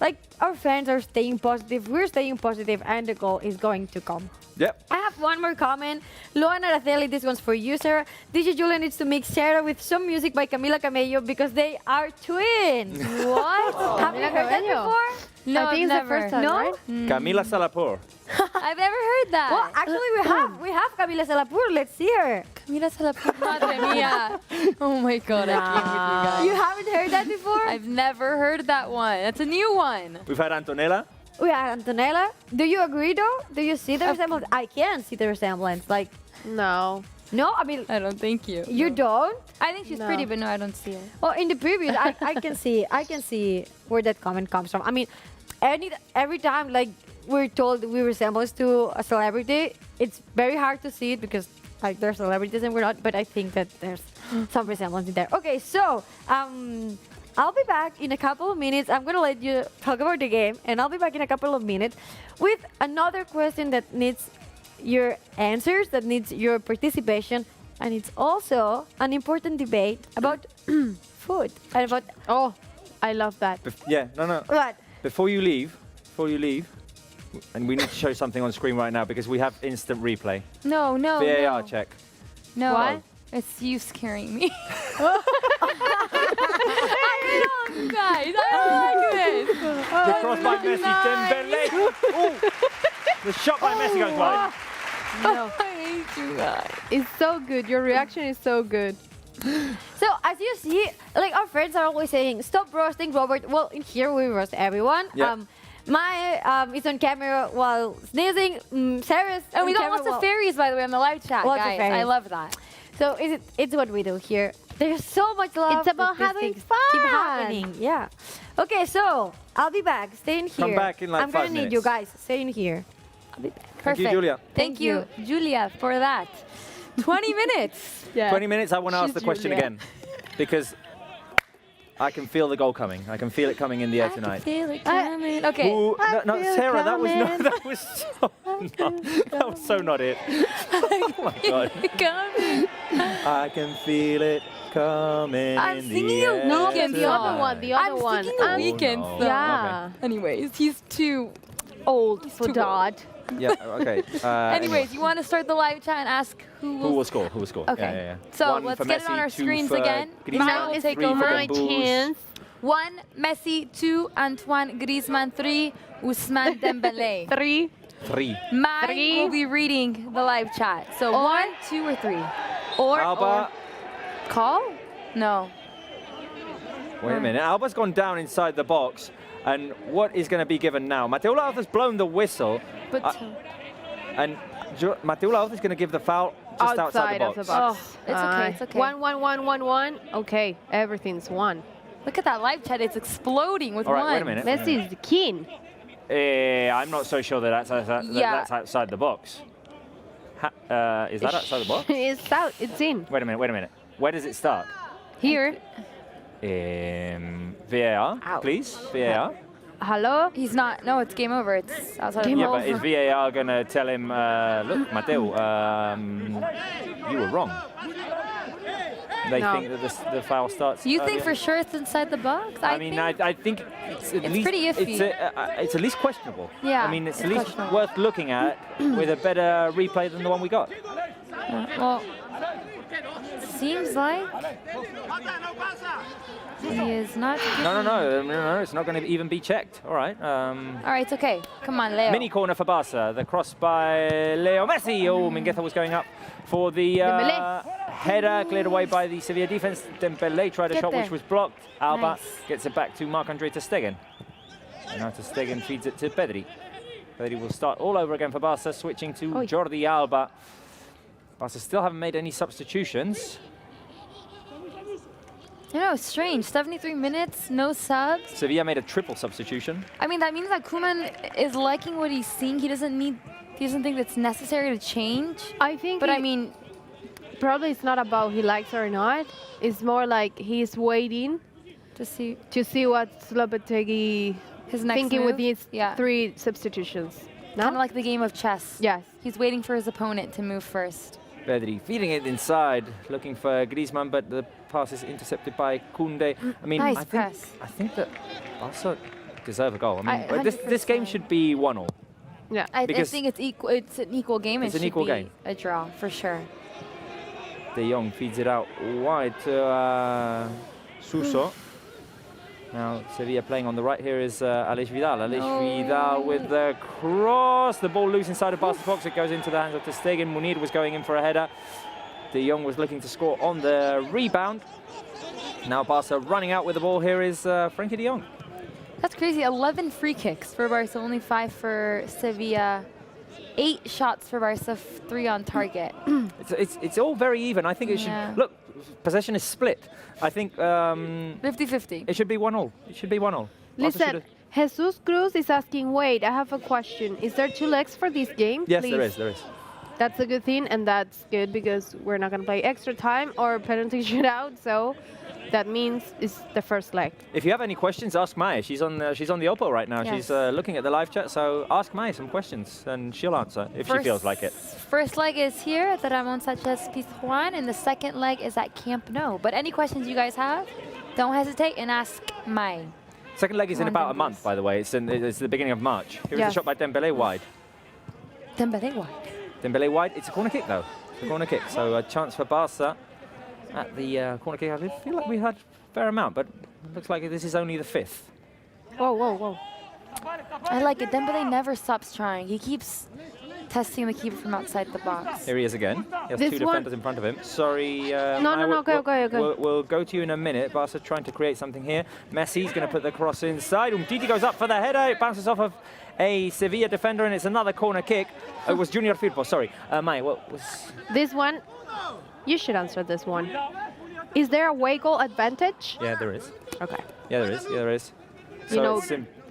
like, our fans are staying positive. We're staying positive, and the goal is going to come. Yep. I have one more comment. Loan Araceli, this one's for you, Sarah. DJ Julia needs to mix Sarah with some music by Camila Camello because they are twins. What? Have you heard that before? No, I think it's the first time, no? right? Camila Salapur. I've never heard that. Well, actually, we have Camila Salapur. Let's see her. Camila Salapur. Madre mía. Oh my God, I can't with you guys. You haven't heard that before? I've never heard that one. That's a new one. We've had Antonella. We have Antonella. Do you agree, though? Do you see the resemblance? I can see the resemblance. Like, no. No, I mean, I don't think you. You don't? I think she's pretty, but no, I don't see her. Well, in the previews, I can see where that comment comes from. I mean, every time like we're told we resemble to a celebrity, it's very hard to see it because like they're celebrities and we're not. But I think that there's some resemblance in there. Okay, so I'll be back in a couple of minutes. I'm gonna let you talk about the game, and I'll be back in a couple of minutes with another question that needs your answers, that needs your participation, and it's also an important debate about food and about. Oh, I love that. No. What? Before you leave, and we need to show something on screen right now because we have instant replay. No. VAR check. No. What? It's you scaring me. I don't know, guys. I don't like this. The cross by Messi, Dembele. The shot by Messi goes wide. No. I hate you guys. It's so good. Your reaction is so good. So as you see, like our friends are always saying, stop roasting Robert. Well, in here we roast everyone. Yep. My is on camera while sneezing. Sarah's and we got lots of fairies, by the way, on the live chat, guys. I love that. So it's what we do here. There's so much love. It's about having fun. Keep happening. Yeah. Okay, so I'll be back. Stay in here. Come back in like 5 minutes. I'm gonna need you guys. Stay in here. I'll be back. Thank you, Julia. Thank you, Julia, for that. 20 minutes. Yeah. 20 minutes, I want to ask the question again. Because I can feel the goal coming. I can feel it coming in the air tonight. I feel it coming. Okay. Ooh, no, Sarah, that was so not it. Oh my God. I can feel it coming I'm in singing the a air. No, Weekend the other one. The other one. I'm singing a Weekend no. song. Yeah. Okay. Anyways, he's too Old for too that. Yeah, okay. Anyways, you want to start the live chat and ask who will score? Who will score? Okay. Yeah. So One let's for get it Messi, on our 2 screens for again. Griezmann, Now we'll take 3 over. for My Gamboos. chance. 1 Messi, 2 Antoine Griezmann, 3 Ousmane Dembele. 3. 3. Mine 3. will be reading the live chat. So Or- 1, 2, or 3. Alba. Call? No. Wait a minute. Alba's gone down inside the box. And what is going to be given now? Mateo Laoz has blown the whistle. But And Mateo Laoz is going to give the foul just outside the box. of the box. Oh, it's okay, it's okay. 1. Okay, everything's 1. Look at that live chat. It's exploding with All right, 1. wait a minute. Messi is the king. I'm not so sure that that's outside the box. Is that outside the box? It's out. It's in. Wait a minute. Where does it start? Here. VAR, please. VAR. Hello? He's not. No, it's game over. It's outside Yeah, of but is VAR going to tell him, look, Mateo, you were wrong? They think that the foul starts. You think for sure it's inside the box? I think it's at least pretty iffy. It's at least questionable. Yeah, I mean, it's at it's least questionable. worth looking at with a better replay than the one we got. Well, seems like he is not. No, it's not going to even be checked. All right. All right, it's okay. Come on, Leo. Mini corner for Barça. The cross by Leo Messi. Oh, Mingueza was going up for the header, cleared away by the Sevilla defense. Dembélé tried a shot which was blocked. Alba gets it back to Marc-Andre ter Stegen. And now ter Stegen feeds it to Pedri. Pedri will start all over again for Barça, switching to Jordi Alba. Barça still haven't made any substitutions. You know, strange. 73 minutes, no subs. Sevilla made a triple substitution. I mean, that means that Koeman is liking what he's seeing. He doesn't think that's necessary to change. I think. But I mean, probably it's not about he likes or not. It's more like he's waiting to see what Lopetegui his next thinking move? with these 3 substitutions. No? Kind of like the game of chess. Yes. He's waiting for his opponent to move first. Pedri feeding it inside, looking for Griezmann, but the pass is intercepted by Koundé. I mean, nice I think that Barca deserve a goal. I mean, this game should be 1-1. Yeah, I think it's equal. It's an equal game. It's an equal game. A draw for sure. De Jong feeds it out wide to Suso. Now Sevilla playing on the right here is Aleix Vidal. Vidal with the cross. The ball loose inside of Barca's box. It goes into the hands of ter Stegen. Munir was going in for a header. De Jong was looking to score on the rebound. Now Barca running out with the ball. Here is Frenkie de Jong. That's crazy. 11 free kicks for Barca, only 5 for Sevilla. 8 shots for Barca, 3 on target. It's all very even. I think it should look. Possession is split. I think 50-50. It should be 1-1. It should be 1-1. Listen, Jesus Cruz is asking, wait, I have a question. Is there 2 legs for this game? Yes, please? there is. That's a good thing, and that's good because we're not going to play extra time or penalty shootout, so that means it's the first leg. If you have any questions, ask Maya. She's on the Oppo right now. Yes. She's looking at the live chat, so ask Maya some questions and she'll answer if she feels like it. First leg is here at the Ramon Sanchez-Pizjuan, and the second leg is at Camp Nou. But any questions you guys have, don't hesitate and ask Maya. Second leg is in about a month, by the way. It's the beginning of March. Here's a shot by Dembélé wide. Dembélé wide. Dembélé wide. It's a corner kick, though. It's a corner kick, so a chance for Barca at the corner kick. I feel like we had a fair amount, but it looks like this is only the 5th. Whoa. I like it. Dembélé never stops trying. He keeps testing the keeper from outside the box. Here he is again. He has 2 defenders in front of him. Sorry. No, go. We'll go to you in a minute. Barca trying to create something here. Messi's going to put the cross inside. Umtiti goes up for the header. It bounces off of a Sevilla defender, and it's another corner kick. It was Junior Firpo, sorry. Maya, what was... This one, you should answer this one. Is there a away goal advantage? Yeah, there is. Okay. Yeah, there is. So you know,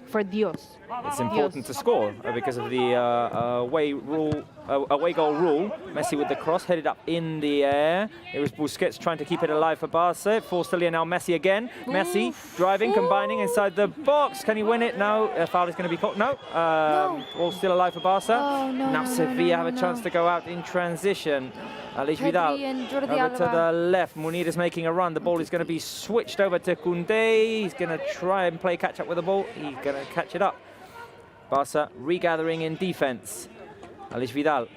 for Dios. It's important to score because of the away goal rule. Messi with the cross, headed up in the air. It was Busquets trying to keep it alive for Barca. It falls to Lionel Messi again. Messi driving, combining inside the box. Can he win it? No. A foul is going to be called. No. All still alive for Barca. Now Sevilla have a chance to go out in transition. Aleix Vidal over to the left. Munir is making a run. The ball is going to be switched over to Koundé. He's going to try and play catch up with the ball. He's going to catch it up. Barca regathering in defense. Aleix Vidal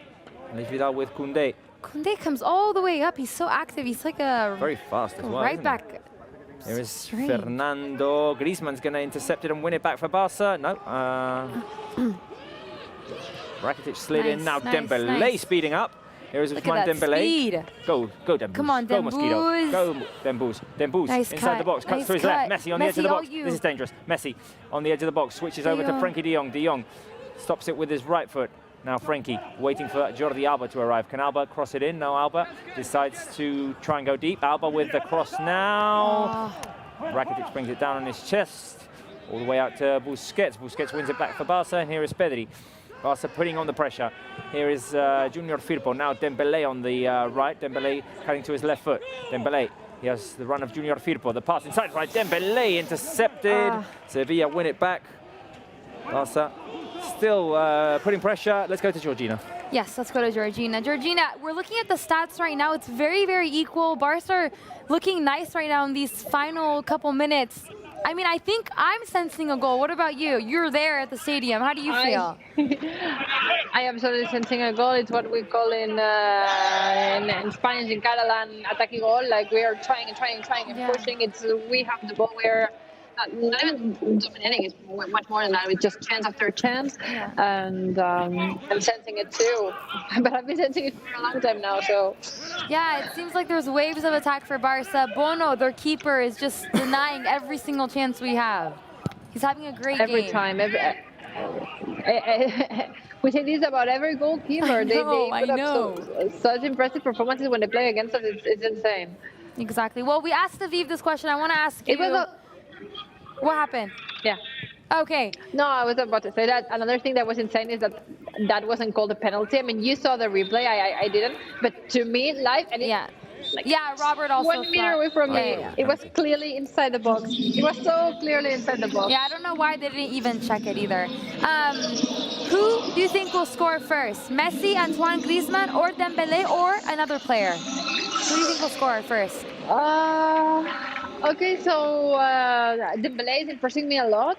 with Koundé. Koundé comes all the way up. He's so active. He's like a... Very fast as well, right back. Here is Fernando. Griezmann's going to intercept it and win it back for Barca. No. Rakitic slid in. Now Dembélé speeding up. Here is Ousmane Dembélé. Go Dembélé. Come on, go Mosquito. Go Dembélé. Nice inside the box. Cuts through his left. Messi on the edge of the box. This is dangerous. Messi on the edge of the box. Switches over to Frenkie de Jong. De Jong stops it with his right foot. Now Frenkie waiting for Jordi Alba to arrive. Can Alba cross it in? No, Alba decides to try and go deep. Alba with the cross now. Rakitic brings it down on his chest. All the way out to Busquets. Busquets wins it back for Barca. And here is Pedri. Barca putting on the pressure. Here is Junior Firpo. Now Dembélé on the right. Dembélé cutting to his left foot. Dembélé. He has the run of Junior Firpo. The pass inside right. Dembélé intercepted. Sevilla win it back. Barca still putting pressure. Let's go to Georgina. Yes, let's go to Georgina. Georgina, we're looking at the stats right now. It's very, very equal. Barca are looking nice right now in these final couple minutes. I mean, I think I'm sensing a goal. What about you? You're there at the stadium. How do you feel? I am absolutely sensing a goal. It's what we call in Spanish, in Catalan, ataque gol. Like we are trying and pushing. We have the ball. We're not even dominating. It's much more than that. It's just chance after chance, and I'm sensing it too. But I've been sensing it for a long time now. So yeah, it seems like there's waves of attack for Barca. Bono, their keeper, is just denying every single chance we have. He's having a great game. Every time. We say this about every goalkeeper. They put up such impressive performances when they play against us. It's insane. Exactly. Well, we asked Aviv this question. I want to ask you. What happened? Yeah. Okay. No, I was about to say that. Another thing that was insane is that wasn't called a penalty. I mean, you saw the replay. I didn't. But to me, live, and Robert also 1 meter away from me. It was clearly inside the box. It was so clearly inside the box. Yeah, I don't know why they didn't even check it either. Who do you think will score first? Messi, Antoine Griezmann, or Dembélé, or another player? Who do you think will score first? Okay, so Dembélé is impressing me a lot,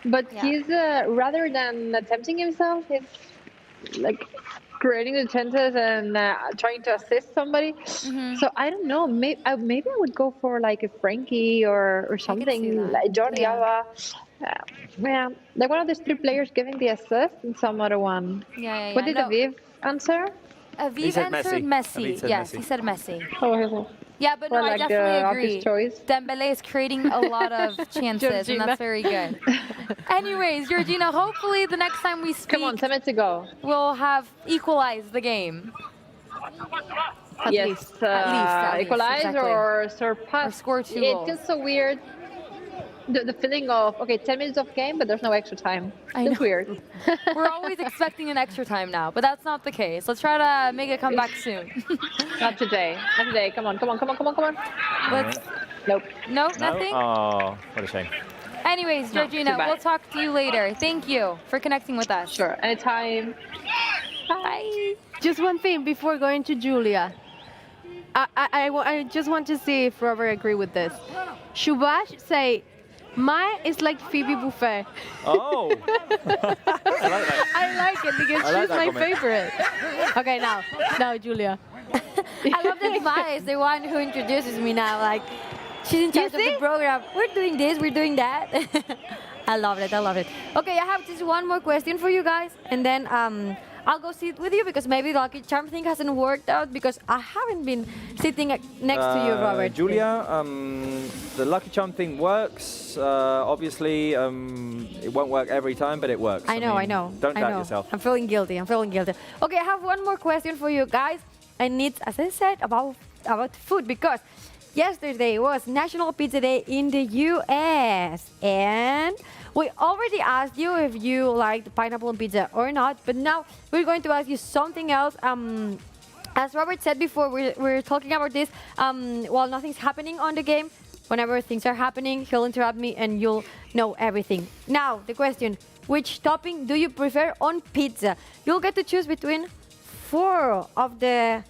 but he's rather than attempting himself, he's like creating the chances and trying to assist somebody. So I don't know. Maybe I would go for like a Frankie or something like Jordi Alba. Like one of these three players giving the assist and some other one. What did Aviv answer? Aviv answered Messi. Yes, he said Messi. Oh, yeah, but no, like I definitely agree. Choice. Dembélé is creating a lot of chances, and that's very good. Anyways, Georgina, hopefully the next time we speak, come on, 10 minutes to go, we'll have equalized the game. At least equalize exactly. or surpass. Or score 2 It goals. feels so weird. The feeling of, 10 minutes of game, but there's no extra time. It's weird. We're always expecting an extra time now, but that's not the case. Let's try to make it come back soon. Not today. Not today. Come on. Nope. No, nothing? Oh, what a shame. Anyways, Georgina, we'll talk to you later. Thank you for connecting with us. Sure, anytime. Bye. Just one thing before going to Julia. I just want to see if Robert agree with this. Shubash say, Mai is like Phoebe Buffet. Oh. I like that. I like it because she's my favorite. Okay, now Julia. I love that Mai is the one who introduces me now. Like, she's in charge of the program. We're doing this, we're doing that. I love it. Okay, I have just one more question for you guys, and then I'll go sit with you because maybe the Lucky Charm thing hasn't worked out because I haven't been sitting next to you, Robert. Julia, the Lucky Charm thing works. Obviously, it won't work every time, but it works. I know. Don't doubt yourself. I'm feeling guilty. Okay, I have one more question for you guys. And it's, as I said, about food because yesterday was National Pizza Day in the US. And we already asked you if you liked pineapple on pizza or not, but now we're going to ask you something else. As Robert said before, we're talking about this. While nothing's happening on the game, whenever things are happening, he'll interrupt me and you'll know everything. Now, the question, which topping do you prefer on pizza? You'll get to choose between 4 of the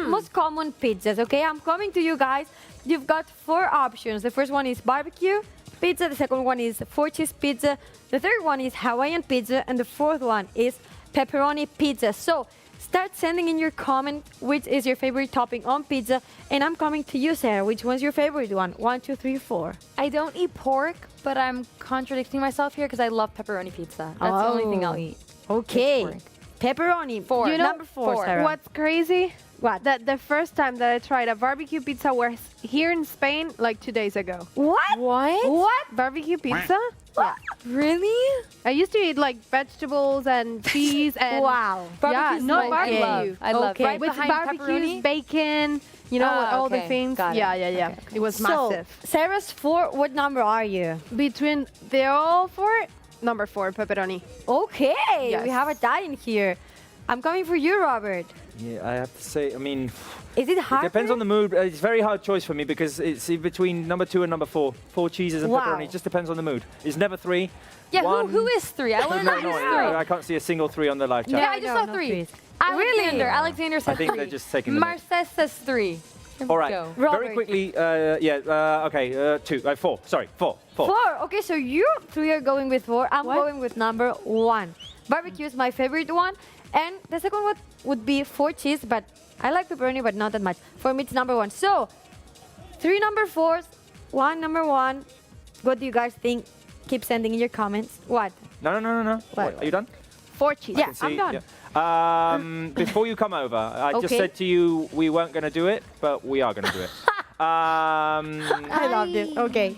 most common pizzas, okay? I'm coming to you guys. You've got 4 options. The first one is barbecue pizza, the second one is 4-cheese pizza, the third one is Hawaiian pizza, and the fourth one is pepperoni pizza. So start sending in your comment which is your favorite topping on pizza, and I'm coming to you, Sarah. Which one's your favorite one? 1, 2, 3, 4. I don't eat pork, but I'm contradicting myself here because I love pepperoni pizza. That's the only thing I'll eat. Okay. Pepperoni. 4. You know, number 4, Sarah. What's crazy? What? That the first time that I tried a barbecue pizza was here in Spain like 2 days ago. What? Barbecue pizza? Yeah. Really? I used to eat like vegetables and cheese and wow. Yeah, no barbecue. I love right with barbecues, bacon, you know, all the things. Yeah. It was massive. Sarah's 4, what number are you? Between they're all 4, number 4, pepperoni. Okay, Yes. we have a tie in here. I'm coming for you, Robert. Yeah, I have to say, I mean, is it hard? It depends on the mood. It's a very hard choice for me because it's in between number 2 and number 4. 4 cheeses and pepperoni. It just depends on the mood. It's never 3. Yeah, who is 3? I want to know who's 3. I can't see a single 3 on the live chat. Yeah, I just saw 3. Alexander says 3. I think they're just taking the Marcel says 3. All right, go. very quickly, four. Sorry, four. Okay, so you three are going with 4. I'm going with number 1. Barbecue is my favorite one. And the second one would be 4 cheese, but I like pepperoni, but not that much. For me, it's number 1. So, 3 number 4s, 1 number 1. What do you guys think? Keep sending in your comments. What? No. What? Are you done? 4 cheese. Yeah, I'm done. Yeah. Before you come over, I just said to you we weren't going to do it, but we are going to do it. I love this. Okay.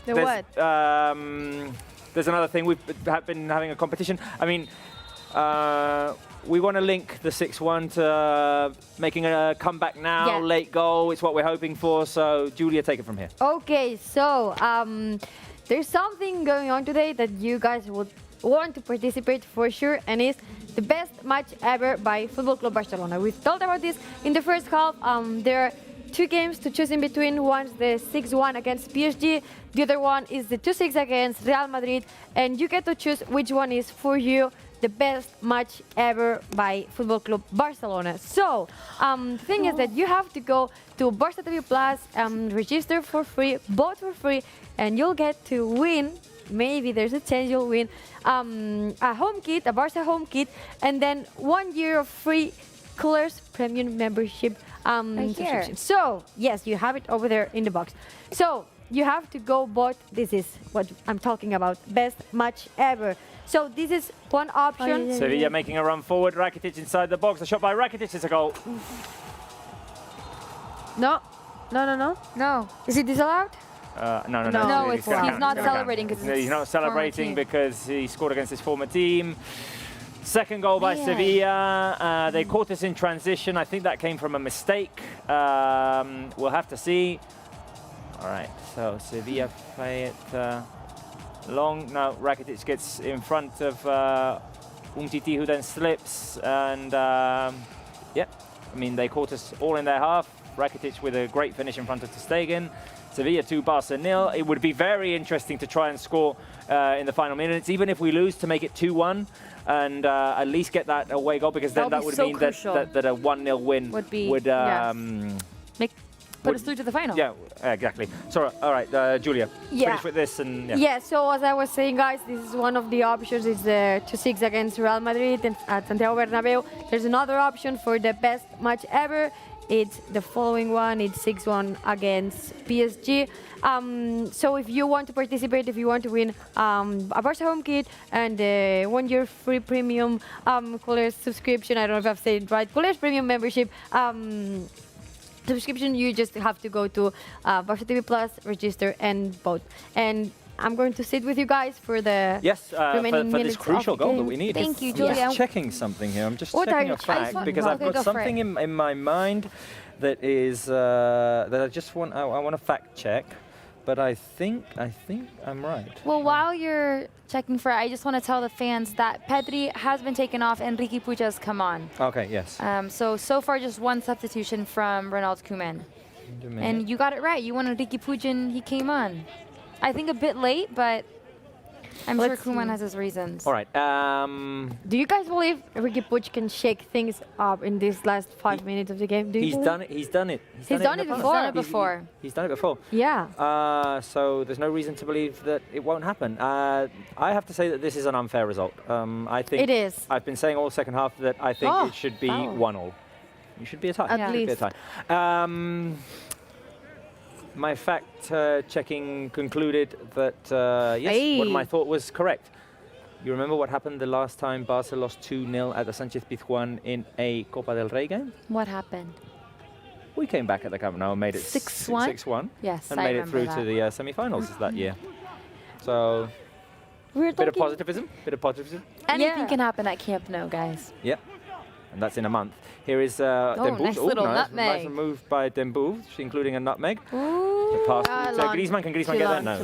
What? There's another thing. We've been having a competition. I mean, we want to link the 6-1 to making a comeback now, late goal. It's what we're hoping for. So, Julia, take it from here. Okay, so there's something going on today that you guys would want to participate for sure, and it's the best match ever by Football Club Barcelona. We've talked about this in the first half. There are 2 games to choose in between. One's the 6-1 against PSG. The other one is the 2-6 against Real Madrid. And you get to choose which one is for you the best match ever by Football Club Barcelona. So, the thing is that you have to go to Barça TV Plus, register for free, vote for free, and you'll get to win. Maybe there's a chance you'll win a home kit, a Barça home kit, and then 1 year of free Colors Premium membership subscription. So, yes, you have it over there in the box. So, you have to go vote. This is what I'm talking about. Best match ever. So, this is one option. Sevilla making a run forward. Rakitic inside the box. A shot by Rakitic is a goal. No. Is it disallowed? No, he's not celebrating because he's not celebrating because he scored against his former team. Second goal by Sevilla. They caught us in transition. I think that came from a mistake. We'll have to see. All right, so Sevilla play it long. Now Rakitic gets in front of Umtiti, who then slips. And I mean, they caught us all in their half. Rakitic with a great finish in front of ter Stegen. Sevilla 2, Barca 0. It would be very interesting to try and score in the final minutes, even if we lose, to make it 2-1 and at least get that away goal, because then that would mean that a 1-0 win would put us through to the final. Yeah, exactly. So, all right, Julia, finish with this. So as I was saying, guys, this is one of the options. It's the 2-6 against Real Madrid and at Santiago Bernabeu. There's another option for the best match ever. It's the following one. It's 6-1 against PSG. So if you want to participate, if you want to win a Barça home kit and 1 year free premium Colors subscription, I don't know if I've said it right, Colors premium membership subscription, you just have to go to Barça TV Plus, register and vote. And I'm going to sit with you guys for the remaining for minutes this crucial of goal game. that we need. Thank you, I'm Julia. just checking something here. I'm just What checking are a fact you because I've got something in my mind that is that I just want. I want to fact check, but I think I'm right. Well, while you're checking for it, I just want to tell the fans that Pedri has been taken off and Riqui Puig has come on. Okay. Yes. So far, just one substitution from Ronald Koeman. And you got it right. You wanted Riqui Puig and he came on. I think a bit late, but I'm sure Koeman has his reasons. All right. Do you guys believe Riqui Puig can shake things up in these last 5 minutes of the game? He's done it. He's done it before. He's done it before. Yeah. So there's no reason to believe that it won't happen. I have to say that this is an unfair result. I think it is. I've been saying all second half that I think it should be 1-1. It should be a tie. At least. Be a tie. My fact-checking concluded that, what my thought was correct. You remember what happened the last time Barca lost 2-0 at the Sanchez-Pizjuan in a Copa del Rey game? What happened? We came back at the Camp Nou and made it 6-1. Yes, and made it through to the semi-finals that year. So, bit of positivism. Anything can happen at Camp Nou, guys. Yep. And that's in a month. Here is Dembouz. Nice little nutmeg. Nice move by Dembouz, including a nutmeg. The pass to Griezmann. Can Griezmann get that? No.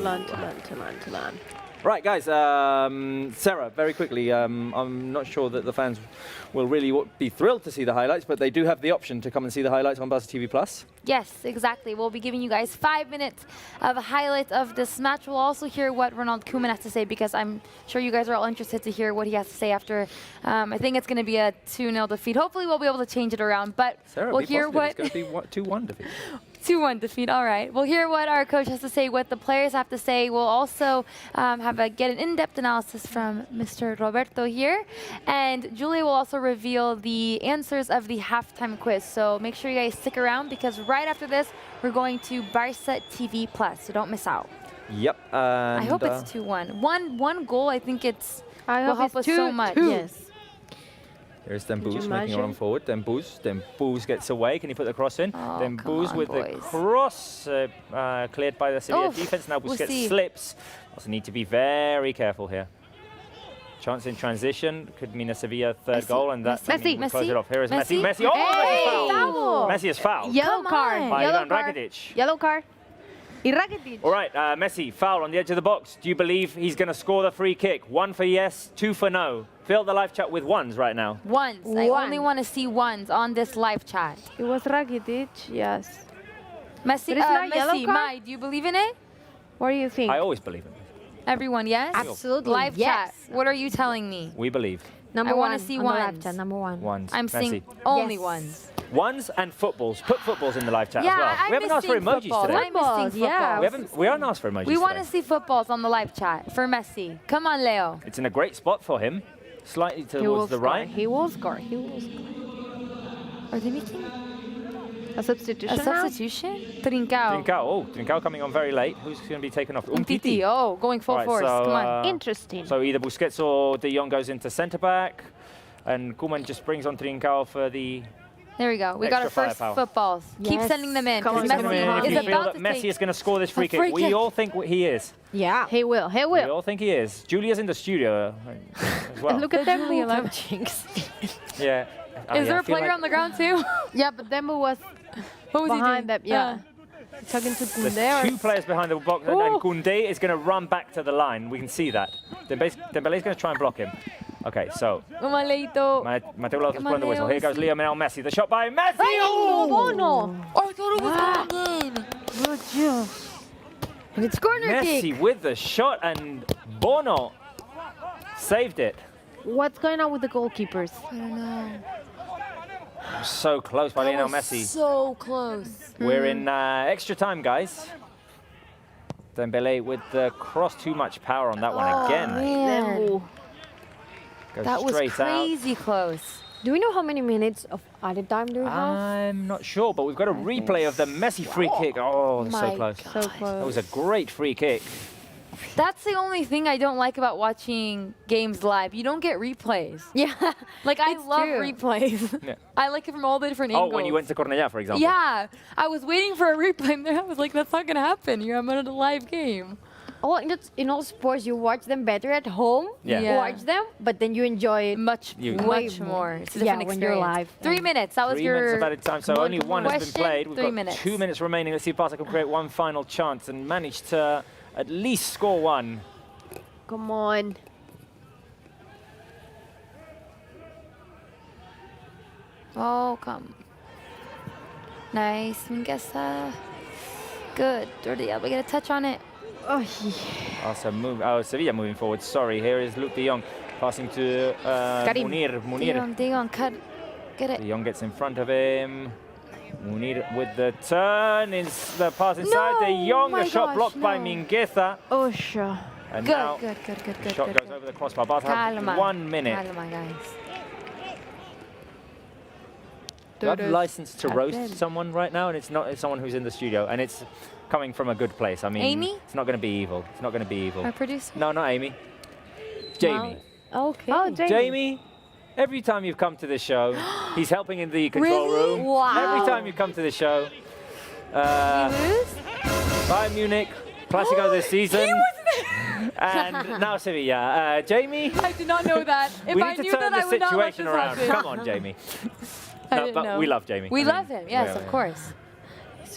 Tulan. Right, guys, Sarah, very quickly, I'm not sure that the fans will really be thrilled to see the highlights, but they do have the option to come and see the highlights on Barça TV Plus. Yes, exactly. We'll be giving you guys 5 minutes of a highlight of this match. We'll also hear what Ronald Koeman has to say, because I'm sure you guys are all interested to hear what he has to say after. I think it's going to be a 2-0 defeat. Hopefully, we'll be able to change it around, but Sarah, we'll hear what... It's going to be 2-1 defeat. 2-1 defeat, all right. We'll hear what our coach has to say, what the players have to say. We'll also get an in-depth analysis from Mr. Roberto here. And Julia will also reveal the answers of the halftime quiz. So make sure you guys stick around, because right after this, we're going to Barça TV Plus, so don't miss out. Yep. I hope it's 2-1. One goal, I think will help us so much. Yes. Here's Dembouz making a run forward. Dembouz gets away. Can he put the cross in? Oh, Dembouz with the cross cleared by the Sevilla defense. Now Busquets slips. Also need to be very careful here. Chance in transition could mean a Sevilla third goal, and that will close it off. Here is Messi. Messi. Oh, foul. Messi is fouled. Yellow card. By Yellow Ivan card. Rakitic. Yellow card. Rakitic. All right, Messi, foul on the edge of the box. Do you believe he's going to score the free kick? 1 for yes, 2 for no. Fill the live chat with ones right now. Ones. I only want to see ones on this live chat. It was Rakitic, yes. Messi, Messi, Mai, do you believe in it? What do you think? I always believe in it. Everyone, yes? Absolutely, Live yes. chat. What are you telling me? We believe. Number I one want to see on the live ones. chat, number one. Ones. I'm Messi. seeing only ones. Ones and footballs. Put footballs in the live chat as well. I'm We haven't asked for emojis footballs. today. I'm missing footballs. We haven't asked for emojis We want to today. see footballs on the live chat for Messi. Come on, Leo. It's in a great spot for him. Slightly towards the right. He will score. He will score. Are they making a substitution? A substitution? Trincao. Trincao coming on very late. Who's going to be taken off? Umtiti. Oh, going full force. So, come on. Interesting. So either Busquets or De Jong goes into centre back, and Koeman just brings on Trincao for the. There we go. We got our first footballs. Yes. Keep sending them in. Messi is about to Messi is going to score this free kick. We all think he is. Yeah, he will. He will. We all think he is. Julia's in the studio as well. Look at them. Yeah. Is there a player on the ground too? Yeah, but Dembo was behind them. Yeah. Talking to Koundé. There's 2 players behind the box, and Koundé is going to run back to the line. We can see that. Dembélé is going to try and block him. Okay, so. Come on, Leito. Mateo Lopez blowing the whistle. Here goes Lionel Messi. The shot by Messi. Oh, no. I thought it was going in. Good job. And it's corner kick. Messi with the shot, and Bono saved it. What's going on with the goalkeepers? I don't know. So close by Lionel Messi. So close. We're in extra time, guys. Dembélé with the cross. Too much power on that one again. Man. Goes That was straight crazy close. Do we know how many minutes of added time do we have? I'm not sure, but we've got a replay of the Messi free kick. Oh, so close. So close. That was a great free kick. That's the only thing I don't like about watching games live. You don't get replays. Yeah. Like, I love true. replays. Yeah. I like it from all the different angles. Oh, when you went to Cornellà, for example. Yeah. I was waiting for a replay, and I was like, that's not going to happen. I'm at a live game. Oh, in all sports, you watch them better at home. Yeah. Yeah. Watch them, but then you enjoy it much more. It's a different when experience. you're live. 3 minutes. That was 3 your minutes of added time, so only one has been played. We've 3 got minutes. 2 minutes remaining. Let's see if Barca can create one final chance and manage to at least score one. Come on. Oh, come. Nice, Mingueza. Good. Dirty. We get a touch on it. Oh, Sevilla moving forward. Sorry, here is Luke de Jong passing to Munir. De Jong, cut. Get it. De Jong gets in front of him. Munir with the turn. Is the pass inside. De Jong, the shot blocked by Mingueza. Oh, sure. And Good, now good. the shot goes over the crossbar. Barca have 1 minute. Calma, guys. Do I have license to roast someone right now? And it's someone who's in the studio, and it's coming from a good place. I mean, Amy? It's not going to be evil. It's not going to be evil. Our producer? No, not Amy. Jamie. Okay. Oh, Jamie, every time you've come to this show, he's helping in the control room. Wow. Every time you come to the show. Bayern Munich, Clásico this season. And now Sevilla. Jamie? I did not know that. If we I need to knew turn that, the I would not let situation this around. happen. Come on, Jamie. I No, didn't but know. we love Jamie. We I mean, love him, yes, yeah, of course.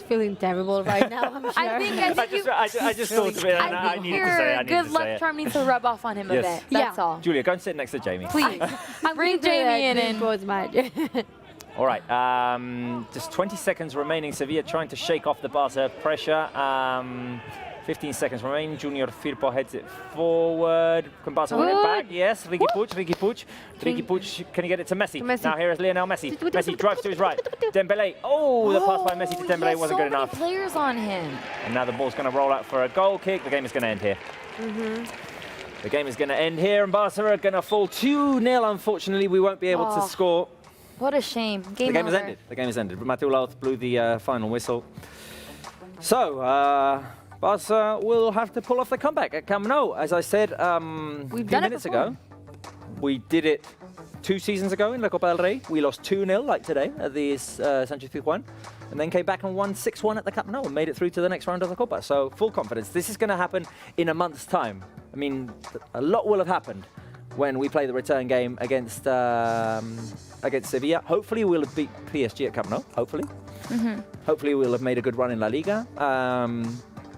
is feeling terrible right now, I'm sure. I just thought of it and I needed to say it. Good luck charm needs to rub off on him a bit. That's all. Julia, go and sit next to Jamie. Please. Bring Jamie in. All right, just 20 seconds remaining. Sevilla trying to shake off the Barça pressure. 15 seconds remaining. Junior Firpo heads it forward. Can Barça win it back? Yes, Riqui Puig. Can he get it to Messi? Now here is Lionel Messi. Messi drives to his right. Dembele. Oh, the pass by Messi to Dembele wasn't good enough. Players on him. And now the ball's going to roll out for a goal kick. The game is going to end here. The game is going to end here, and Barca are going to fall 2-0. Unfortunately, we won't be able to score. What a shame. The game is ended. The game is ended. Mateu Laoz blew the final whistle. So, Barca will have to pull off the comeback at Camp Nou. As I said a few minutes ago, we did it 2 seasons ago in La Copa del Rey. We lost 2-0 like today at the Sanchez-Pizjuan, and then came back and won 6-1 at the Camp Nou and made it through to the next round of the Copa. So full confidence. This is going to happen in a month's time. I mean, a lot will have happened when we play the return game against Sevilla. Hopefully we'll have beat PSG at Camp Nou. Hopefully. Hopefully we'll have made a good run in La Liga.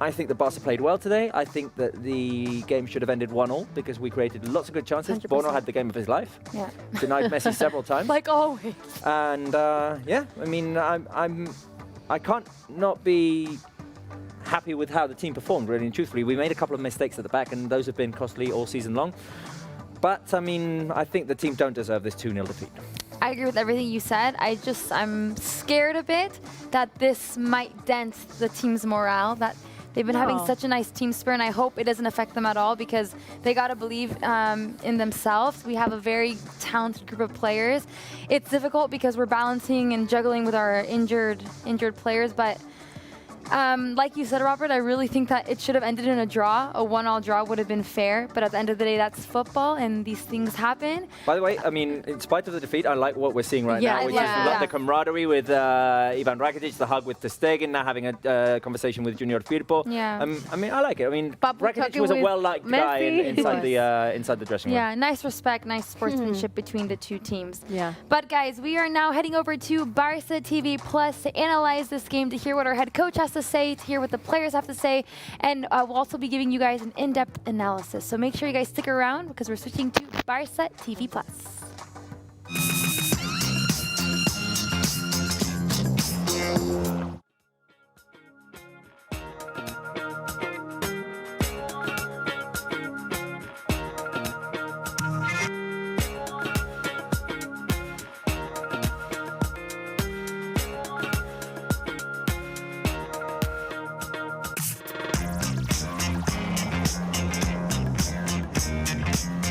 I think the Barca played well today. I think that the game should have ended 1-1 because we created lots of good chances. 100%. Bono had the game of his life. Yeah. Denied Messi several times. Like always. And yeah, I mean, I can't not be happy with how the team performed, really and truthfully. We made a couple of mistakes at the back, and those have been costly all season long. But, I mean, I think the team don't deserve this 2-0 defeat. I agree with everything you said. I'm scared a bit that this might dent the team's morale, that they've been having such a nice team spirit, and I hope it doesn't affect them at all because they got to believe in themselves. We have a very talented group of players. It's difficult because we're balancing and juggling with our injured players, but like you said, Robert, I really think that it should have ended in a draw. A 1-1 draw would have been fair, but at the end of the day, that's football, and these things happen. By the way, I mean, in spite of the defeat, I like what we're seeing right now, which is the camaraderie with Ivan Rakitic, the hug with Ter Stegen, now having a conversation with Junior Firpo. Yeah. I mean, I like it. I mean, Rakitic was a well-liked guy inside the dressing room. Yeah, nice respect, nice sportsmanship between the two teams. Yeah. But guys, we are now heading over to Barça TV Plus to analyze this game, to hear what our head coach has to say, to hear what the players have to say, and we'll also be giving you guys an in-depth analysis. So make sure you guys stick around because we're switching to Barça TV Plus.